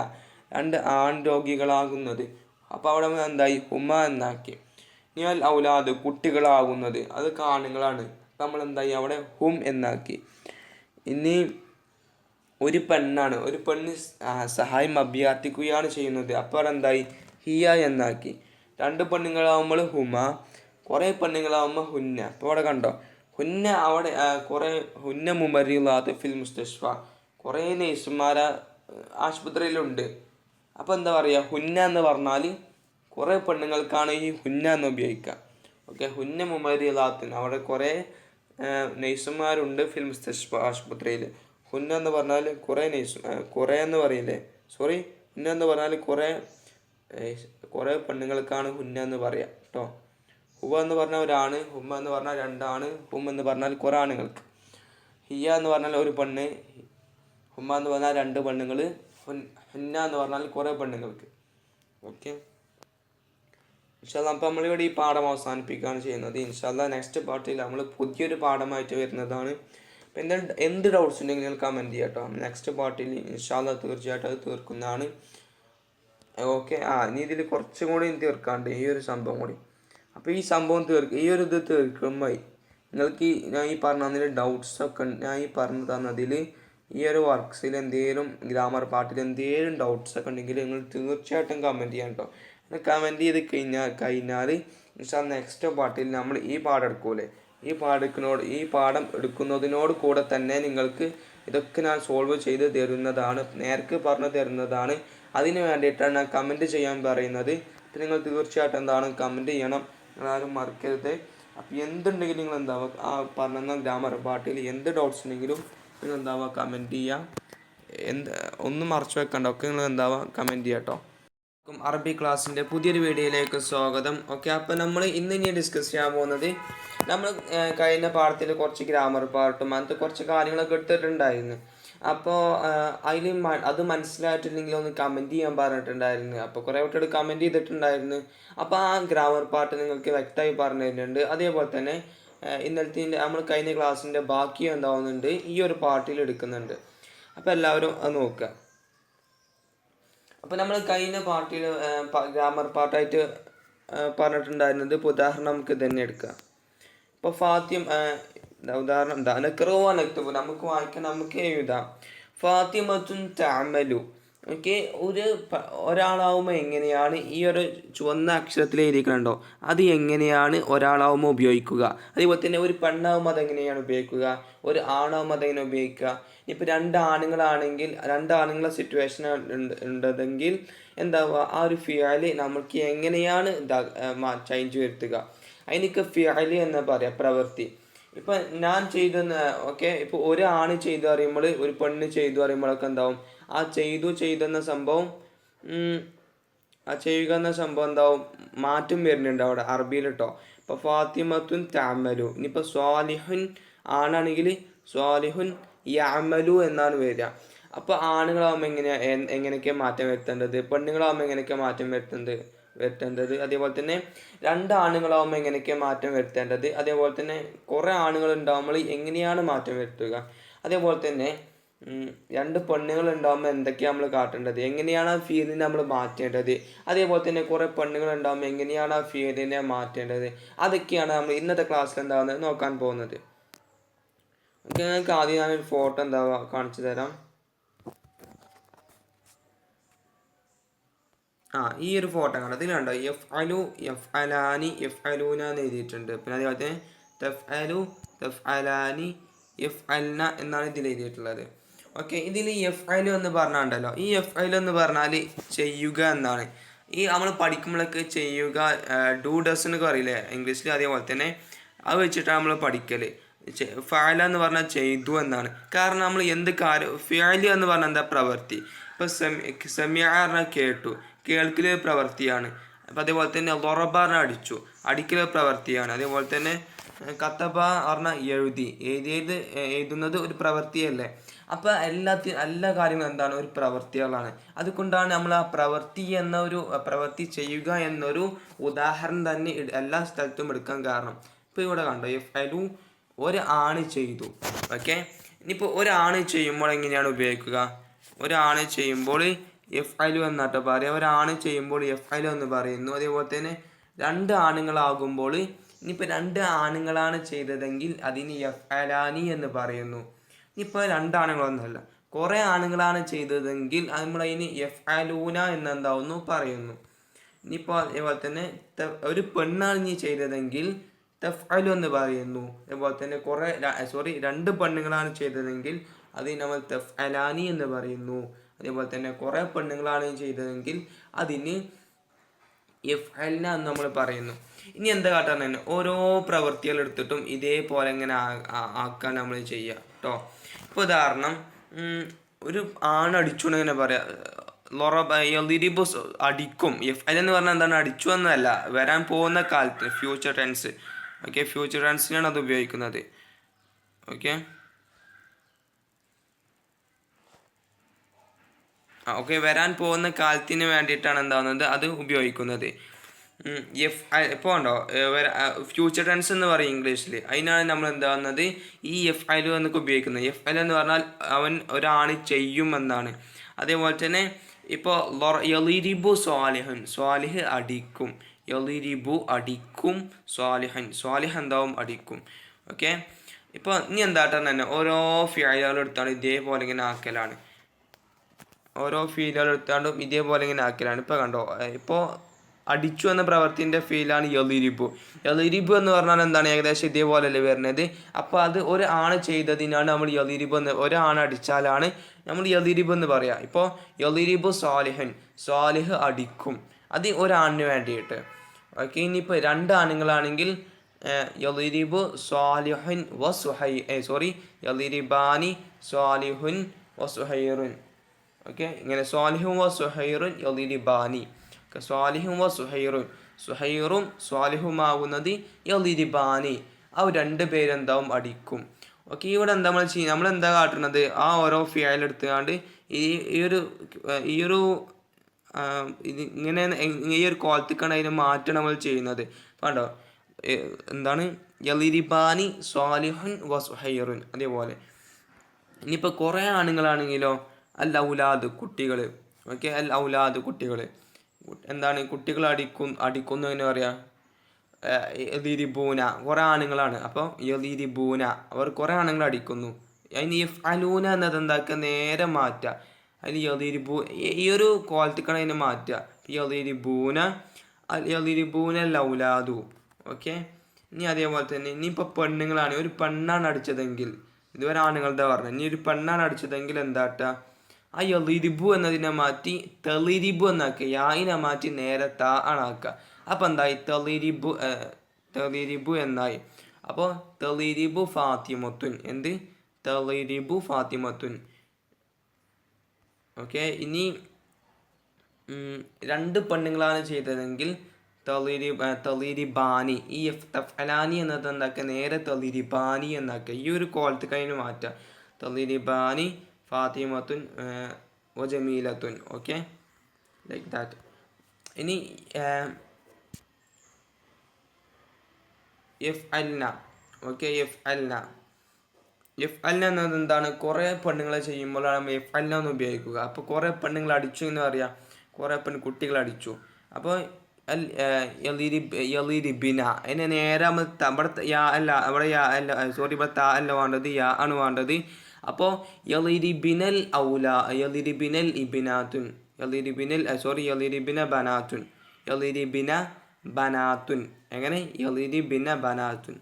രണ്ട് ആൺ രോഗികളാകുന്നത്. അപ്പോൾ അവിടെ എന്തായി, ഹുമ എന്നാക്കി. ഇനി അൽ ഔലാദ്, കുട്ടികളാകുന്നത്, അത് ആണുങ്ങളാണ്, നമ്മൾ എന്തായി അവിടെ ഹും എന്നാക്കി. ഇനി ഒരു പെണ്ണാണ്, ഒരു പെണ്ണ് സഹായം അഭ്യർത്ഥിക്കുകയാണ് ചെയ്യുന്നത്, അപ്പോൾ അവിടെ എന്തായി, ഹിയ എന്നാക്കി. രണ്ട് പെണ്ണുങ്ങളാവുമ്പോൾ ഹുമ, കുറേ പെണ്ണുങ്ങളാവുമ്പോൾ ഹുന്ന. അപ്പോൾ അവിടെ കണ്ടോ, ഹുന്ന, അവിടെ കുറേ, ഹുന്ന മുമർരിളാത്ത് ഫിൽ മുസ്തഷ്ഫ, കുറേ നേഴ്സുമാർ ആശുപത്രിയിലുണ്ട്. അപ്പോൾ എന്താ പറയുക, ഹുന്ന എന്ന് പറഞ്ഞാൽ കുറേ പെണ്ണുങ്ങൾക്കാണ് ഈ ഹുന്ന എന്ന് ഉപയോഗിക്കുക. ഓക്കെ. ഹുന്ന മുമർരിളാത്തിന്, അവിടെ കുറേ നേഴ്സുമാരുണ്ട് ഫിൽ മുസ്തഷ്ഫ, ആശുപത്രിയിൽ. ഹുന്ന എന്ന് പറഞ്ഞാൽ കുറേ കുറേ എന്ന് പറയില്ലേ, സോറി, ഹുന്ന എന്ന് പറഞ്ഞാൽ കുറേ പെണ്ണുങ്ങൾക്കാണ് ഹുന്ന എന്ന് പറയാം കേട്ടോ. ഹുവ എന്ന് പറഞ്ഞാൽ ഒരാണ്, ഹുമ്മ എന്ന് പറഞ്ഞാൽ രണ്ടാണ്, ഹും എന്ന് പറഞ്ഞാൽ കുറേ ആണുങ്ങൾക്ക്. ഹിയ എന്ന് പറഞ്ഞാൽ ഒരു പെണ്ണ്, ഹുമ്മ എന്ന് പറഞ്ഞാൽ രണ്ട് പെണ്ണുങ്ങൾ, ഹുന്ന എന്ന് പറഞ്ഞാൽ കുറേ പെണ്ണുങ്ങൾക്ക്. ഓക്കെ, ഇൻഷാല്ലാ അപ്പോൾ നമ്മളിവിടെ ഈ പാഠം അവസാനിപ്പിക്കുകയാണ് ചെയ്യുന്നത്. ഇൻഷാല്ലാ നെക്സ്റ്റ് പാർട്ടിൽ നമ്മൾ പുതിയൊരു പാഠമായിട്ട് വരുന്നതാണ്. അപ്പോൾ എന്ത് ഡൗട്ട്സ് ഉണ്ടെങ്കിൽ നിങ്ങൾ കമൻറ്റ് ചെയ്യാം കേട്ടോ. നെക്സ്റ്റ് പാർട്ടിൽ ഇൻഷാല്ലാ തീർച്ചയായിട്ടും അത് തീർക്കുന്നതാണ്. ഓക്കെ, ഇനി ഇതിൽ കുറച്ചും കൂടി തീർക്കാണ്ട് ഈ ഒരു സംഭവം കൂടി. അപ്പോൾ ഈ സംഭവം ഈ ഒരു ഇത് തീർക്കുമ്പോൾ നിങ്ങൾക്ക് ഞാൻ ഈ പറഞ്ഞ തന്നതിൽ ഡൗട്ട്സൊക്കെ ഞാൻ ഈ പറഞ്ഞു തന്നതിൽ ഈ ഒരു വർക്ക്സിൽ എന്തെങ്കിലും ഗ്രാമർ പാർട്ടിൽ എന്തെങ്കിലും ഡൗട്ട്സൊക്കെ ഉണ്ടെങ്കിൽ നിങ്ങൾ തീർച്ചയായിട്ടും കമൻറ്റ് ചെയ്യാം കേട്ടോ. കമൻറ്റ് ചെയ്ത് കഴിഞ്ഞാൽ നെക്സ്റ്റ് പാർട്ടിൽ നമ്മൾ ഈ പാഠം എടുക്കൂലേ, ഈ പാഠം എടുക്കുന്നതിനോട് കൂടെ തന്നെ നിങ്ങൾക്ക് ഇതൊക്കെ ഞാൻ സോൾവ് ചെയ്ത് തരുന്നതാണ്, നേർക്ക് പറഞ്ഞു തരുന്നതാണ്. അതിന് വേണ്ടിയിട്ടാണ് ഞാൻ കമൻറ്റ് ചെയ്യാൻ പറയുന്നത്. അപ്പം നിങ്ങൾ തീർച്ചയായിട്ടും എന്താണ് കമൻറ്റ് ചെയ്യണം, നിങ്ങളാരും മറക്കരുത്. അപ്പോൾ എന്തുണ്ടെങ്കിലും നിങ്ങൾ എന്താവുക ആ പറഞ്ഞ ഗ്രാമർ പാർട്ടിൽ എന്ത് ഡൗട്ട്സ് ഉണ്ടെങ്കിലും നിങ്ങൾ എന്താവുക കമൻറ്റ് ചെയ്യുക. ഒന്നും മറച്ചു വെക്കണ്ട, ഒക്കെ നിങ്ങൾ എന്താവുക കമൻറ്റ് ചെയ്യാം കേട്ടോ. അറബി ക്ലാസ്സിൻ്റെ പുതിയൊരു വീഡിയോയിലേക്ക് സ്വാഗതം. ഓക്കെ, അപ്പോൾ നമ്മൾ ഇനി ഡിസ്കസ് ചെയ്യാൻ പോകുന്നത് നമ്മൾ കഴിഞ്ഞ പാഠത്തിൽ കുറച്ച് ഗ്രാമർ പാർട്ടും അങ്ങനത്തെ കുറച്ച് കാര്യങ്ങളൊക്കെ എടുത്തിട്ടുണ്ടായിരുന്നു. അപ്പോൾ അതിൽ അത് മനസ്സിലായിട്ടില്ലെങ്കിൽ ഒന്ന് കമൻറ്റ് ചെയ്യാൻ പറഞ്ഞിട്ടുണ്ടായിരുന്നു. അപ്പോൾ കുറേ കുട്ടികൾ കമൻറ്റ് ചെയ്തിട്ടുണ്ടായിരുന്നു. അപ്പോൾ ആ ഗ്രാമർ പാർട്ട് നിങ്ങൾക്ക് വ്യക്തമായി പറഞ്ഞു തരുന്നുണ്ട്. അതേപോലെ തന്നെ ഇന്നലത്തെ നമ്മൾ കഴിഞ്ഞ ക്ലാസ്സിൻ്റെ ബാക്കി എന്താവുന്നുണ്ട് ഈ ഒരു പാർട്ടിൽ എടുക്കുന്നുണ്ട്. അപ്പോൾ എല്ലാവരും അത് നോക്കുക. അപ്പോൾ നമ്മൾ കഴിഞ്ഞ പാർട്ടിയിൽ ഗ്രാമർ പാർട്ടായിട്ട് പറഞ്ഞിട്ടുണ്ടായിരുന്നത്. ഇപ്പോൾ ഉദാഹരണം നമുക്ക് തന്നെ എടുക്കാം. ഇപ്പോൾ ഫാത്തിം ഉദാഹരണം എന്താ നക്റവ് നമുക്ക് വായിക്കാൻ നമുക്ക് എഴുതാം. ഫാത്തിമത്തുൻ തഅമലു. ഓക്കെ, ഒരാളാവുമ്പോൾ എങ്ങനെയാണ് ഈ ഒരു ചുവന്ന അക്ഷരത്തിൽ എഴുതിക്കണ്ടോ അത് എങ്ങനെയാണ് ഒരാളാവുമ്പോൾ ഉപയോഗിക്കുക. അതേപോലെ തന്നെ ഒരു പെണ്ണാവുമ്പോൾ അതെങ്ങനെയാണ് ഉപയോഗിക്കുക, ഒരു ആണാവുമ്പോൾ അതെങ്ങനെ ഉപയോഗിക്കുക. ഇപ്പോൾ രണ്ടാണുങ്ങളാണെങ്കിൽ രണ്ടാണുങ്ങളെ സിറ്റുവേഷൻ ഉണ്ടതെങ്കിൽ എന്താവുക ആ ഒരു ഫിയല് നമുക്ക് എങ്ങനെയാണ് ചേഞ്ച് വരുത്തുക. അതിനൊക്കെ ഫിയല് എന്ന് പറയാം, പ്രവൃത്തി. ഇപ്പം ഞാൻ ചെയ്തെന്ന് ഓക്കെ, ഇപ്പോൾ ഒരു ആണ് ചെയ്തു പറയുമ്പോൾ ഒരു പെണ്ണ് ചെയ്തു പറയുമ്പോഴൊക്കെ എന്താവും ആ ചെയ്തെന്ന സംഭവം ആ ചെയ്യുക എന്ന സംഭവം എന്താവും മാറ്റം വരുന്നുണ്ട് അവിടെ അറബിയിൽ കേട്ടോ. ഇപ്പോൾ ഫാത്തിമത്തുൻ തഅമലു. ഇനിയിപ്പോൾ സ്വാലിഹുൻ ആണാണെങ്കിൽ സ്വാലിഹുൻ യഅമലു എന്നാണ് വരിക. അപ്പോൾ ആണുങ്ങളാകുമ്പോൾ എങ്ങനെയൊക്കെ മാറ്റം വരുത്തേണ്ടത്, പെണ്ണുങ്ങളാകുമ്പോൾ എങ്ങനെയൊക്കെ മാറ്റം വരുത്തേണ്ടത്. അതേപോലെ തന്നെ രണ്ട് ആണുങ്ങളാകുമ്പോൾ എങ്ങനെയൊക്കെ മാറ്റം വരുത്തേണ്ടത്. അതേപോലെ തന്നെ കുറേ ആണുങ്ങൾ ഉണ്ടാകുമ്പോൾ എങ്ങനെയാണ് മാറ്റം വരുത്തുക. അതേപോലെ തന്നെ രണ്ട് പെണ്ണുങ്ങൾ ഉണ്ടാകുമ്പോൾ എന്തൊക്കെയാണ് നമ്മൾ കാട്ടേണ്ടത്, എങ്ങനെയാണ് ആ ഫീലിനെ നമ്മൾ മാറ്റേണ്ടത്. അതേപോലെ തന്നെ കുറേ പെണ്ണുങ്ങൾ ഉണ്ടാകുമ്പോൾ എങ്ങനെയാണ് ആ ഫീലിനെ മാറ്റേണ്ടത്. അതൊക്കെയാണ് നമ്മൾ ഇന്നത്തെ ക്ലാസ്സിൽ എന്താകുന്നത് നോക്കാൻ പോകുന്നത്. ഓക്കെ, നിങ്ങൾക്ക് ആദ്യം ഞാനൊരു ഫോട്ടോ കാണിച്ചു തരാം. ഈ ഒരു ഫോട്ടോ കണ്ടോ, ഇതിലുണ്ടോ എഫ് അലു എഫ് അലാനി എഫ് അലൂന എന്ന് എഴുതിയിട്ടുണ്ട്. പിന്നെ അതേപോലെ തന്നെ തെഫ് അലു തെഫ് അലാനി എഫ് അൽന എന്നാണ് ഇതിൽ എഴുതിയിട്ടുള്ളത്. ഓക്കെ, ഇതിൽ എഫ് അലു എന്ന് പറഞ്ഞാണ്ടല്ലോ, ഈ എഫ് അലു എന്ന് പറഞ്ഞാൽ ചെയ്യുക എന്നാണ്. ഈ നമ്മൾ പഠിക്കുമ്പോഴൊക്കെ ചെയ്യുക ഡു ഡസ് എന്നൊക്കെ അറിയില്ലേ ഇംഗ്ലീഷിൽ, അതേപോലെ തന്നെ അത് വെച്ചിട്ടാണ് നമ്മൾ പഠിക്കൽ. ഫഅല എന്ന് പറഞ്ഞാൽ ചെയ്തു എന്നാണ്. കാരണം നമ്മൾ എന്ത് കാര്യം ഫിഅലി എന്ന് പറഞ്ഞാൽ എന്താ പ്രവൃത്തി. ഇപ്പോൾ സെമിയ പറഞ്ഞാൽ കേട്ടു, കേൾക്കൽ പ്രവൃത്തിയാണ്. അപ്പോൾ അതേപോലെ തന്നെ ലൊറബ പറഞ്ഞാൽ അടിച്ചു, അടിക്കൽ പ്രവൃത്തിയാണ്. അതേപോലെ തന്നെ കത്തബ പറഞ്ഞാൽ എഴുതുന്നത് ഒരു പ്രവൃത്തിയല്ലേ. അപ്പോൾ എല്ലാ കാര്യങ്ങളും എന്താണ് ഒരു പ്രവൃത്തികളാണ്. അതുകൊണ്ടാണ് നമ്മൾ ആ പ്രവൃത്തി ചെയ്യുക എന്നൊരു ഉദാഹരണം തന്നെ എല്ലാ സ്ഥലത്തും എടുക്കാൻ കാരണം. ഇപ്പോൾ ഇവിടെ കണ്ടോ എഫ് അലു ഒരു ആണ് ചെയ്തു. ഓക്കെ, ഇനിയിപ്പോൾ ഒരാണ് ചെയ്യുമ്പോൾ എങ്ങനെയാണ് ഉപയോഗിക്കുക. ഒരാണ് ചെയ്യുമ്പോൾ എഫ് അലു എന്നാട്ടോ പറയുക. ഒരാണ് ചെയ്യുമ്പോൾ എഫ് അലു എന്ന് പറയുന്നു. അതേപോലെ തന്നെ രണ്ട് ആണുങ്ങളാകുമ്പോൾ ഇനിയിപ്പോൾ രണ്ട് ആണുങ്ങളാണ് ചെയ്തതെങ്കിൽ അതിന് എഫ് അലാനി എന്ന് പറയുന്നു. ഇനിയിപ്പോൾ രണ്ടാണുങ്ങളൊന്നുമല്ല കുറേ ആണുങ്ങളാണ് ചെയ്തതെങ്കിൽ നമ്മളതിന് എഫ് അലൂന എന്നെന്താവുന്നു പറയുന്നു. ഇനിയിപ്പോൾ അതേപോലെ തന്നെ ഒരു പെണ്ണാണ് ഇനി ചെയ്തതെങ്കിൽ തഫ്അലു എന്ന് പറയുന്നു. അതേപോലെ തന്നെ രണ്ട് പെണ്ണുങ്ങളാണ് ചെയ്തതെങ്കിൽ അതിന് നമ്മൾ തഫ്അലാനി എന്ന് പറയുന്നു. അതേപോലെ തന്നെ കുറേ പെണ്ണുങ്ങളാണ് ചെയ്തതെങ്കിൽ അതിന് യഫ്അൽന എന്ന് നമ്മൾ പറയുന്നു. ഇനി എന്താ കാട്ടാൻ തന്നെ ഓരോ പ്രവൃത്തികൾ എടുത്തിട്ടും ഇതേപോലെ ഇങ്ങനെ ആക്കാൻ നമ്മൾ ചെയ്യുക കേട്ടോ. ഇപ്പോൾ ഉദാഹരണം ഒരു ആണടിച്ചു എന്നിങ്ങനെ പറയാം. യളിരിബു അടിക്കും. എഫ് ഐൽ എന്ന് പറഞ്ഞാൽ എന്താണ്? അടിച്ചു എന്നല്ല, വരാൻ പോകുന്ന കാലത്ത് ഫ്യൂച്ചർ ടെൻസ്. ഓക്കെ, ഫ്യൂച്ചർ ടെൻസിനാണ് അത് ഉപയോഗിക്കുന്നത്. ഓക്കെ ഓക്കെ വരാൻ പോകുന്ന കാലത്തിന് വേണ്ടിയിട്ടാണ് എന്താവുന്നത് അത് ഉപയോഗിക്കുന്നത്. എഫ് ഇപ്പോൾ ഉണ്ടോ ഫ്യൂച്ചർ ടെൻസ് എന്ന് പറയും ഇംഗ്ലീഷിൽ. അതിനാണ് നമ്മൾ എന്താകുന്നത് ഈ എഫ് ഐലു എന്നൊക്കെ ഉപയോഗിക്കുന്നത്. എഫ് ഐൽ എന്ന് പറഞ്ഞാൽ അവൻ ഒരാണ് ചെയ്യും എന്നാണ്. അതേപോലെ തന്നെ ഇപ്പോൾ യളിരിബു സ്വാലിഹൻ, സ്വാലിഹ് അടിക്കും. യളിരിബു അടിക്കും, സ്വാലിഹൻ സ്വാലിഹ് എന്താവും? അടിക്കും. ഓക്കെ, ഇപ്പോൾ ഇനി എന്താട്ടെന്ന് തന്നെ ഓരോ ഫിയലുകളും എടുത്താണ് ഇതേപോലെ ഇങ്ങനെ ആക്കലാണ്. ഓരോ ഫീലുകൾ എടുത്താണ്ടും ഇതേപോലെ ഇങ്ങനെ ആക്കലാണ്. ഇപ്പോൾ കണ്ടോ, ഇപ്പോൾ അടിച്ചു എന്ന പ്രവൃത്തിൻ്റെ ഫീലാണ് യളിരിബു. യളിരിബു എന്ന് പറഞ്ഞാൽ എന്താണ്? ഏകദേശം ഇതേപോലെയല്ലേ വരുന്നത്. അപ്പോൾ അത് ഒരു ആണ് ചെയ്തതിനാണ് നമ്മൾ യളിരിബു എന്ന്, ഒരാണ് അടിച്ചാലാണ് നമ്മൾ യളിരിബു എന്ന് പറയാം. ഇപ്പോൾ യളിരിബു സ്വാലിഹൻ, സ്വാലിഹ് അടിക്കും, അത് ഒരാണിന് വേണ്ടിയിട്ട്. ഓക്കെ, ഇനിയിപ്പോൾ രണ്ട് ആണുങ്ങളാണെങ്കിൽ യളിരിബു സ്വാലിഹുൻ വ യളിരിബാനി സ്വാലിഹുൻ വ സുഹൈറുൻ. ഓക്കെ, ഇങ്ങനെ സ്വാലിഹും വ സുഹൈറുൻ യളിരിബാനി. സ്വാലിഹും വ സുഹൈറുൻ, സുഹൈറും സ്വാലിഹുമാവുന്നത് യളിരിബാനി, ആ രണ്ട് പേരെന്താവും? അടിക്കും. ഓക്കെ, ഇവിടെ എന്താ നമ്മൾ ചെയ്യുക? നമ്മളെന്താ കാട്ടുന്നത്? ആ ഓരോ ഫിയലെടുത്തുകൊണ്ട് ഈ ഒരു ഇത് ഇങ്ങനെ ഈ ഒരു കോലത്തേക്കാണ് അതിനെ മാറ്റം നമ്മൾ ചെയ്യുന്നത്. കണ്ടോ, എന്താണ്? യളിരിബാനി സ്വാലിഹുൻ വ സുഹൈറുൻ. അതേപോലെ ഇനിയിപ്പോൾ കുറേ ആണുങ്ങളാണെങ്കിലോ അൽ ഔലാദ്, കുട്ടികൾ. ഓക്കെ, അൽ ഔലാദ്, കുട്ടികൾ. എന്താണ്? കുട്ടികൾ അടിക്കുന്നു എന്ന് പറയാം യളിരിബൂന, കുറേ ആണുങ്ങളാണ്. അപ്പോൾ യളിരിബൂന, അവർ കുറേ ആണുങ്ങൾ അടിക്കുന്നു. അതിന് യഫ്അലൂന എന്നത് എന്താക്കുക? നേരെ മാറ്റുക. അതിന് ഈ ഒരു കോലത്തേക്കാണ് അതിനെ മാറ്റുക. യളിരിബൂന യളിരിബൂന ലൗലാദു. ഓക്കെ, ഇനി അതേപോലെ തന്നെ ഇനിയിപ്പോൾ പെണ്ണുങ്ങളാണ്, ഒരു പെണ്ണാണ് അടിച്ചതെങ്കിൽ, ഇതുവരെ ആണുങ്ങളുടെ പറഞ്ഞു, ഇനി ഒരു പെണ്ണാണ് അടിച്ചതെങ്കിൽ എന്താട്ടാ? ആ യളിരിബു എന്നതിനെ മാറ്റി തെളിരിബു എന്നാക്കുക. യായിനെ മാറ്റി നേരെ താ ആണാക്കുക. അപ്പം എന്തായി? തെളിരിബു എന്നായി. അപ്പോൾ തെളിരിബു ഫാത്തിമത്തുൻ. എന്ത്? തെളിരിബു ഫാത്തിമത്തുൻ. ഓക്കെ, ഇനി രണ്ട് പെണ്ണുങ്ങളാണ് ചെയ്തതെങ്കിൽ തളിരിബാനി. ഈ തഫ്അലാനി എന്നത് എന്താക്കുക? നേരെ തളിരിബാനി എന്നാക്കുക. ഈ ഒരു കോലത്ത് കഴിഞ്ഞ് മാറ്റുക. തളിരിബാനി ഫാത്തിമത്തുൻ വജമീലത്തുൻ. Okay, like that. ഇനി യഫ്അൽന. ഓക്കെ, യഫ്അൽന എന്നത് എന്താണ്? കുറേ പെണ്ണുങ്ങളെ ചെയ്യുമ്പോഴാണ് യഫ്അൽന എന്ന് ഉപയോഗിക്കുക. അപ്പോൾ കുറേ പെണ്ണുങ്ങൾ അടിച്ചു എന്ന് പറയാം, കുറേ പെൺകുട്ടികൾ അടിച്ചു. അപ്പോൾ യളിരിബിന അതിനെ നേരെ ഇവിടെ യാ അല്ല, ഇവിടെ യാ അല്ല, സോറി, ഇവിടെ താ അല്ല വേണ്ടത്, യാ ആണ് വേണ്ടത്. അപ്പോൾ യളിരിബിനൽ യളിരിബിനൽ ഇബിനാത്തുൻ, യളിരിബിന ബനാത്തുൻ, യളിരിബിന ബനാത്തുൻ. എങ്ങനെ? യളിരിബിന ബനാത്തുൻ.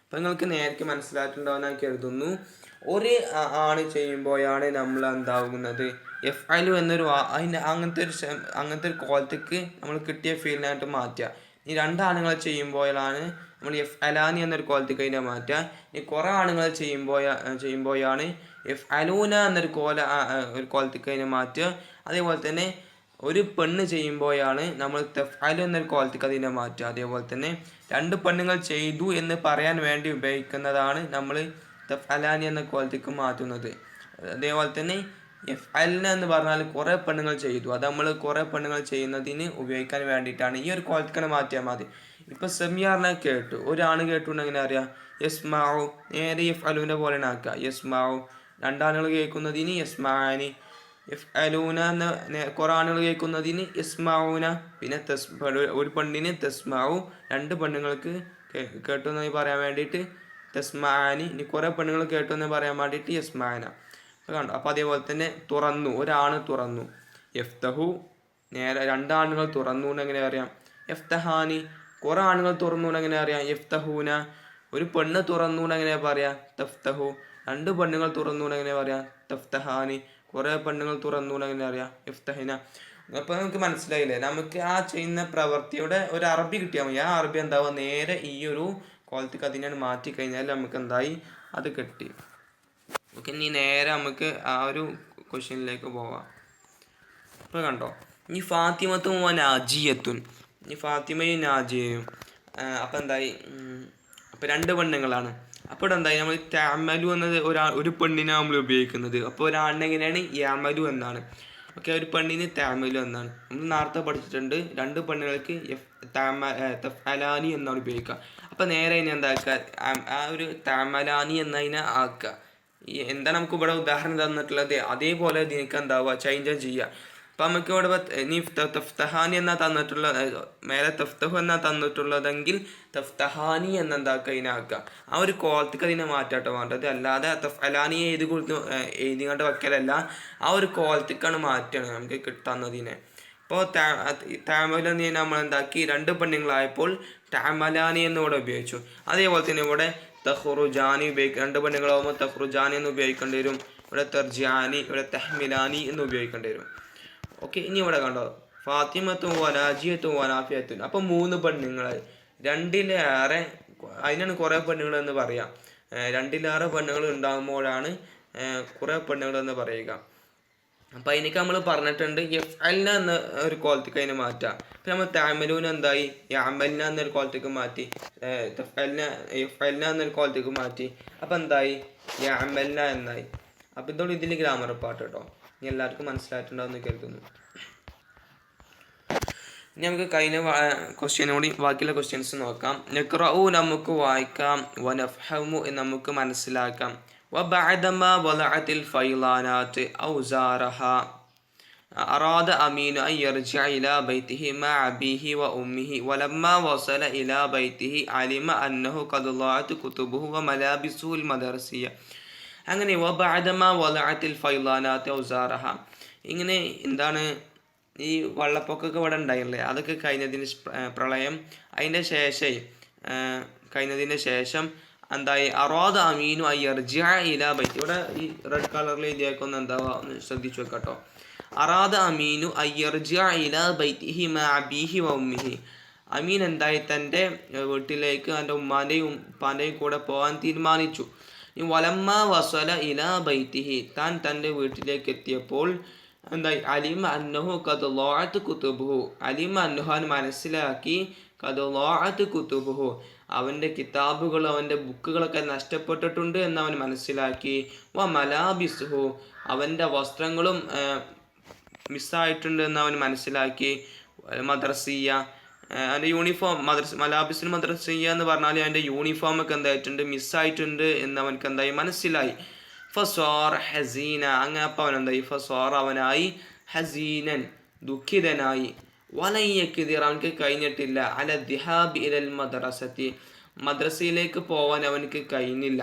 അപ്പം നിങ്ങൾക്ക് നേരത്തെ മനസ്സിലായിട്ടുണ്ടാവുന്ന ഞാൻ കരുതുന്നു. ഒരു ആണ് ചെയ്യുമ്പോഴാണ് നമ്മൾ എന്താകുന്നത് എഫ്അലു എന്നൊരു അങ്ങനത്തെ ഒരു കോലത്തേക്ക് നമ്മൾ കിട്ടിയ ഫീലിനായിട്ട് മാറ്റുക. ഈ രണ്ടാണുങ്ങൾ ചെയ്യുമ്പോഴാണ് നമ്മൾ യഫ്അലാനി എന്നൊരു കോലത്തേക്ക് അതിനെ മാറ്റുക. ഈ കുറേ ആണുങ്ങൾ ചെയ്യുമ്പോഴാണ് യഫ്അലൂന എന്നൊരു കോലത്തേക്ക് അതിനെ മാറ്റുക. അതേപോലെ തന്നെ ഒരു പെണ്ണ് ചെയ്യുമ്പോഴാണ് നമ്മൾ തഫ്അലു എന്നൊരു കോലത്തേക്ക് അതിനെ മാറ്റുക. അതേപോലെ തന്നെ രണ്ട് പെണ്ണുങ്ങൾ ചെയ്തു എന്ന് പറയാൻ വേണ്ടി ഉപയോഗിക്കുന്നതാണ് നമ്മൾ തഫ്അലാനി എന്ന കോലത്തേക്ക് മാറ്റുന്നത്. അതേപോലെ തന്നെ യഫ്അൽന എന്ന് പറഞ്ഞാൽ കുറേ പെണ്ണുങ്ങൾ ചെയ്തു, അത് നമ്മൾ കുറേ പെണ്ണുങ്ങൾ ചെയ്യുന്നതിന് ഉപയോഗിക്കാൻ വേണ്ടിയിട്ടാണ്. ഈ ഒരു കോലത്തേക്കാണ് മാറ്റിയാൽ മതി. ഇപ്പം സെമിയാറിനെ കേട്ടു, ഒരാണ് കേട്ടുണ്ടെങ്കിൽ അറിയാം യസ്മാഉ, നേരെ യഫ്അലൂനെ പോലെയാണ് ആക്കുക. യസ്മാഉ, രണ്ടാണുകൾ കേൾക്കുന്നതിന് യസ്മാനി. യഫ്അലൂന എന്ന കുറേ ആണുകൾ കേൾക്കുന്നതിന് യസ്മാഊന. പിന്നെ ഒരു പെണ്ണിന് തസ്മാഉ, രണ്ട് പെണ്ണുങ്ങൾക്ക് കേട്ടു എന്ന് പറയാൻ വേണ്ടിയിട്ട് തസ്മാനി. ഇനി കുറേ പെണ്ണുങ്ങൾ കേട്ടു എന്ന് പറയാൻ വേണ്ടിയിട്ട് യസ്മാന. കണ്ടോ? അപ്പോൾ അതേപോലെ തന്നെ തുറന്നു, ഒരാണ് തുറന്നു. യഫ്തഹു, നേരെ രണ്ടാണുങ്ങൾ തുറന്നു എങ്ങനെ അറിയാം? യഫ്തഹാനി. കുറേ ആണുങ്ങൾ തുറന്നു എങ്ങനെ അറിയാം? യഫ്തഹൂന. ഒരു പെണ്ണ് തുറന്നു എങ്ങനെ പറയാം? തഫ്തഹു. രണ്ട് പെണ്ണുങ്ങൾ തുറന്നു എങ്ങനെ പറയാം? തഫ്തഹാനി. കുറേ പെണ്ണുങ്ങൾ തുറന്നു എങ്ങനെ അറിയാം? യഫ്തഹിന. അപ്പോൾ നമുക്ക് മനസ്സിലായില്ലേ? നമുക്ക് ആ ചെയ്യുന്ന പ്രവൃത്തിയുടെ ഒരു അറബി കിട്ടിയാൽ മതി. ആ അറബി എന്താവുക? നേരെ ഈ ഒരു കോലത്തേക്ക് അതിനാണ് മാറ്റി കഴിഞ്ഞാൽ നമുക്ക് എന്തായി? അത് കിട്ടി. ഓക്കെ, ഇനി നേരെ നമുക്ക് ആ ഒരു ക്വസ്റ്റ്യനിലേക്ക് പോവാം. അപ്പോൾ കണ്ടോ, ഈ ഫാത്തിമത്തും നാജിയത്തുൻ, ഈ ഫാത്തിമയും നാജിയയും അപ്പം എന്തായി, അപ്പോൾ രണ്ട് പെണ്ണുങ്ങളാണ്. അപ്പോൾ ഇവിടെ എന്തായി, നമ്മൾ തഅമലു എന്നത് ഒരു പെണ്ണിനാണ് നമ്മൾ ഉപയോഗിക്കുന്നത്. അപ്പോൾ ഒരാളിനെ എങ്ങനെയാണ് യഅമലു എന്നാണ്. ഓക്കെ, ഒരു പെണ്ണിന് തഅമലു എന്നാണ്. നമ്മൾ നേരത്തെ പഠിച്ചിട്ടുണ്ട്, രണ്ട് പെണ്ണുങ്ങൾക്ക് തഫ്അലാനി എന്നാണ് ഉപയോഗിക്കുക. അപ്പോൾ നേരെ ഇനി എന്താക്കുക, ആ ഒരു തഅമലാനി എന്നതിനെ ആക്കുക. എന്താ നമുക്ക് ഇവിടെ ഉദാഹരണം തന്നിട്ടുള്ളത്, അതേപോലെ ഇതിനൊക്കെ എന്താവുക, ചേഞ്ച് ചെയ്യുക. അപ്പം നമുക്ക് ഇവിടെ ഇനി തഫ്തഹാനി എന്നാ തന്നിട്ടുള്ള, മേലെ തഫ്തഹു എന്നാ തന്നിട്ടുള്ളതെങ്കിൽ തഫ്തഹാനി എന്നെന്താക്കുക, ഇതിനാക്കുക. ആ ഒരു കോലത്തേക്ക് അതിനെ മാറ്റാട്ടോ വേണ്ടത്, അല്ലാതെ തഫ്അലാനിയെ എഴുതിങ്ങോട്ട് വെക്കലല്ല, ആ ഒരു കോലത്തേക്കാണ് മാറ്റാണ് നമുക്ക് തന്നതിനെ. ഇപ്പോൾ തഅമലു എന്ന് നമ്മൾ എന്താക്കി, രണ്ട് പെണ്ണുങ്ങളായപ്പോൾ തഅമലാനി എന്നിവിടെ ഉപയോഗിച്ചു. അതേപോലെ തന്നെ ഇവിടെ തഖ്റുജാനി രണ്ട് പെണ്ണുങ്ങളാകുമ്പോൾ തഖ്റുജാനി എന്ന് ഉപയോഗിക്കേണ്ടി വരും. ഇവിടെ തർജിയാനി, ഇവിടെ തഹ്മിലാനി എന്ന് ഉപയോഗിക്കേണ്ടി വരും. ഓക്കെ, ഇനി ഇവിടെ കണ്ടോ, ഫാത്തിമത്തും വനാജിയത്തും വനാഫിയത്തും. അപ്പം 3 പെണ്ണുങ്ങൾ, രണ്ടിലേറെ, അതിനാണ് കുറേ പെണ്ണുങ്ങൾ എന്ന് പറയാം. രണ്ടിലേറെ പെണ്ണുങ്ങൾ ഉണ്ടാകുമ്പോഴാണ് കുറേ പെണ്ണുങ്ങൾ എന്ന് പറയുക. അപ്പം അതിനൊക്കെ നമ്മൾ പറഞ്ഞിട്ടുണ്ട് യഫ്അൽന എന്ന ഒരു കോലത്തേക്ക് അതിനെ മാറ്റാം. അപ്പം നമ്മൾ തഅമലൂന എന്തായി, യഅമൽന എന്നൊരു കോലത്തേക്ക് മാറ്റി, യഫ്അൽന എന്നൊരു കോലത്തേക്ക് മാറ്റി. അപ്പം എന്തായി, യഅമൽന എന്നായി. അപ്പം ഇതോടെ ഇതിൽ ഗ്രാമർ പാട്ട് കേട്ടോ, ഇനി എല്ലാവർക്കും മനസ്സിലായിട്ടുണ്ടാവുമെന്ന് കരുതുന്നു. ഇനി നമുക്ക് കഴിഞ്ഞ ക്വസ്റ്റ്യനോട് ബാക്കിയുള്ള ക്വസ്റ്റ്യൻസ് നോക്കാം. നഖ്റഉ നമുക്ക് വായിക്കാം, വനഫ്ഹമു നമുക്ക് മനസ്സിലാക്കാം. വബഅദമാ വളഅത്തിൽ ഫൈളാനാത്ത് ഔസാറഹ അറാദ അമീനു അൻ യർജിഅ ഇലാ ബൈതിഹി മഅ അബീഹി വ ഉമ്മിഹി വലമ്മാ വസല ഇലാ ബൈതിഹി അലിമ അന്നഹു ഖദ് ളഅത് കുതുബുഹു വ മലാബിസുൽ മദർസിയ. അങ്ങനെ വബഅദമാ വളഅത്തിൽ ഫൈളാനാത്ത് ഔസാറഹ, ഇങ്ങനെ എന്താണ്, ഈ വെള്ളപ്പൊക്കമൊക്കെ ഇവിടെ ഉണ്ടായില്ലേ, അതൊക്കെ കഴിഞ്ഞതിന് പ്രളയം അതിൻ്റെ ശേഷം കഴിഞ്ഞതിന് ശേഷം എന്തായി, അറാദ അമീനു അൻ യർജിഅ ഇലാ ബൈതി. ഇവിടെ ഈ റെഡ് കളറിൽ എഴുതിയേക്കൊന്ന് എന്താവുക ഒന്ന് ശ്രദ്ധിച്ചു വെക്കട്ടോ. അറാദ അമീനു അൻ യർജിഅ ഇലാ ബൈതിഹി മഅ അബീഹി വ ഉമ്മിഹി. അമീൻ എന്തായി, തൻ്റെ വീട്ടിലേക്ക് എൻ്റെ ഉമ്മാൻ്റെയും ഉപ്പാൻ്റെയും കൂടെ പോകാൻ തീരുമാനിച്ചു. വലമ്മ വസല ഇലാ ബൈതിഹി, താൻ തൻ്റെ വീട്ടിലേക്ക് എത്തിയപ്പോൾ എന്തായി, അലിമ അന്നഹു ഖദ് ളഅത് കുതുബുഹു. അലിമ അന്നഹു മനസ്സിലാക്കി, ഖദ് ളഅത് കുതുബുഹു അവൻ്റെ കിതാബുകൾ, അവൻ്റെ ബുക്കുകളൊക്കെ നഷ്ടപ്പെട്ടിട്ടുണ്ട് എന്ന് അവൻ മനസ്സിലാക്കി. വ മലാബിസുഹു അവൻ്റെ വസ്ത്രങ്ങളും മിസ്സായിട്ടുണ്ട് എന്ന് അവൻ മനസ്സിലാക്കി. മദ്രസിയ അതിൻ്റെ യൂണിഫോം, മലാബിസിന് മദ്രസിയ എന്ന് പറഞ്ഞാൽ അതിൻ്റെ യൂണിഫോമൊക്കെ എന്തായിട്ടുണ്ട്, മിസ്സായിട്ടുണ്ട് എന്ന് അവനക്ക് എന്തായി മനസ്സിലായി. ഫസ്വാർ ഹസീന, അങ്ങനെ അപ്പം അവൻ എന്തായി, ഫസ്വാർ അവനായി, ഹസീനൻ ദുഃഖിതനായി. വലയ്യക്കിതിർ അവനക്ക് കഴിഞ്ഞിട്ടില്ല, അല ദിഹാബി ഇലൽ മദ്രസത്തി മദ്രസയിലേക്ക് പോവാൻ അവനക്ക് കഴിഞ്ഞില്ല.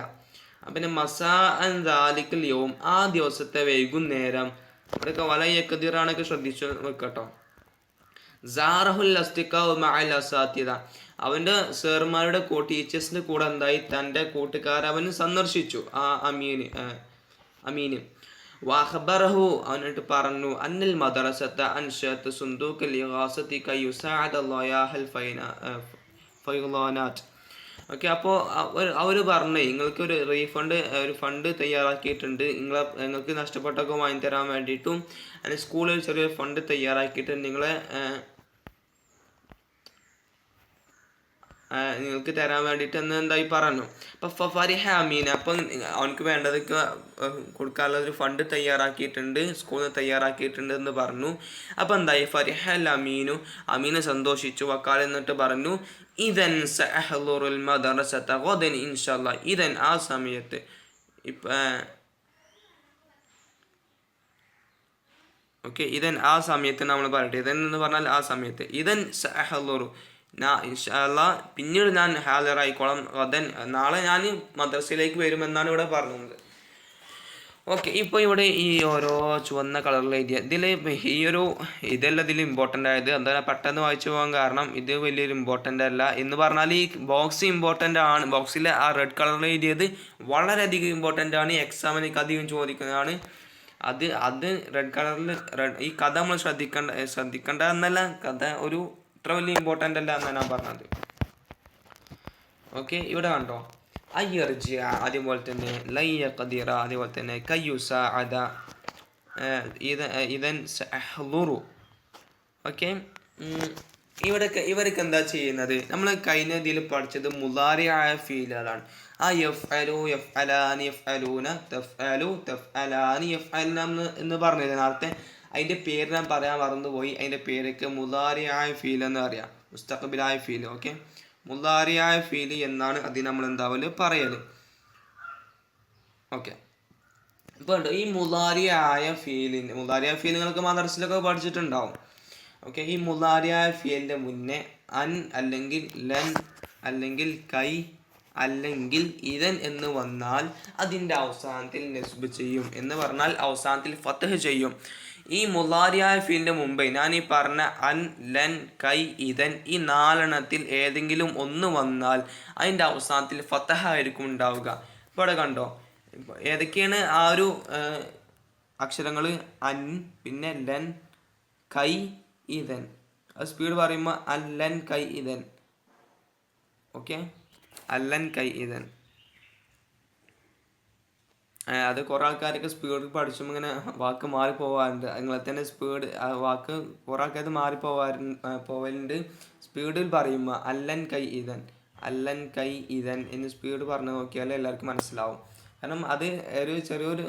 പിന്നെ മസാ അൻ ദാലിക്കൽ യൗം ആ ദിവസത്തെ വൈകുന്നേരം, ഇവിടെയൊക്കെ വലയ്യക്കിതിറാണൊക്കെ ശ്രദ്ധിച്ചു വെക്കട്ടോ. സാറഹുൽ അസ്തിഖാഉ മഅൽ അസാതിദ അവൻ്റെ സേർമാരുടെ ടീച്ചേഴ്സിൻ്റെ കൂടെ എന്തായി, തൻ്റെ കൂട്ടുകാർ അവൻ സന്ദർശിച്ചു. ആ അമീന് വഅഖബറഹു അവനോട് പറഞ്ഞു, അന്നൽ മദ്രസത അൻശഅത് സുന്ദൂഖൽ ഇഗാസതി കൈ യുസാഅദ ളയാഹൽ ഫൈളാനാത്ത്. ഓക്കെ, അപ്പോൾ അവർ പറഞ്ഞു, നിങ്ങൾക്ക് ഒരു ഫണ്ട് തയ്യാറാക്കിയിട്ടുണ്ട്, നിങ്ങൾക്ക് നഷ്ടപ്പെട്ടൊക്കെ വാങ്ങി തരാൻ വേണ്ടിയിട്ടും അതിന് സ്കൂളിൽ ചെറിയൊരു ഫണ്ട് തയ്യാറാക്കിയിട്ട് നിങ്ങൾക്ക് തരാൻ വേണ്ടിയിട്ട് എന്ന് എന്തായി പറഞ്ഞു. അപ്പം ഫരിഹ അമീൻ, അപ്പം അവനക്ക് വേണ്ടതൊക്കെ കൊടുക്കാനുള്ള ഒരു ഫണ്ട് തയ്യാറാക്കിയിട്ടുണ്ട്, സ്കൂളിൽ നിന്ന് തയ്യാറാക്കിയിട്ടുണ്ട് എന്ന് പറഞ്ഞു. അപ്പം എന്തായി, ഫരിഹ അൽ അമീനു അമീനെ സന്തോഷിച്ചു. വക്കാൽ എന്നിട്ട് പറഞ്ഞു, ഇദൻ സഅഹ്ളുറുൽ മദ്രസത ഗദൻ ഇൻഷാല്ലാ. ഇദൻ ആ സമയത്ത്, ഓക്കെ, ഇദൻ ആ സമയത്ത് നമ്മൾ പറയട്ടെ. ഇദൻ എന്ന് പറഞ്ഞാൽ ആ സമയത്ത്, ഇദൻ സഅഹ്ളുറു ഇൻഷാല്ലാ പിന്നീട് ഞാൻ ഹാജറായിക്കോളാം, ഗദൻ നാളെ ഞാൻ മദ്രസയിലേക്ക് വരുമെന്നാണ് ഇവിടെ പറഞ്ഞത്. ഓക്കെ, ഇപ്പോൾ ഇവിടെ ഈ ഓരോ ചുവന്ന കളറിൽ എഴുതിയ ഇതെല്ലാം ഇതിൽ ഇമ്പോർട്ടൻ്റ് ആയത് എന്താ, പെട്ടെന്ന് വായിച്ചു പോകാൻ കാരണം ഇത് വലിയൊരു ഇമ്പോർട്ടൻ്റ് അല്ല എന്ന് പറഞ്ഞാൽ ഈ ബോക്സ് ഇമ്പോർട്ടൻ്റ് ആണ്. ബോക്സിൽ ആ റെഡ് കളറിൽ എഴുതിയത് വളരെയധികം ഇമ്പോർട്ടൻ്റ് ആണ്, എക്സാമിനൊക്കെ അധികം ചോദിക്കുന്നതാണ്. അത് റെഡ് കളറിൽ ഈ കഥ നമ്മൾ ശ്രദ്ധിക്കേണ്ട എന്നല്ല, കഥ ഒരു ഇത്ര വലിയ ഇമ്പോർട്ടൻ്റ് അല്ല എന്നാണ് ഞാൻ പറഞ്ഞത്. ഓക്കെ, ഇവിടെ കണ്ടോ, അയ്യർജിയ അതേപോലെ തന്നെ ലയ്യഖദിറ അതേപോലെ തന്നെ കയ്യുസാഅദ ഇതൻ സഅഹ്ളുറു. ഓക്കെ, ഇവരൊക്കെ എന്താ ചെയ്യുന്നത്? നമ്മൾ കഴിഞ്ഞ ഇതിൽ പഠിച്ചത് മുളാരിയായ ഫീലുകളാണ്. ആ യഫ്അലു, യഫ്അലാനി, യഫ്അലൂന, തഫ്അലു, തഫ്അലാനി, യഫ്അൽന എന്ന് പറഞ്ഞത് നേരത്തെ. അതിൻ്റെ പേര് ഞാൻ പറയാൻ മറന്നുപോയി. അതിൻ്റെ പേരൊക്കെ മുളാരിയായ ഫീൽ എന്ന് പറയാം, മുസ്തഖബിലായ ഫീൽ. ഓക്കെ, മുളാരിയായ ഫീൽ എന്നാണ് അതിന് നമ്മൾ എന്താവല് പറയല്. ഓക്കെ, ഇപ്പോൾ ഈ മുളാരിയായ ഫീൽ നിങ്ങൾക്ക് മദ്രസയിലൊക്കെ പഠിച്ചിട്ടുണ്ടാവും. ഓക്കെ, ഈ മുളാരിയായ ഫീലിൻ്റെ മുന്നേ അൻ അല്ലെങ്കിൽ ലൻ അല്ലെങ്കിൽ കൈ അല്ലെങ്കിൽ ഇതൻ എന്ന് വന്നാൽ അതിൻ്റെ അവസാനത്തിൽ നസ്ബ് ചെയ്യും. എന്ന് പറഞ്ഞാൽ അവസാനത്തിൽ ഫത്ഹ് ചെയ്യും. ഈ മുളാരിയായ ഫീലിൻ്റെ മുമ്പേ ഞാൻ ഈ പറഞ്ഞ അൻ, ലൻ, കൈ, ഇതൻ ഈ 4 എണ്ണത്തിൽ ഏതെങ്കിലും ഒന്ന് വന്നാൽ അതിൻ്റെ അവസാനത്തിൽ ഫത്ഹ ആയിരിക്കും ഉണ്ടാവുക. ഇപ്പോൾ ഇവിടെ കണ്ടോ ഏതൊക്കെയാണ് ആ ഒരു അക്ഷരങ്ങൾ? അൻ, പിന്നെ ലൻ, കൈ, ഇതൻ. അത് സ്പീഡ് പറയുമ്പോൾ അല്ലൻ കൈ ഇതൻ. ഓക്കെ, അല്ലൻ കൈ ഇതൻ. അത് കുറേ ആൾക്കാരൊക്കെ സ്പീഡ് പഠിച്ചുമ്പോൾ ഇങ്ങനെ വാക്ക് മാറിപ്പോവാറുണ്ട്. നിങ്ങളെ തന്നെ സ്പീഡ് വാക്ക് കുറേ ആൾക്കാർ പോവലുണ്ട്. സ്പീഡിൽ പറയുമ്പോൾ അല്ലൻ കൈ ഇതൻ, അല്ലൻ കൈ ഇതൻ എന്ന് സ്പീഡ് പറഞ്ഞു നോക്കിയാൽ എല്ലാവർക്കും മനസ്സിലാവും. കാരണം അത് ഒരു ചെറിയൊരു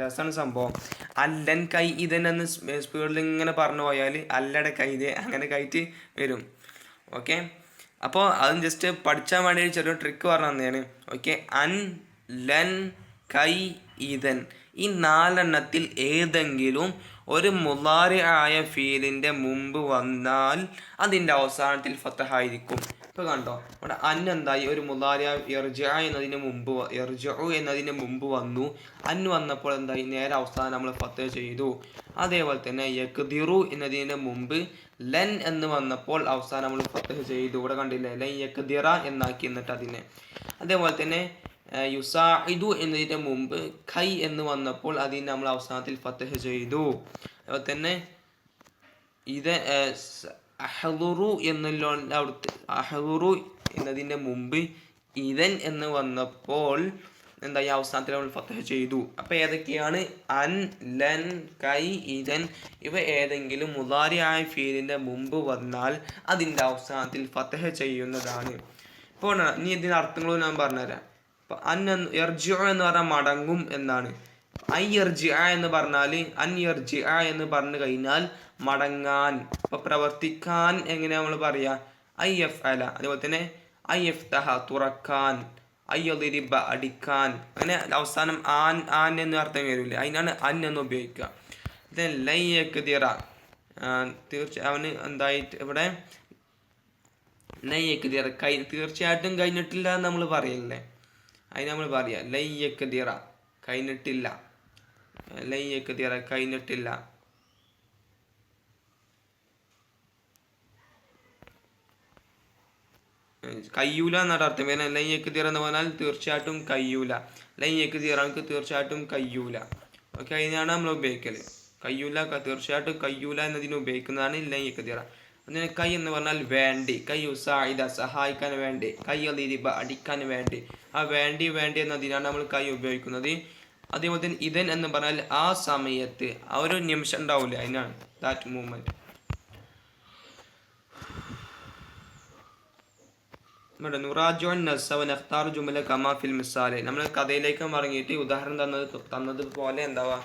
രസമാണ് സംഭവം. അല്ലൻ കൈ ഇതൻ എന്ന് സ്പീഡിൽ ഇങ്ങനെ പറഞ്ഞു പോയാൽ അല്ലടെ കൈ ഇത് അങ്ങനെ കയറ്റി വരും. ഓക്കെ, അപ്പോൾ അതും ജസ്റ്റ് പഠിച്ചാൽ വേണ്ടി ചെറിയൊരു ട്രിക്ക് പറഞ്ഞു തന്നെയാണ്. ഓക്കെ, അൻ, ലൻ, കൈ, ഇതൻ ഈ 4 എണ്ണത്തിൽ ഏതെങ്കിലും ഒരു മുളാരി ആയ ഫീലിൻ്റെ മുമ്പ് വന്നാൽ അതിൻ്റെ അവസാനത്തിൽ ഫത്ഹ ആയിരിക്കും. ഇപ്പോൾ കണ്ടോ ഇവിടെ അൻ എന്തായി? ഒരു മുളാരി ഇർജിഅ എന്നതിന് മുമ്പ് വന്നു. അൻ വന്നപ്പോൾ എന്തായി? നേരെ അവസാനം നമ്മൾ ഫത്ഹ ചെയ്തു. അതേപോലെ തന്നെ യഖ്ദിറു എന്നതിന് മുമ്പ് ലൻ എന്ന് വന്നപ്പോൾ അവസാനം നമ്മൾ ഫത്ഹ ചെയ്തു. ഇവിടെ കണ്ടില്ലേ, ലൻ യഖ്ദിറ എന്നാക്കി എന്നിട്ട് അതിനെ. അതേപോലെ തന്നെ യുസാഇദു എന്നതിൻ്റെ മുമ്പ് ഖൈ എന്ന് വന്നപ്പോൾ അതിന് നമ്മൾ അവസാനത്തിൽ ഫത്ഹ ചെയ്തു. അതുപോലെ തന്നെ ഇത് അഹ്ളുറു അഹ്ളുറു എന്നതിൻ്റെ മുമ്പ് ഇതൻ എന്ന് വന്നപ്പോൾ എന്തായി? അവസാനത്തിൽ നമ്മൾ ഫത്ഹ ചെയ്തു. അപ്പോൾ ഏതൊക്കെയാണ്? അൻ, ലൻ, കൈ, ഇതൻ ഇവ ഏതെങ്കിലും മുളാരിയായ ഫീലിൻ്റെ മുമ്പ് വന്നാൽ അതിൻ്റെ അവസാനത്തിൽ ഫത്ഹ ചെയ്യുന്നതാണ്. ഇപ്പോൾ ഇനി ഇതിൻ്റെ അർത്ഥങ്ങളും ഞാൻ പറഞ്ഞുതരാം. അപ്പോൾ അൻ യർജിഉ എന്ന് പറഞ്ഞാൽ മടങ്ങും എന്നാണ്. ഐ യർജിഅ എന്ന് പറഞ്ഞാൽ അൻ യർജിഅ എന്ന് പറഞ്ഞു കഴിഞ്ഞാൽ മടങ്ങാൻ. അപ്പോൾ പ്രവർത്തിക്കാൻ എങ്ങനെ നമ്മൾ പറയുക? ഐ യഫ്അല. അതേപോലെ തന്നെ ഐ യഫ്തഹ തുറക്കാൻ, ഐ യദ്രിബ അടിക്കാൻ. അങ്ങനെ അവസാനം ആൻ എന്ന് അർത്ഥം വരില്ലേ, അതിനാണ് അൻ എന്ന് ഉപയോഗിക്കുക. ലൻ യഖ്ദിറ തീർച്ചയായും അവന് എന്തായിട്ട് ഇവിടെ ലൻ യഖ്ദിറ തീർച്ചയായിട്ടും കഴിഞ്ഞിട്ടില്ല എന്ന് നമ്മൾ പറയില്ലേ, അതിന് നമ്മൾ പറയുക ലൻ യഖ്ദിറ കഴിഞ്ഞിട്ടില്ല, ലൻ യഖ്ദിറ കഴിഞ്ഞിട്ടില്ല. കയ്യൂല എന്നാണ് അർത്ഥം. പിന്നെ ലൻ യഖ്ദിറ എന്ന് പറഞ്ഞാൽ തീർച്ചയായിട്ടും കയ്യൂല. ലൻ യഖ്ദിറ നമുക്ക് തീർച്ചയായിട്ടും കയ്യൂല. ഓക്കെ, അതിനാണ് നമ്മൾ ഉപയോഗിക്കൽ. കയ്യൂല തീർച്ചയായിട്ടും കയ്യൂല എന്നതിന് ഉപയോഗിക്കുന്നതാണ് ലൻ യഖ്ദിറ. അതിന് കൈ എന്ന് പറഞ്ഞാൽ വേണ്ടി, കൈ യുസാഇദ സഹായിക്കാൻ വേണ്ടി, കൈ യദ്രിബ അടിക്കാൻ വേണ്ടി. ആ വേണ്ടി എന്നതിനാണ് നമ്മൾ കൈ ഉപയോഗിക്കുന്നത്. അതേപോലെ തന്നെ ഇതൻ എന്ന് പറഞ്ഞാൽ ആ സമയത്ത് ആ ഒരു നിമിഷം ഉണ്ടാവില്ലേ, അതിനാണ് ദാറ്റ് മൂമെന്റ്. നമ്മൾ കഥയിലേക്ക് മടങ്ങിയിട്ട് ഉദാഹരണം തന്നതുപോലെ എന്താവാ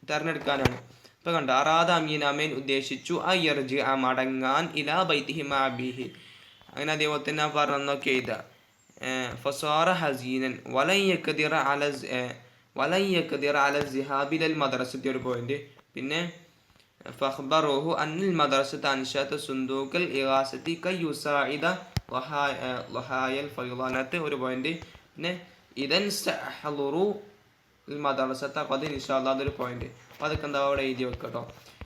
തെരഞ്ഞെടുക്കാനാണ്. ഇപ്പൊ കണ്ട അറാദ അമീനാമേൻ ഉദ്ദേശിച്ചു അയ്യർജി ആ മടങ്ങാൻ ഇലാ ബൈതിഹി മാബിഹി. അങ്ങനെ അതേപോലെ തന്നെ പറഞ്ഞൊക്കെ എഴുതാ ഫസാറ ഹസീനൻ വലൻ യഖ്ദിറ അല സിഹാബി ലൽ മദ്രസത്തി ഒരു പോയിന്റ്. പിന്നെ ഫഖ്ബറുഹു അന്നിൽ മദ്രസത അൻഷഅത സുന്ദൂഖൽ ഇഗാസതി കൈ യുസാഇദ വഹായൽ ഫൈളാനത്ത് ഒരു പോയിന്റ്. പിന്നെ ഇദൻ സഅഹ്ളുറു മദ്രസത ഖദ് ഇൻഷാഅല്ലാഹ് അതൊരു പോയിന്റ്. അപ്പോൾ അതൊക്കെ എന്താ അവിടെ എഴുതി വെക്കട്ടോ.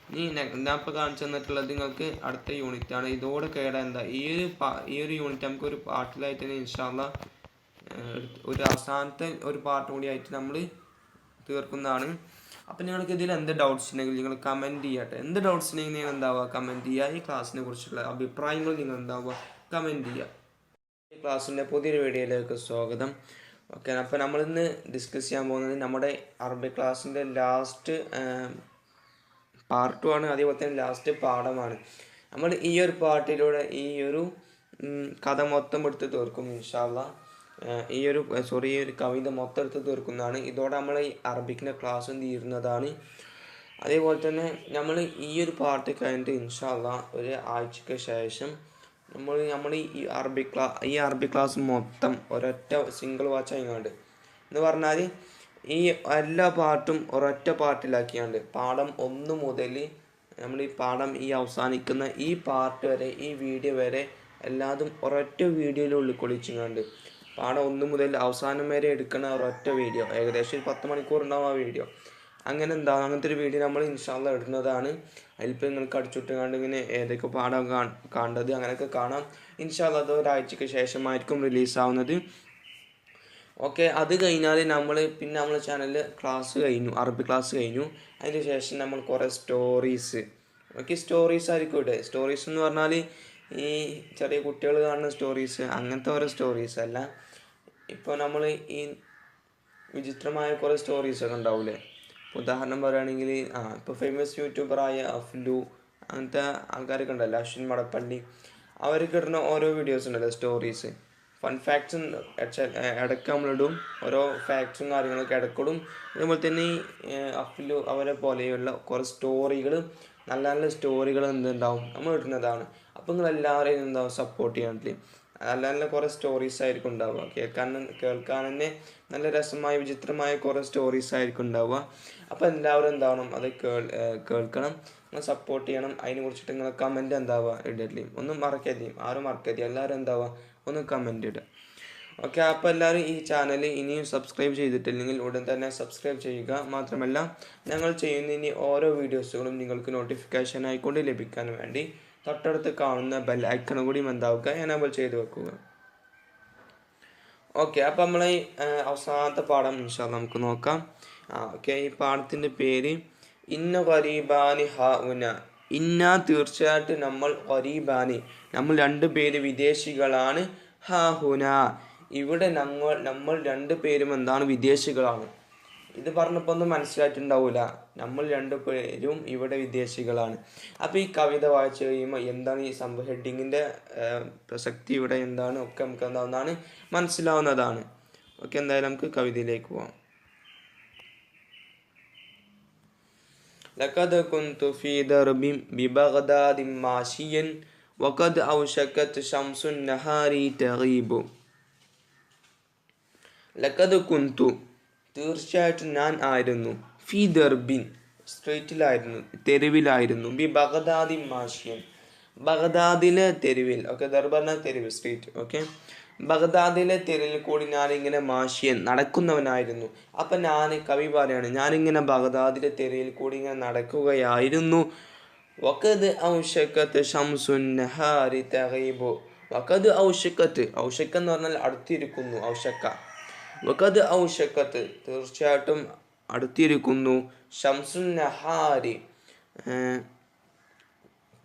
ഇനി ഞാൻ ഇപ്പോൾ കാണിച്ചു തന്നിട്ടുള്ളത് നിങ്ങൾക്ക് അടുത്ത യൂണിറ്റ് ആണ്. ഇതോടെ കേടാ എന്താ ഈ ഒരു യൂണിറ്റ് നമുക്ക് ഒരു പാർട്ടിലായിട്ട് തന്നെ ഇൻഷാഅല്ലാഹ് ഒരു അവസാനത്തെ ഒരു പാർട്ട് കൂടി ആയിട്ട് നമ്മൾ തീർക്കുന്നതാണ്. അപ്പം നിങ്ങൾക്ക് ഇതിൽ എന്ത് ഡൗട്ട്സ് ഉണ്ടെങ്കിൽ നിങ്ങൾ കമൻറ്റ് ചെയ്യട്ടെ. എന്ത് ഡൗട്ട്സ് ഉണ്ടെങ്കിൽ നിങ്ങൾ എന്താവുക കമൻറ്റ് ചെയ്യുക. ഈ ക്ലാസ്സിനെ കുറിച്ചുള്ള അഭിപ്രായങ്ങൾ നിങ്ങൾ എന്താവുക കമൻറ്റ് ചെയ്യുക. ഈ ക്ലാസ്സിൻ്റെ പുതിയൊരു വീഡിയോയിലേക്ക് സ്വാഗതം. ഓക്കെ, അപ്പോൾ നമ്മളിന്ന് ഡിസ്കസ് ചെയ്യാൻ പോകുന്നത് നമ്മുടെ അറബി ക്ലാസ്സിൻ്റെ ലാസ്റ്റ് പാർട്ടും ആണ്, അതേപോലെ തന്നെ ലാസ്റ്റ് പാഠമാണ്. നമ്മൾ ഈ ഒരു പാർട്ടിലൂടെ ഈ ഒരു കഥ മൊത്തം എടുത്ത് തീർക്കും ഇൻഷാ അല്ലാഹ്. ഈ ഒരു കവിത മൊത്തം എടുത്ത് തീർക്കുന്നതാണ്. ഇതോടെ നമ്മൾ ഈ അറബിക്കിൻ്റെ ക്ലാസ്സും തീരുന്നതാണ്. അതേപോലെ തന്നെ നമ്മൾ ഈ ഒരു പാർട്ട് കഴിഞ്ഞിട്ട് ഇൻഷാ അല്ലാഹ് ഒരു ആഴ്ചയ്ക്ക് ശേഷം നമ്മൾ ഈ അറബി ക്ലാസ് മൊത്തം ഒരൊറ്റ സിംഗിൾ വാച്ച് ആയിങ്ങാണ്ട് എന്ന് പറഞ്ഞാൽ ഈ എല്ലാ പാർട്ടും ഒരൊറ്റ പാർട്ടിലാക്കിയാണ്ട് പാഠം 1 മുതൽ നമ്മൾ ഈ പാഠം അവസാനിക്കുന്ന ഈ പാർട്ട് വരെ, ഈ വീഡിയോ വരെ എല്ലാതും ഒരൊറ്റ വീഡിയോയിൽ ഉൾക്കൊള്ളിച്ചുകൊണ്ട് പാഠം 1 മുതൽ അവസാനം വരെ എടുക്കുന്ന ഒരൊറ്റ വീഡിയോ, ഏകദേശം 10 മണിക്കൂർ ഉണ്ടാവും ആ വീഡിയോ. അങ്ങനത്തെ ഒരു വീഡിയോ നമ്മൾ ഇൻഷാ അല്ലാഹ് ഇടുന്നതാണ്. അതിലിപ്പോൾ നിങ്ങൾക്ക് അടിച്ചുവിട്ട് കണ്ട് ഇങ്ങനെ ഏതൊക്കെ പാഠം കാണേണ്ടത് അങ്ങനെയൊക്കെ കാണാം. ഇൻഷാ അല്ലാഹ് അത് ഒരാഴ്ചയ്ക്ക് ശേഷമായിരിക്കും റിലീസാവുന്നത്. ഓക്കെ, അത് കഴിഞ്ഞാൽ നമ്മളെ ചാനലിൽ ക്ലാസ് കഴിഞ്ഞു, അറബി ക്ലാസ് കഴിഞ്ഞു. അതിന് ശേഷം നമ്മൾ കുറേ സ്റ്റോറീസ് ആയിരിക്കും ഇവിടെ. സ്റ്റോറീസ് എന്ന് പറഞ്ഞാൽ ഈ ചെറിയ കുട്ടികൾ കാണുന്ന സ്റ്റോറീസ്, അങ്ങനത്തെ ഓരോ സ്റ്റോറീസ് അല്ല. ഇപ്പോൾ നമ്മൾ ഈ വിചിത്രമായ കുറേ സ്റ്റോറീസൊക്കെ ഉണ്ടാവില്ലേ. ഉദാഹരണം പറയുകയാണെങ്കിൽ ഇപ്പോൾ ഫേമസ് യൂട്യൂബറായ അഫ്ലു, അങ്ങനത്തെ ആൾക്കാരൊക്കെ ഉണ്ടല്ലോ, അശ്വിൻ മടപ്പള്ളി, അവർക്ക് ഇടുന്ന ഓരോ വീഡിയോസ് ഉണ്ടല്ലോ സ്റ്റോറീസ്, ഫൺ ഫാക്ട്സും ഇടയ്ക്ക് നമ്മളിടും. ഓരോ ഫാക്ട്സും കാര്യങ്ങളൊക്കെ ഇടയ്ക്കിടും. അതേപോലെ തന്നെ ഈ അഫ്ലു അവരെ പോലെയുള്ള കുറേ സ്റ്റോറികൾ, നല്ല നല്ല സ്റ്റോറികൾ എന്തുണ്ടാവും നമ്മൾ ഇടുന്നതാണ്. അപ്പോൾ നിങ്ങളെല്ലാവരെയും എന്താവും സപ്പോർട്ട് ചെയ്യാൻ. നല്ല നല്ല കുറേ സ്റ്റോറീസ് ആയിരിക്കും ഉണ്ടാവുക. കേൾക്കാൻ തന്നെ നല്ല രസമായ വിചിത്രമായ കുറേ സ്റ്റോറീസ് ആയിരിക്കും ഉണ്ടാവുക. അപ്പോൾ എല്ലാവരും എന്താവണം, അത് കേൾക്കണം, നിങ്ങൾ സപ്പോർട്ട് ചെയ്യണം. അതിനെ കുറിച്ചിട്ട് നിങ്ങൾ കമൻറ്റ് എന്താവുക ഇടല്ലേ, ഒന്നും ആരും മറക്കരുത്. എല്ലാവരും എന്താവുക ഒന്ന് കമൻറ്റ് ഇടുക. ഓക്കെ, അപ്പോൾ എല്ലാവരും ഈ ചാനൽ ഇനിയും സബ്സ്ക്രൈബ് ചെയ്തിട്ടില്ലെങ്കിൽ ഉടൻ തന്നെ സബ്സ്ക്രൈബ് ചെയ്യുക. മാത്രമല്ല ഞങ്ങൾ ചെയ്യുന്ന ഇനി ഓരോ വീഡിയോസുകളും നിങ്ങൾക്ക് നോട്ടിഫിക്കേഷൻ ആയിക്കൊണ്ട് ലഭിക്കാൻ വേണ്ടി തൊട്ടടുത്ത് കാണുന്ന ബെൽ ഐക്കൺ കൂടി എന്താവുക, എനേബിൾ ചെയ്ത് വെക്കുക. ഓക്കെ, അപ്പം നമ്മൾ ഈ അവസാനത്തെ പാഠം ഇൻഷാ അല്ലാഹ് നമുക്ക് നോക്കാം. ഓക്കെ, ഈ പാഠത്തിൻ്റെ പേര് ഇന്ന ഖരീബാനി ഹ ഉന. തീർച്ചയായിട്ടും നമ്മൾ ഖരീബാനി, നമ്മൾ 2 പേര് വിദേശികളാണ്. ഹ ഹുന, ഇവിടെ നമ്മൾ 2 പേരും എന്താണ്, വിദേശികളാണ്. ഇത് പറഞ്ഞപ്പോൾ ഒന്നും മനസ്സിലായിട്ടുണ്ടാവില്ല. നമ്മൾ 2 പേരും ഇവിടെ വിദേശികളാണ്. അപ്പോൾ ഈ കവിത വായിച്ചു കഴിയുമ്പോൾ എന്താണ് ഈ സംഭവം, ഹെഡിങ്ങിൻ്റെ പ്രസക്തി ഇവിടെ എന്താണ് ഒക്കെ നമുക്ക് എന്താവുന്നതാണ്, മനസ്സിലാവുന്നതാണ്. ഓക്കെ, എന്തായാലും നമുക്ക് കവിതയിലേക്ക് പോവാം. ലഖദ് കുന്തു ഫീ ദർബിൻ ബിബഗ്ദാദി മാശിയൻ വഖദ് ഔശകത് ശംസുൻ നഹാരി തഗീബു. ലഖദ് കുന്തു, തീർച്ചയായിട്ടും ഞാൻ ആയിരുന്നു, ഫി ദർബിൻ, സ്ട്രീറ്റിലായിരുന്നു, തെരുവിലായിരുന്നു, ബി ബഗ്ദാദി മാഷിയൻ, ബഗ്ദാദിലെ തെരുവിൽ. ഓക്കെ, ദർബ് പറഞ്ഞാൽ തെരുവ്, സ്ട്രീറ്റ്. ഓക്കെ, ബഗ്ദാദിലെ തെരുവിൽ കൂടി ഞാനിങ്ങനെ മാഷിയൻ, നടക്കുന്നവനായിരുന്നു. അപ്പം കവി പറയാണ്, ഞാനിങ്ങനെ ബഗ്ദാദിലെ തെരുവിൽ കൂടി ഇങ്ങനെ നടക്കുകയായിരുന്നു. വഖദ് ഔശകത് ശംസുൻ നഹാരി തഗീബു. വഖദ് ഔശകത്ത് എന്ന് പറഞ്ഞാൽ അടുത്തിരിക്കുന്നു, ഔശക്ക. വഖദ് ഔശകത്ത്, തീർച്ചയായിട്ടും അടുത്തിരിക്കുന്നു, ശംസുൻ നഹാരി,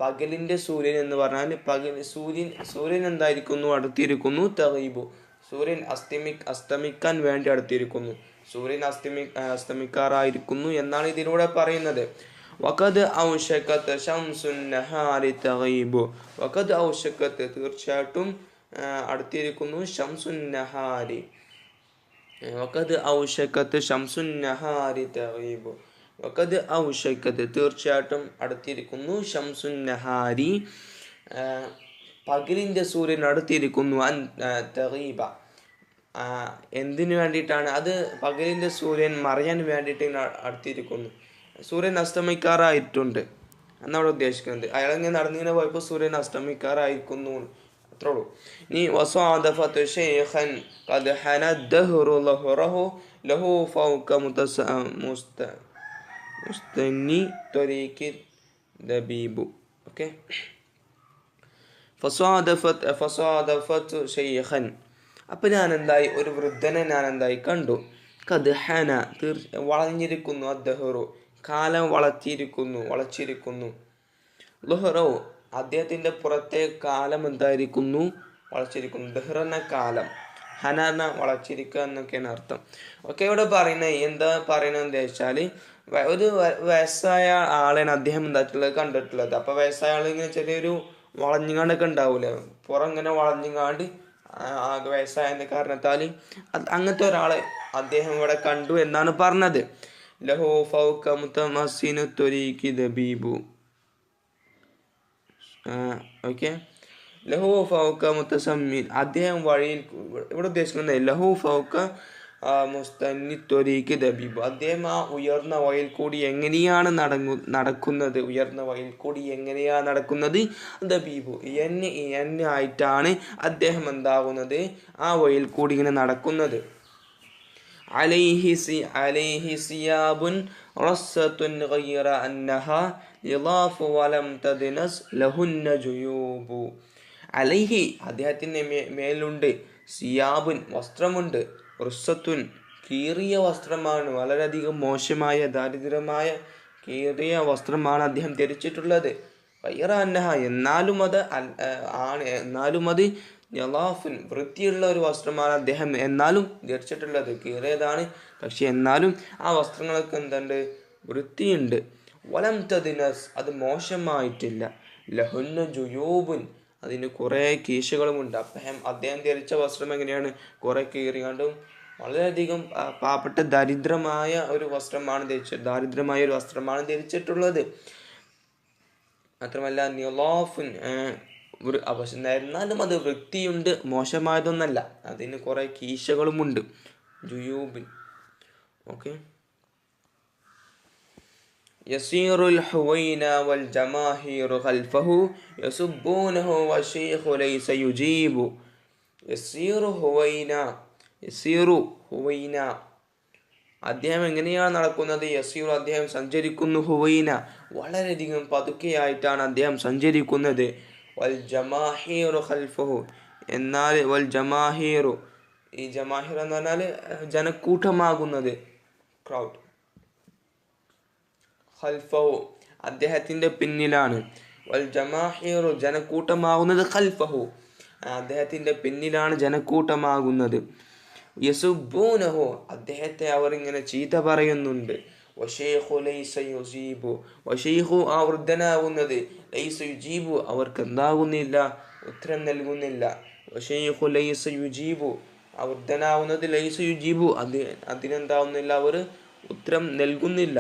പകലിൻ്റെ സൂര്യൻ എന്ന് പറഞ്ഞാൽ സൂര്യൻ എന്തായിരിക്കുന്നു, അടുത്തിരിക്കുന്നു. തഗീബു, സൂര്യൻ അസ്തമിക്കാൻ വേണ്ടി അടുത്തിരിക്കുന്നു, സൂര്യൻ അസ്തമിക്കാറായിരിക്കുന്നു എന്നാണ് ഇതിലൂടെ പറയുന്നത്. വഖദ് ഔശകത്ത് ശംസുൻ നഹാരി തഗീബു. വഖദ് ഔശകത്ത്, തീർച്ചയായിട്ടും അടുത്തിരിക്കുന്നു, ശംസുൻ നഹാരി. വഖദ് ഔശകത്ത് ശംസുൻ നഹാരി തഗീബു. വഖദ് ഔശകത്ത്, തീർച്ചയായിട്ടും അടുത്തിരിക്കുന്നു, ശംസുൻ നഹാരി, പകലിൻ്റെ സൂര്യൻ അടുത്തിരിക്കുന്നു, അൻ തഗീബ, എന്തിനു വേണ്ടിയിട്ടാണ് അത്, പകലിൻ്റെ സൂര്യൻ മറയാൻ വേണ്ടിയിട്ട് അടുത്തിരിക്കുന്നു. സൂര്യൻ അസ്തമിക്കാറായിട്ടുണ്ട് എന്നാണ് ഉദ്ദേശിക്കുന്നത്. അയാളിങ്ങനെ നടന്നിങ്ങനെ പോയപ്പോൾ സൂര്യൻ അസ്തമിക്കാറായിരിക്കുന്നു, അത്രേ ഉള്ളൂ. ഇനി വസാദഫത്ത് ശൈഖൻ ഖദ് ഹന ദഹ്റു ലഹ്റഹു ലഹു ഫൗക മുസ്തനി ത്വരീഖി ദബീബു. ഓക്കെ, ഫസാദഫത്ത് ശൈഖൻ, അപ്പം ഞാനെന്തായി, ഒരു വൃദ്ധനെ ഞാനെന്തായി കണ്ടു. ഖദ് ഹന, വളഞ്ഞിരിക്കുന്നു, അദ്ദഹ്റു, കാലം വളച്ചിരിക്കുന്നു. ലഹ്റു, അദ്ദേഹത്തിൻ്റെ പുറത്തെ കാലം എന്തായിരിക്കുന്നു, വളച്ചിരിക്കുന്നു. ദഹ്റ എന്ന കാലം, ഹന വളച്ചിരിക്കുക എന്നൊക്കെയാണ് അർത്ഥം. ഓക്കെ, ഇവിടെ പറയുന്നത് എന്താ വെച്ചാൽ ഒരു വയസ്സായ ആളാണ് അദ്ദേഹം എന്തായിട്ടുള്ളത് കണ്ടിട്ടുള്ളത്. അപ്പൊ വയസ്സായ ആൾ ഇങ്ങനെ ചെറിയൊരു വളഞ്ഞുകാണ്ടൊക്കെ ഉണ്ടാവൂലേ, പുറം ഇങ്ങനെ വളഞ്ഞുകാണ്ട് വയസ്സായതിന്റെ കാരണത്താൽ അങ്ങനത്തെ ഒരാളെ അദ്ദേഹം ഇവിടെ കണ്ടു എന്നാണ് പറഞ്ഞത്. ലഹു ഫൗക മുതമസ്സിനു ത്വരീഖി ദബീബു. ഓക്കെ, ലഹു ഫൗക മുതസമ്മിൻ, അദ്ദേഹം വഴിയിൽ, ഇവിടെ ഉദ്ദേശിക്കുന്നത് ലഹു ഫൗക മുസ്തന്നി ത്വരീഖി ദബീബു, അദ്ദേഹം ആ ഉയർന്ന വഴിയിൽ കൂടി എങ്ങനെയാണ് നടക്കുന്നത്, ഉയർന്ന വഴിയിൽ കൂടി എങ്ങനെയാണ് നടക്കുന്നത്, ദബീബു എന്നെ ആയിട്ടാണ് അദ്ദേഹം എന്താകുന്നത് ആ വഴിയിൽ കൂടി ഇങ്ങനെ നടക്കുന്നത്. അലൈഹി സിയാബുൻ റസ്സത്തുൻ ഗൈറ അന്നഹാ യളാഫു വലം തദ്നസ് ലഹുന്ന ജുയൂബു. അലൈഹി, അദ്ദേഹത്തിന്റെ മേലുണ്ട്, സിയാബുൻ വസ്ത്രമുണ്ട്, റുസ്സത്തുൻ കീറിയ വസ്ത്രമാണ്, വളരെയധികം മോശമായ ദാരിദ്ര്യമായ കീറിയ വസ്ത്രമാണ് അദ്ദേഹം ധരിച്ചിട്ടുള്ളത്. ഗൈറ അന്നഹ, എന്നാലും അത് യളാഫുൻ വൃത്തിയുള്ള ഒരു വസ്ത്രമാണ് അദ്ദേഹം എന്നാലും ധരിച്ചിട്ടുള്ളത്. കീറിയതാണ്, പക്ഷെ എന്നാലും ആ വസ്ത്രങ്ങളൊക്കെ എന്തുണ്ട്, വൃത്തിയുണ്ട്. വലം തദ്നസ്, അത് മോശമായിട്ടില്ല. ലഹുന്ന ജുയൂബുൻ, അതിന് കുറേ കീശകളുമുണ്ട്. അദ്ദേഹം ധരിച്ച വസ്ത്രം എങ്ങനെയാണ്, കുറേ കീറിയാണ്ടും വളരെയധികം പാവപ്പെട്ട ദാരിദ്ര്യമായ ഒരു വസ്ത്രമാണ് ധരിച്ചിട്ടുള്ളത്. മാത്രമല്ല നിളാഫുൻ, എന്നാലും അത് വൃത്തിയുണ്ട്, മോശമായതൊന്നല്ല, അതിന് കുറെ കീശകളുമുണ്ട്. ജുയൂബിൻ. ഓക്കെ, യസീറുൽ ഹുവൈന വൽ ജമാഹീറു ഖൽഫഹു യസുബ്ബൂനഹു വശൈഖു ലൈസ യുജീബു. യസീറു ഹുവൈന, അദ്ദേഹം എങ്ങനെയാണ് നടക്കുന്നത്, യസീറു അദ്ദേഹം സഞ്ചരിക്കുന്നു, ഹുവൈന വളരെയധികം പതുക്കെയായിട്ടാണ് അദ്ദേഹം സഞ്ചരിക്കുന്നത്. വൽ ജമാഹീറു ഖൽഫഹു, എന്നാൽ വൽ ജമാഹീറു, ഈ ജമാഹീർ എന്ന് പറഞ്ഞാൽ ജനക്കൂട്ടമാകുന്നത്, ക്രൗഡ്. ഖൽഫഹു, അദ്ദേഹത്തിന്റെ പിന്നിലാണ്. വൽ ജമാഹീറു, ജനക്കൂട്ടമാകുന്നത്, ഖൽഫഹു, അദ്ദേഹത്തിന്റെ പിന്നിലാണ് ജനക്കൂട്ടമാകുന്നത്. യസുബ്ബൂനഹു, അദ്ദേഹത്തെ അവർ ഇങ്ങനെ ചീത്ത പറയുന്നുണ്ട്. വശൈഖു ലൈസ യുജീബു, വശൈഖു ആ വൃദ്ധനാകുന്നത്, ലൈസ യുജീബു അവർക്ക് എന്താകുന്നില്ല, ഉത്തരം നൽകുന്നില്ല. വശൈഖു ലൈസ യുജീബു, ആ വൃദ്ധനാകുന്നത്, ലൈസ യുജീബു അതിനെന്താവുന്നില്ല, അവർ ഉത്തരം നൽകുന്നില്ല.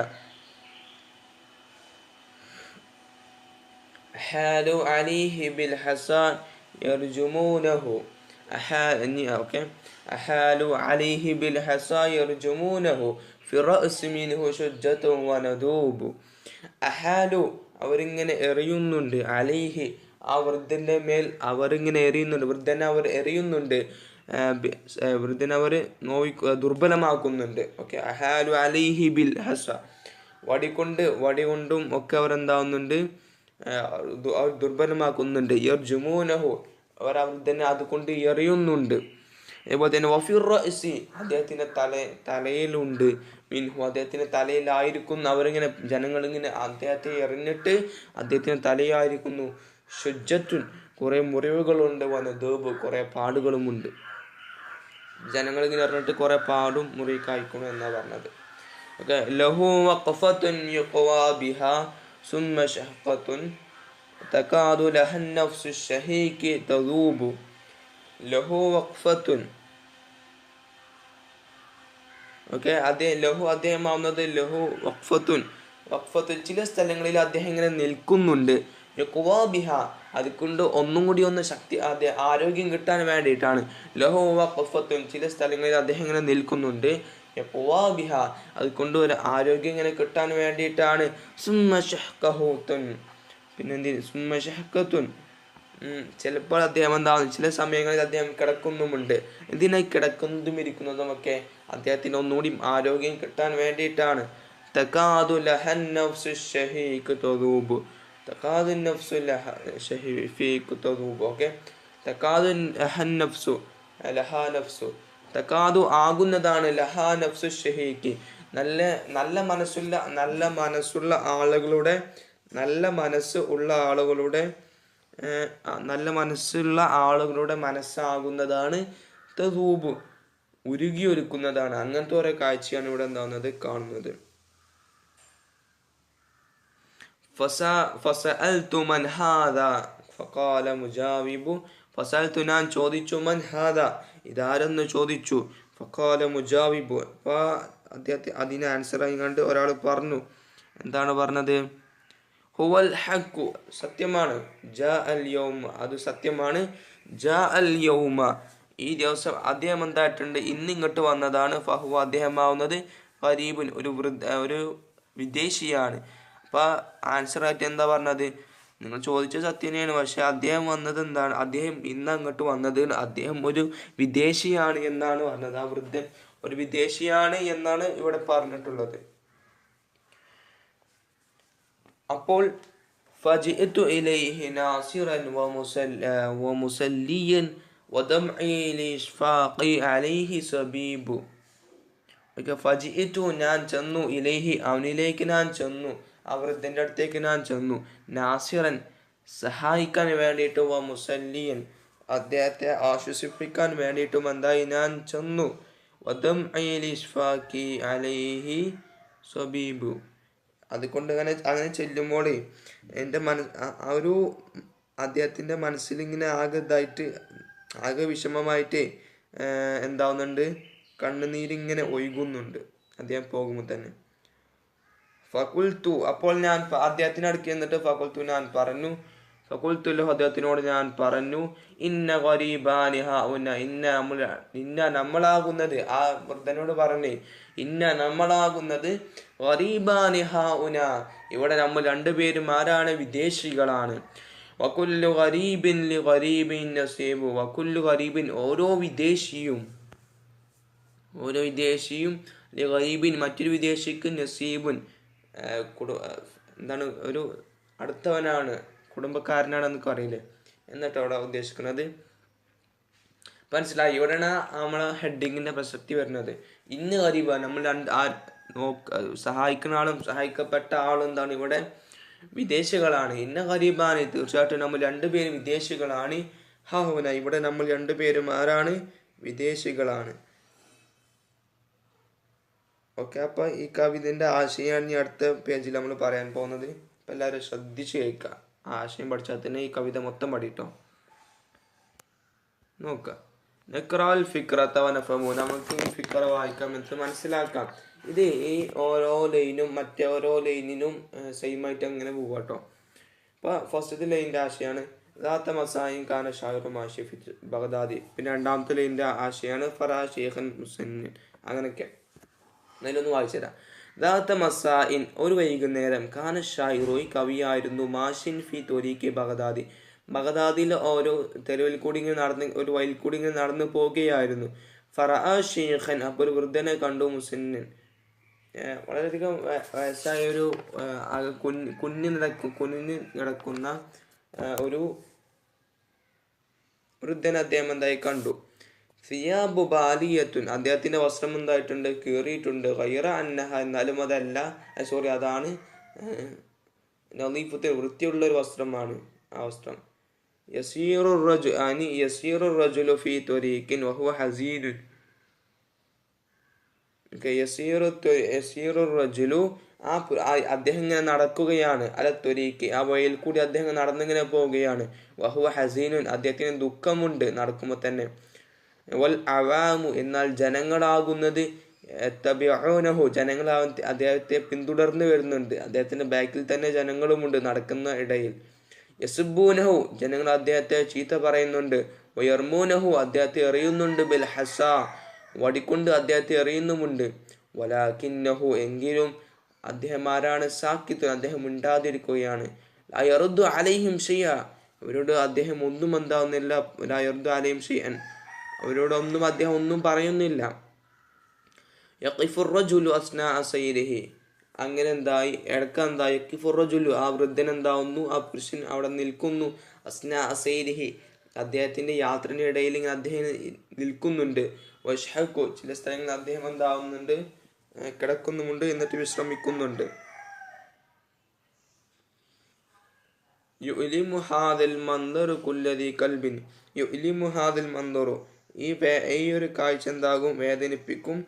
അഹാലു അലൈഹി ബിൽ ഹസാൻ യർജുമൂനഹു. അഹാലു അലൈഹി ബിൽ ഹസാ യർജുമൂനഹു ഫി റഅസ് മിൻഹു ശുജ്ജത്തുൻ വനദൂബു. അഹാലു, അവരിങ്ങനെ എറിയുന്നുണ്ട്, അലൈഹി ആ വൃദ്ധന്റെ മേൽ അവരിങ്ങനെ എറിയുന്നുണ്ട്, വൃദ്ധനെ അവർ എറിയുന്നുണ്ട്, വൃദ്ധനെ അവർ ദുർബലമാക്കുന്നുണ്ട്. ഓക്കെ, അഹാലു അലൈഹി ബിൽ ഹസ, വടികൊണ്ടും ഒക്കെ അവരെന്താവുന്നുണ്ട്, അവർ ദുർബലമാക്കുന്നുണ്ട്. യർജുമൂനഹു, അവർ ആ വൃദ്ധനെ അതുകൊണ്ട് എറിയുന്നുണ്ട്. അതുപോലെ തന്നെ വഫിർ റഅസി, അദ്ദേഹത്തിന്റെ തലയിലുണ്ട്, മിൻഹു അദ്ദേഹത്തിന്റെ തലയിലായിരിക്കുന്നു, അവരിങ്ങനെ ജനങ്ങളിങ്ങനെ അദ്ദേഹത്തെ എറിഞ്ഞിട്ട് അദ്ദേഹത്തിന്റെ തലയായിരിക്കുന്നു. ശുജ്ജത്തുൻ, കുറെ മുറിവുകളുണ്ട്, വനദൂബ് കുറെ പാടുകളുമുണ്ട്. ജനങ്ങളിങ്ങനെ എറിഞ്ഞിട്ട് കുറെ പാടും മുറിക്കായിക്കുന്നു എന്നാണ് പറഞ്ഞത്. ഓക്കെ, ലഹു വഖഫത്തുൻ യുഖ്വാ ബിഹാ സുമ്മ ശഹഖത്തുൻ തകാദു ലഹൻ നഫ്സു ശഹീഖി തദൂബു. ലഹു വഖഫത്തുൻ, ഓക്കെ, അദ്ദേഹമാവുന്നത് ലഹു വഖഫത്തുൻ, ചില സ്ഥലങ്ങളിൽ അദ്ദേഹം ഇങ്ങനെ നിൽക്കുന്നുണ്ട്. യുഖ്വാ ബിഹാ, അതുകൊണ്ട് ഒന്നും കൂടി ശക്തി ആരോഗ്യം കിട്ടാൻ വേണ്ടിയിട്ടാണ്. ലഹു വഖഫത്തുൻ, ചില സ്ഥലങ്ങളിൽ അദ്ദേഹം ഇങ്ങനെ നിൽക്കുന്നുണ്ട്. യുഖ്വാ ബിഹാ, അതുകൊണ്ട് ഒരു ആരോഗ്യം ഇങ്ങനെ കിട്ടാൻ വേണ്ടിയിട്ടാണ്. സുമ്മ ശഹ്ഖഹുതുൻ, പിന്നെ സുമ്മ ശഹ്ഖത്തുൻ, ചിലപ്പോൾ അദ്ദേഹം എന്താകും, ചില സമയങ്ങളിൽ അദ്ദേഹം കിടക്കുന്നുമുണ്ട്. എന്തിനായി കിടക്കുന്നതും ഇരിക്കുന്നതും ഒക്കെ അദ്ദേഹത്തിന് ഒന്നുകൂടി ആരോഗ്യം കിട്ടാൻ വേണ്ടിയിട്ടാണ്. തകാദു ലഹൻ നഫ്സു ശഹീഖു തദൂബു, തകാദു നഫ്സു ശഹീഖു തദൂബു. ഓക്കെ, തകാദു ലഹൻ നഫ്സു, ലഹാ നഫ്സു, തകാദു ആകുന്നതാണ്, ലഹാ നഫ്സു ശഹീഖി, നല്ല മനസ്സുള്ള ആളുകളുടെ മനസ്സാകുന്നതാണ് തദൂബ് ഉരുകിയൊരുക്കുന്നതാണ്. അങ്ങനത്തെ ഓരോ കാഴ്ചയാണ് ഇവിടെ എന്താവുന്നത് കാണുന്നത്. ഫസഅൽതു മൻ ഹാദാ ഫഖാല മുജാവിബു ഫസഅൽതു ഞാൻ ചോദിച്ചു മൻ ഹാദാ ഇതാരെന്ന് ചോദിച്ചു. ഫഖാല മുജാവിബു അപ്പോൾ അദ്ദേഹത്തെ അതിന് ആൻസറായി കണ്ട് ഒരാൾ പറഞ്ഞു. എന്താണ് പറഞ്ഞത്? ഹുവൽ ഹഖു സത്യമാണ്, ജാ അൽ യൗമ അത് സത്യമാണ്, ജാ അൽ യൗമ ഈ ദിവസം അദ്ദേഹം എന്തായിട്ടുണ്ട് ഇന്ന് ഇങ്ങോട്ട് വന്നതാണ്. ഫഹുവ അദ്ദേഹമാവുന്നത് ഖരീബുൻ ഒരു വിദേശിയാണ്. അപ്പോൾ ആൻസറായിട്ട് എന്താ പറഞ്ഞത്? നിങ്ങൾ ചോദിച്ചത് സത്യം തന്നെയാണ്, പക്ഷെ അദ്ദേഹം വന്നത് എന്താണ്? അദ്ദേഹം ഇന്ന് അങ്ങോട്ട് വന്നത് അദ്ദേഹം ഒരു വിദേശിയാണ് എന്നാണ് പറഞ്ഞത്. ആ വൃദ്ധൻ ഒരു വിദേശിയാണ് എന്നാണ് ഇവിടെ പറഞ്ഞിട്ടുള്ളത്. അപ്പോൾ ഫജിഅതു ഇലൈഹി നാസിറൻ വമുസല്ലിയൻ വദംഇ ലിശ്ഫാഖി അലൈഹി സബീബു. ഫജിഅതു ഞാൻ ചെന്നു, ഇലൈഹി അവനിലേക്ക് ഞാൻ ചെന്നു, ആ വൃദ്ധൻ്റെ അടുത്തേക്ക് ഞാൻ ചെന്നു, നാസിറൻ സഹായിക്കാൻ വേണ്ടിയിട്ട്, വമുസല്ലിയൻ അദ്ദേഹത്തെ ആശ്വസിപ്പിക്കാൻ വേണ്ടിയിട്ടും എന്തായി ഞാൻ ചെന്നു, വദംഇ ലിശ്ഫാഖി അലൈഹി സബീബു അതുകൊണ്ട് അങ്ങനെ ചെല്ലുമ്പോൾ എൻ്റെ ആ ഒരു അദ്ദേഹത്തിൻ്റെ മനസ്സിലിങ്ങനെ ആകെ ഇതായിട്ട് ആകെ വിഷമമായിട്ട് എന്താവുന്നുണ്ട്, കണ്ണുനീരിങ്ങനെ ഒഴുകുന്നുണ്ട് അദ്ദേഹം പോകുമ്പോൾ തന്നെ. ഫഖുൽത്തു അപ്പോൾ ഞാൻ അദ്ദേഹത്തിന് അടുക്കി എന്നിട്ട് ഫഖുൽത്തു ഞാൻ പറഞ്ഞു, ഫഖുൽത്തുല്ലഹു അദ്ദേഹത്തിനോട് ഞാൻ പറഞ്ഞു, ഇന്ന ഖരീബാനി ഹഉന ഇന്ന നമ്മളാകുന്നത്, ആ വൃദ്ധനോട് പറഞ്ഞേ, ഇന്ന നമ്മളാകുന്നത് ഖരീബാനി ഹഉന ഇവിടെ നമ്മൾ രണ്ടുപേരും ആരാണ്? വിദേശികളാണ്. വകുല്ലു ഖരീബിൻ ലി ഖരീബിൻ നസീബു വകുല്ലു ഖരീബിൻ ഓരോ വിദേശിയും ലി ഖരീബിൻ മറ്റൊരു വിദേശിക്ക് നസീബുൻ എന്താണ് ഒരു അടുത്തവനാണ്, കുടുംബക്കാരനാണെന്നൊക്കെ അറിയില്ലേ, എന്നിട്ട് അവിടെ ഉദ്ദേശിക്കുന്നത് മനസ്സിലായി. ഇവിടെയാണ് നമ്മളെ ഹെഡിങ്ങിൻ്റെ പ്രസക്തി വരുന്നത്. ഇന്ന് ഖരീബ നമ്മൾ സഹായിക്കുന്ന ആളും സഹായിക്കപ്പെട്ട ആളും എന്താണ് ഇവിടെ വിദേശികളാണ്. ഇന്ന ഖരീബാണ് തീർച്ചയായിട്ടും നമ്മൾ രണ്ടുപേരും വിദേശികളാണ്. ഹൗന ഇവിടെ നമ്മൾ രണ്ടുപേരും ആരാണ്? വിദേശികളാണ്. ഓക്കെ, അപ്പോൾ ഈ കവിതൻ്റെ ആശയമാണ് ഈ അടുത്ത പേജിൽ നമ്മൾ പറയാൻ പോകുന്നത്. അപ്പം എല്ലാവരും ശ്രദ്ധിച്ച് കേൾക്കുക. ആശയം പഠിച്ചാൽ തന്നെ ഈ കവിത മൊത്തം പഠിട്ടോ. നോക്കുക, നെക്രാൽ ഫിക്രത്ത വനഫമു നമുക്ക് ഈ ഫിക്ര വായിക്കാം എന്നിട്ട് മനസ്സിലാക്കാം. ഇത് ഈ ഓരോ ലൈനും മറ്റേ ഓരോ ലൈനിനും സെയിമായിട്ട് അങ്ങനെ പോവാം കേട്ടോ. അപ്പോൾ ഫസ്റ്റത്തെ ലൈനിൻ്റെ ആശയമാണ് ദാത്ത മസായും കാന ഷായറും ആഷിഫി ബഗ്ദാദി. പിന്നെ രണ്ടാമത്തെ ലൈനിൻ്റെ ആശയമാണ് ഫറാ ഷെയ്ഖൻ മുസന്നിൻ. അങ്ങനെയൊക്കെ അതിലൊന്ന് വായിച്ചു തരാം. ദാത്ത മസായിൻ ഒരു വൈകുന്നേരം കാന ഷായിറു കവിയായിരുന്നു മാഷിൻ ഫി തൊരീഖി ബഗ്ദാദി ബഗ്ദാദിൽ ഓരോ തെരുവിൽ കൂടി ഇങ്ങനെ നടന്ന് ഒരു വയൽ കൂടി ഇങ്ങനെ നടന്നു പോവുകയായിരുന്നു. ഫറാ ഷെയ്ഖൻ അപ്പോൾ ഒരു വൃദ്ധനെ കണ്ടു മുസന്നിൻ വളരെയധികം വയസ്സായ ഒരു കുഞ്ഞിന് കിടക്കുന്ന ഒരു വൃദ്ധൻ അദ്ദേഹം എന്തായി കണ്ടു. സിയാബു ബാലിയത്തുൻ അദ്ദേഹത്തിന്റെ വസ്ത്രം എന്തായിട്ടുണ്ട്? കീറിയിട്ടുണ്ട്. ഖൈറ അന്നഹ എന്നാലും അതല്ല, സോറി അതാണ് നളീഫത്തിൽ വൃത്തിയുള്ള ഒരു വസ്ത്രമാണ് ആ വസ്ത്രം. യസീറു റജുലു ഫീ ത്വരീഖിൻ വഹുവ ഹസീനുൻ. യസീറു റജുലു അദ്ദേഹം ഇങ്ങനെ നടക്കുകയാണ്, അല ത്വരീഖ് ആ വഴിയിൽ കൂടി അദ്ദേഹം നടന്നിങ്ങനെ പോവുകയാണ്. വഹുവ ഹസീനുൻ അദ്ദേഹത്തിന് ദുഃഖമുണ്ട് നടക്കുമ്പോൾ തന്നെ. വൽ അവാമു എന്നാൽ ജനങ്ങളാകുന്നത് തബിഊനഹു ജനങ്ങളാകുന്ന അദ്ദേഹത്തെ പിന്തുടർന്ന് വരുന്നുണ്ട്. അദ്ദേഹത്തിന്റെ ബാക്കിൽ തന്നെ ജനങ്ങളുമുണ്ട് നടക്കുന്ന ഇടയിൽ. യസുബൂനഹു ജനങ്ങൾ അദ്ദേഹത്തെ ചീത്ത പറയുന്നുണ്ട്. വയർമൂനഹു അദ്ദേഹത്തെ എറിയുന്നുണ്ട്. ബിൽ ഹസ വടിക്കൊണ്ട് അദ്ദേഹത്തെ എറിയുന്നുമുണ്ട്. വലാകിന്നഹു എങ്കിലും അദ്ദേഹം ആരാണ്? സാക്കിത്തുൻ അദ്ദേഹം മിണ്ടാതിരിക്കുകയാണ്. ലാ യറുദ്ദു അലൈഹിം ഷൈഅ അവരോട് അദ്ദേഹം ഒന്നും എന്താവുന്നില്ല. ലാ യറുദ്ദു അലൈഹിം ഷൈഅൻ അവരോടൊന്നും അദ്ദേഹം ഒന്നും പറയുന്നില്ല. യഖിഫുർ റജുലു അസ്നാഅ സൈരിഹി അങ്ങനെ എന്തായി ഇടക്ക് എന്തായി യഖിഫുർ റജുലു ആ വൃദ്ധൻ എന്താവുന്നു, ആ പുരുഷൻ അവിടെ നിൽക്കുന്നു. അസ്നാഅ സൈരിഹി അദ്ദേഹത്തിന്റെ യാത്രയുടെ ഇടയിൽ ഇങ്ങനെ അദ്ദേഹം നിൽക്കുന്നുണ്ട്. വഷ്ഹഖു ചില സ്ഥലങ്ങളിൽ അദ്ദേഹം എന്താവുന്നുണ്ട്? കിടക്കുന്നുമുണ്ട്, എന്നിട്ട് വിശ്രമിക്കുന്നുണ്ട്. യുലിമു ഹാദൽ മന്ദറു കുല്ലദി കൽബിൻ യുലിമു ഹാദൽ മന്ദറു ഈ ഒരു കാഴ്ച എന്താകും? വേദനിപ്പിക്കും.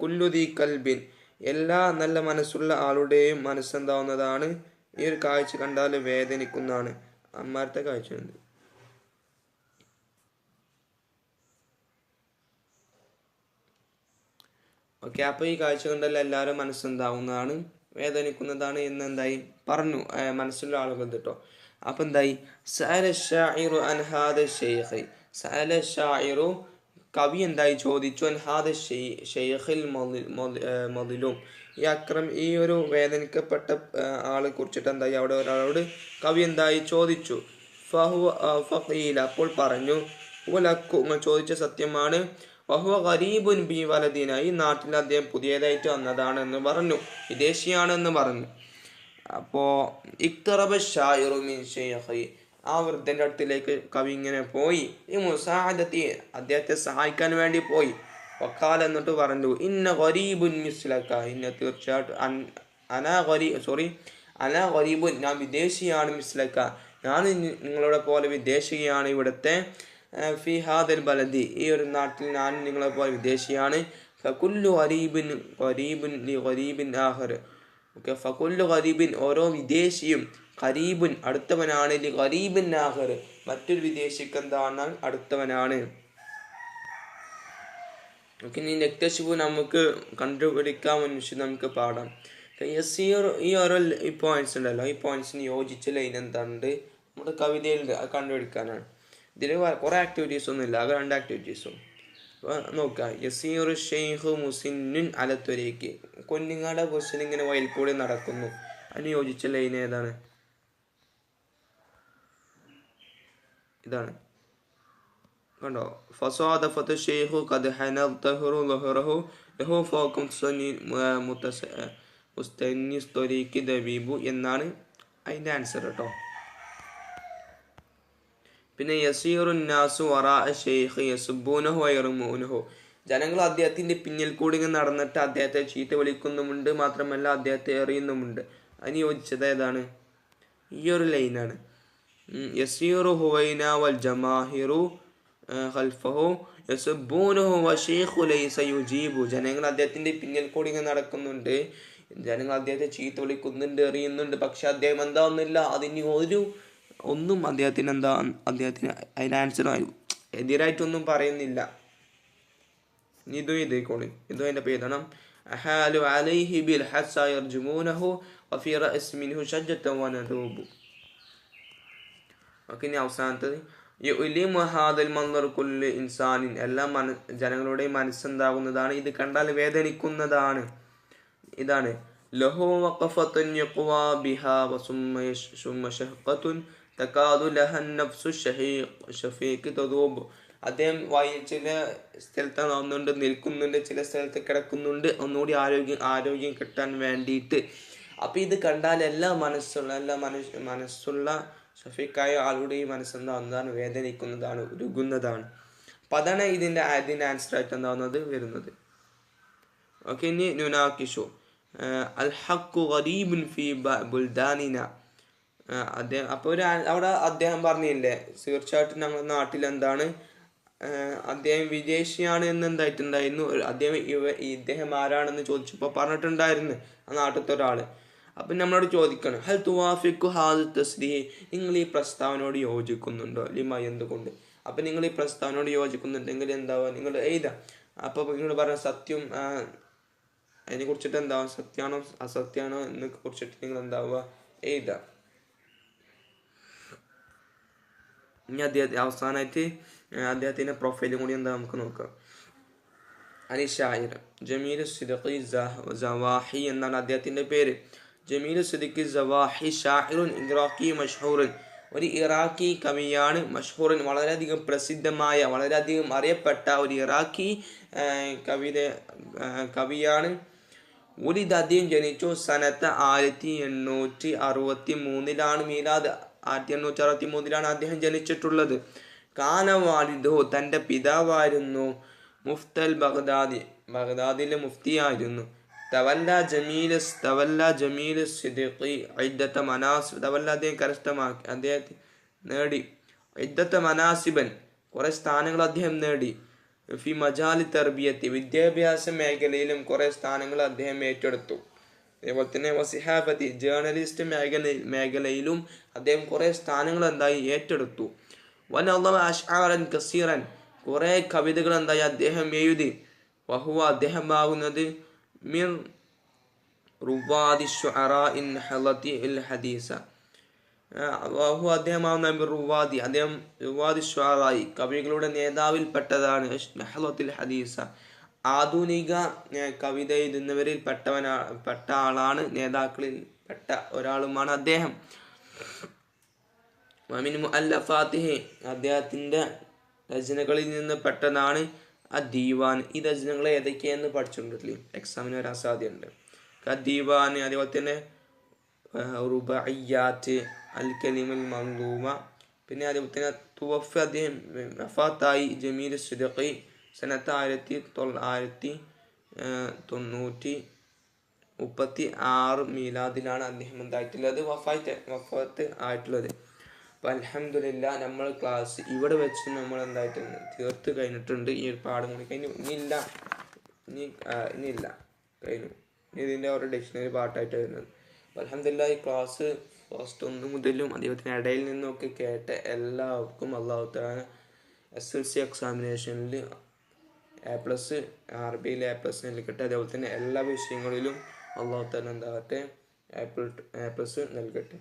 കുല്ലുദീ കൽബിൻ, എല്ലാ നല്ല മനസ്സുള്ള ആളുടെയും മനസ്സെന്താവുന്നതാണ്? ഈ ഒരു കാഴ്ച കണ്ടാൽ വേദനിക്കുന്നതാണ്. അമ്മാരത്തെ കാഴ്ച ഉണ്ട്. ഓക്കെ, അപ്പോൾ ഈ കാഴ്ച കണ്ടാൽ എല്ലാവരും മനസ്സെന്താവുന്നതാണ്? വേദനിക്കുന്നതാണ് എന്ന് എന്തായി പറഞ്ഞു മനസ്സുള്ള ആളുകൾ കേട്ടോ. അപ്പം എന്തായി? സഅല ശാഇറു അൻ ഹാദ ശൈഖ്, സഅല ശാഇറു, കവി എന്തായി ചോദിച്ചു, അൻ ഹാദ ശൈഖിൽ മദ്ലൂം, ഈ ഒരു വേദനിക്കപ്പെട്ട ആളെ കുറിച്ചിട്ട് എന്തായി അവിടെ ഒരാളോട് കവി എന്തായി ചോദിച്ചു. ഫഖീല, അപ്പോൾ പറഞ്ഞു, ഹുവലക്കു, നിങ്ങൾ ചോദിച്ച സത്യമാണ്, വഹുവ ഗരീബുൻ ബി വലദീന, ഈ നാട്ടിൽ അദ്ദേഹം പുതിയതായിട്ട് വന്നതാണ് എന്ന് പറഞ്ഞു, വിദേശിയാണെന്ന് പറഞ്ഞു. അപ്പോൾ ഇഖ്തറബ ശാഇറു മിൻ ശൈഖി, ആ വൃദ്ധൻ്റെ അടുത്തിലേക്ക് കവി ഇങ്ങനെ പോയി, ഈ മുസാഅദത്തി, അദ്ദേഹത്തെ സഹായിക്കാൻ വേണ്ടി പോയി. വഖാല, എന്നിട്ട് പറഞ്ഞു, ഇന്ന ഗരീബുൻ മിസ്ലക, ഇന്ന തീർച്ചയായിട്ടും അന ഗരീബുൻ, ഞാൻ വിദേശിയാണ്, മിസ്ലക, ഞാൻ നിങ്ങളെ പോലെ വിദേശിയാണ്, ഇവിടുത്തെ ഫി ഹാദൽ ബലദി, ഈ ഒരു നാട്ടിൽ ഞാൻ നിങ്ങളെ പോലെ വിദേശിയാണ്. ഫകുല്ലു ഗരീബിൻ ഗരീബുൻ ലി ഗരീബിൻ ആഖർ, ഓക്കെ, ഫകുല്ലു ഗരീബിൻ, ഓരോ വിദേശിയും, ഖരീബുൻ അടുത്തവനാണ്, ലി ഗരീബിൻ ആഖർ, മറ്റൊരു വിദേശിക്ക് എന്താണ്? അടുത്തവനാണ്. ഓക്കെ, ഇനി നെക്തശിബു നമുക്ക് കണ്ടുപിടിക്കാൻ മുൻപ് നമുക്ക് പാടാം. ഈ ഓരോ ഈ പോയിന്റ്സ് ഉണ്ടല്ലോ, ഈ പോയിന്റ്സിന് യോജിച്ച ലൈൻ എന്താണ് നമ്മുടെ കവിതയിൽ കണ്ടുപിടിക്കാനാണ്. ഇതിൽ കുറേ ആക്ടിവിറ്റീസ് ഒന്നും ഇല്ല, ആകെ 2 ആക്ടിവിറ്റീസും. അപ്പോൾ നോക്കുക, യസീറു ഷെയ്ഖ് മുസിന്നുൻ അലത്തൊരേക്ക്, കുഞ്ഞുങ്ങളുടെ ക്വസ്റ്റ്യൻ ഇങ്ങനെ വയൽ കൂടി നടക്കുന്നു, അതിന് യോജിച്ച ലൈൻ ഏതാണ്? ഇതാണ് കണ്ടോ. ഫസാദഫത്ത് ഷെയ്ഖു ഖദ് ഹനതഹറു ലഹറഹു ലഹു ഫൗകം മുസ്തന്നിസ് ത്വരീഖി ദബീബു എന്നാണ് അതിൻ്റെ ആൻസർ കേട്ടോ. പിന്നെ യസീറുൻ നാസു വറാ ഷെയ്ഖ് യസുബ്ബൂനഹു വയറുമൂനഹു, ജനങ്ങൾ അദ്ദേഹത്തിൻ്റെ പിന്നിൽ കൂടി നടന്നിട്ട് അദ്ദേഹത്തെ ചീത്ത വിളിക്കുന്നുമുണ്ട്, മാത്രമല്ല അദ്ദേഹത്തെ എറിയുന്നുമുണ്ട്. അതിന് യോജിച്ചത് ഏതാണ്? ഈ ഒരു ലൈനാണ്. യസീറു ഹുവൈന വൽ ജമാഹിറു ഖൽഫഹു യസുബ്ബൂനഹു വശൈഖു ലൈസ യുജീബു, ജനങ്ങൾ അദ്ദേഹത്തിൻ്റെ പിന്നിൽ കൂടി നടക്കുന്നുണ്ട്, ജനങ്ങൾ അദ്ദേഹത്തെ ചീത്ത വിളിക്കുന്നുണ്ട്, എറിയുന്നുണ്ട്, പക്ഷെ അദ്ദേഹം എന്താവുന്നില്ല, അതിന് ഒന്നും അദ്ദേഹത്തിന് അതിന് ആൻസർ എതിരായിട്ടൊന്നും പറയുന്നില്ല. ഇതും അതിൻ്റെ പേരാണ് അഹാലു അലൈഹി ബിൽ ഹസ്സ യർജുമൂനഹു വഫി റഅസ് മിൻഹു ശജ്ജത വനദൂബു. ഓക്കെ, ഇനി അവസാനത്തത് യുലിമു ഹാദൽ മൻദർ കുല്ലു ഇൻസാനിൻ, എല്ലാ ജനങ്ങളുടെയും മനസ്സെന്താകുന്നതാണ്? ഇത് കണ്ടാൽ വേദനിക്കുന്നതാണ്. ഇതാണ് ലഹു വഖഫത്തുൻ യഖ്വാ ബിഹാ വസുമ്മ ഷഹഖത്തുൻ തകാദു ലഹൻ നഫ്സു ഷഫീഖ് തദൂബ്, അദ്ദേഹം ചില സ്ഥലത്ത് നടന്നുകൊണ്ട് നിൽക്കുന്നുണ്ട്, ചില സ്ഥലത്ത് കിടക്കുന്നുണ്ട്, ഒന്നുകൂടി ആരോഗ്യം കിട്ടാൻ വേണ്ടിയിട്ട്. അപ്പം ഇത് കണ്ടാൽ എല്ലാ മനസ്സുള്ള ഷഫീഖായ ആളുടെയും മനസ്സെന്താണ്? വേദനിക്കുന്നതാണ്, ഉരുകുന്നതാണ്. അപ്പം അതാണ് ഇതിൻ്റെ ആൻസർ ആയിട്ട് എന്താവുന്നത് വരുന്നത്. ഓക്കെ, ഇനി നുനാക്കിഷു അൽ ഹഖു ഗരീബുൻ ഫി ബുൽദാനിന, അദ്ദേഹം അപ്പോൾ അവിടെ അദ്ദേഹം പറഞ്ഞില്ലേ, തീർച്ചയായിട്ടും ഞങ്ങളുടെ നാട്ടിൽ എന്താണ് അദ്ദേഹം വിദേശിയാണ് എന്ന് എന്തായിട്ടുണ്ടായിരുന്നു. ഇദ്ദേഹം ആരാണെന്ന് ചോദിച്ചപ്പോൾ പറഞ്ഞിട്ടുണ്ടായിരുന്നു ആ നാട്ടിലത്തെ ഒരാൾ. അപ്പം നമ്മളോട് ചോദിക്കണം, ഹൽ തുവാഫിഖു ഹാദ തസ്രീഹ്, നിങ്ങൾ ഈ പ്രസ്താവനയോട് യോജിക്കുന്നുണ്ടോ? ലിമ, എന്തുകൊണ്ട്? അപ്പം നിങ്ങൾ ഈ പ്രസ്താവനയോട് യോജിക്കുന്നുണ്ടെങ്കിൽ എന്താവുക? നിങ്ങൾ എഴുതാം. അപ്പോൾ നിങ്ങൾ പറഞ്ഞ സത്യം അതിനെ കുറിച്ചിട്ട് എന്താവും, സത്യമാണോ അസത്യമാണോ എന്ന് കുറിച്ചിട്ട് നിങ്ങൾ എന്താവുക എഴുതാം. ഇനി അവസാനമായിട്ട് അദ്ദേഹത്തിൻ്റെ പ്രൊഫൈലും കൂടി എന്താ നമുക്ക് നോക്കാം. അനി ഷായിർ ജമീൽ സിദ്ദീഖി സവാഹി എന്നാണ് അദ്ദേഹത്തിൻ്റെ പേര്. ജമീൽ സിദ്ദീഖി സവാഹി ഷാഇറുൻ ഇറാഖി മഷ്ഹൂറുൻ, ഒരു ഇറാഖി കവിയാണ്. മഷ്ഹൂറുൻ, വളരെയധികം പ്രസിദ്ധമായ, വളരെയധികം അറിയപ്പെട്ട ഒരു ഇറാഖി കവിയാണ്. അദ്ദേഹം ജനിച്ചു സനത്ത് 1863 മീലാദ്, 1863 അദ്ദേഹം ജനിച്ചിട്ടുള്ളത്. കാന വാലിദു, തൻ്റെ പിതാവായിരുന്നു മുഫ്തൽ ബഗ്ദാദിലെ മുഫ്തിയായിരുന്നു. തവല്ല ജമീൽ സിദ്ദീഖി ഇദ്ദത്ത മനാസിബ്, തവല്ല അദ്ദേഹം കരസ്ഥമാക്കി, അദ്ദേഹത്തെ നേടി ഇദ്ദത്ത മനാസിബൻ, കുറേ സ്ഥാനങ്ങൾ അദ്ദേഹം നേടി. ഫി മജാലി തർബിയത്തി, വിദ്യാഭ്യാസ മേഖലയിലും കുറേ സ്ഥാനങ്ങൾ അദ്ദേഹം ഏറ്റെടുത്തു. അതേപോലെ തന്നെ വസിഹാബത്തി, ജേർണലിസ്റ്റ് മേഖലയിലും അദ്ദേഹം കുറേ സ്ഥാനങ്ങൾ എന്തായി ഏറ്റെടുത്തു. വനഅള്ളമ അശ്ആറൻ കസീറൻ, കുറേ കവിതകൾ എന്തായി അദ്ദേഹം എഴുതി. വഹുവ, അദ്ദേഹം ആകുന്നത് മിർ റുവാദി ശുഅറാഇ നഹ്ളതി അൽ ഹദീസ, വഹുവ അദ്ദേഹമാകുന്ന മിർ റുവാദി, അദ്ദേഹം റുവാദി ശുഅറായി, കവികളുടെ നേതാവിൽപ്പെട്ടതാണ്. നഹ്ളത്തുൽ ഹദീസ, ആധുനിക കവിത എഴുതുന്നവരിൽ പെട്ട ആളാണ്, നേതാക്കളിൽ പെട്ട ഒരാളുമാണ് അദ്ദേഹം. വമിൻ മുഅല്ലഫാത്തിഹി, അദ്ദേഹത്തിൻ്റെ രചനകളിൽ നിന്ന് പെട്ടതാണ് അദ്ദീവാൻ. ഈ രചനകൾ ഏതൊക്കെയെന്ന് പഠിച്ചിട്ടുണ്ടല്ലേ, എക്സാമിന് വരാൻ സാധ്യതയുണ്ട്. അദ്ദീവാൻ, അതേപോലെ തന്നെ റുബഇയ്യാത്ത്, അൽ കലിമുൽ മൻദൂമ, പിന്നെ അതേപോലെ തന്നെ തുവഫ, അദ്ദേഹം വഫാത്തായി ജമീൽ സിദ്ദീഖി സനത്ത് 1936 മീലാദിലാണ് അദ്ദേഹം എന്തായിട്ടുള്ളത്, വഫാത്ത് ആയിട്ടുള്ളത്. അപ്പോൾ അൽഹംദുലില്ലാ നമ്മൾ ക്ലാസ് ഇവിടെ വെച്ച് നമ്മൾ എന്തായിട്ടുണ്ട് തീർത്ത് കഴിഞ്ഞിട്ടുണ്ട്. ഈ ഒരു പാഠം കൂടി കഴിഞ്ഞു. ഇനിയില്ല കഴിഞ്ഞു. ഇതിൻ്റെ ഒരു ഡിക്ഷണറി പാർട്ടായിട്ട് വരുന്നത്. അപ്പോൾ അൽഹംദുലില്ലാ ഈ ക്ലാസ് ഫസ്റ്റ് 1 മുതലും അദ്ദേഹത്തിന് ഇടയിൽ നിന്നൊക്കെ കേട്ട എല്ലാവർക്കും അല്ലാഹു തആല SLC എക്സാമിനേഷനിൽ A+, അറബിയിൽ A+ നൽകട്ടെ. അതേപോലെ തന്നെ എല്ലാ വിഷയങ്ങളിലും അല്ലാഹു തആല എന്താകട്ടെ A+ നൽകട്ടെ.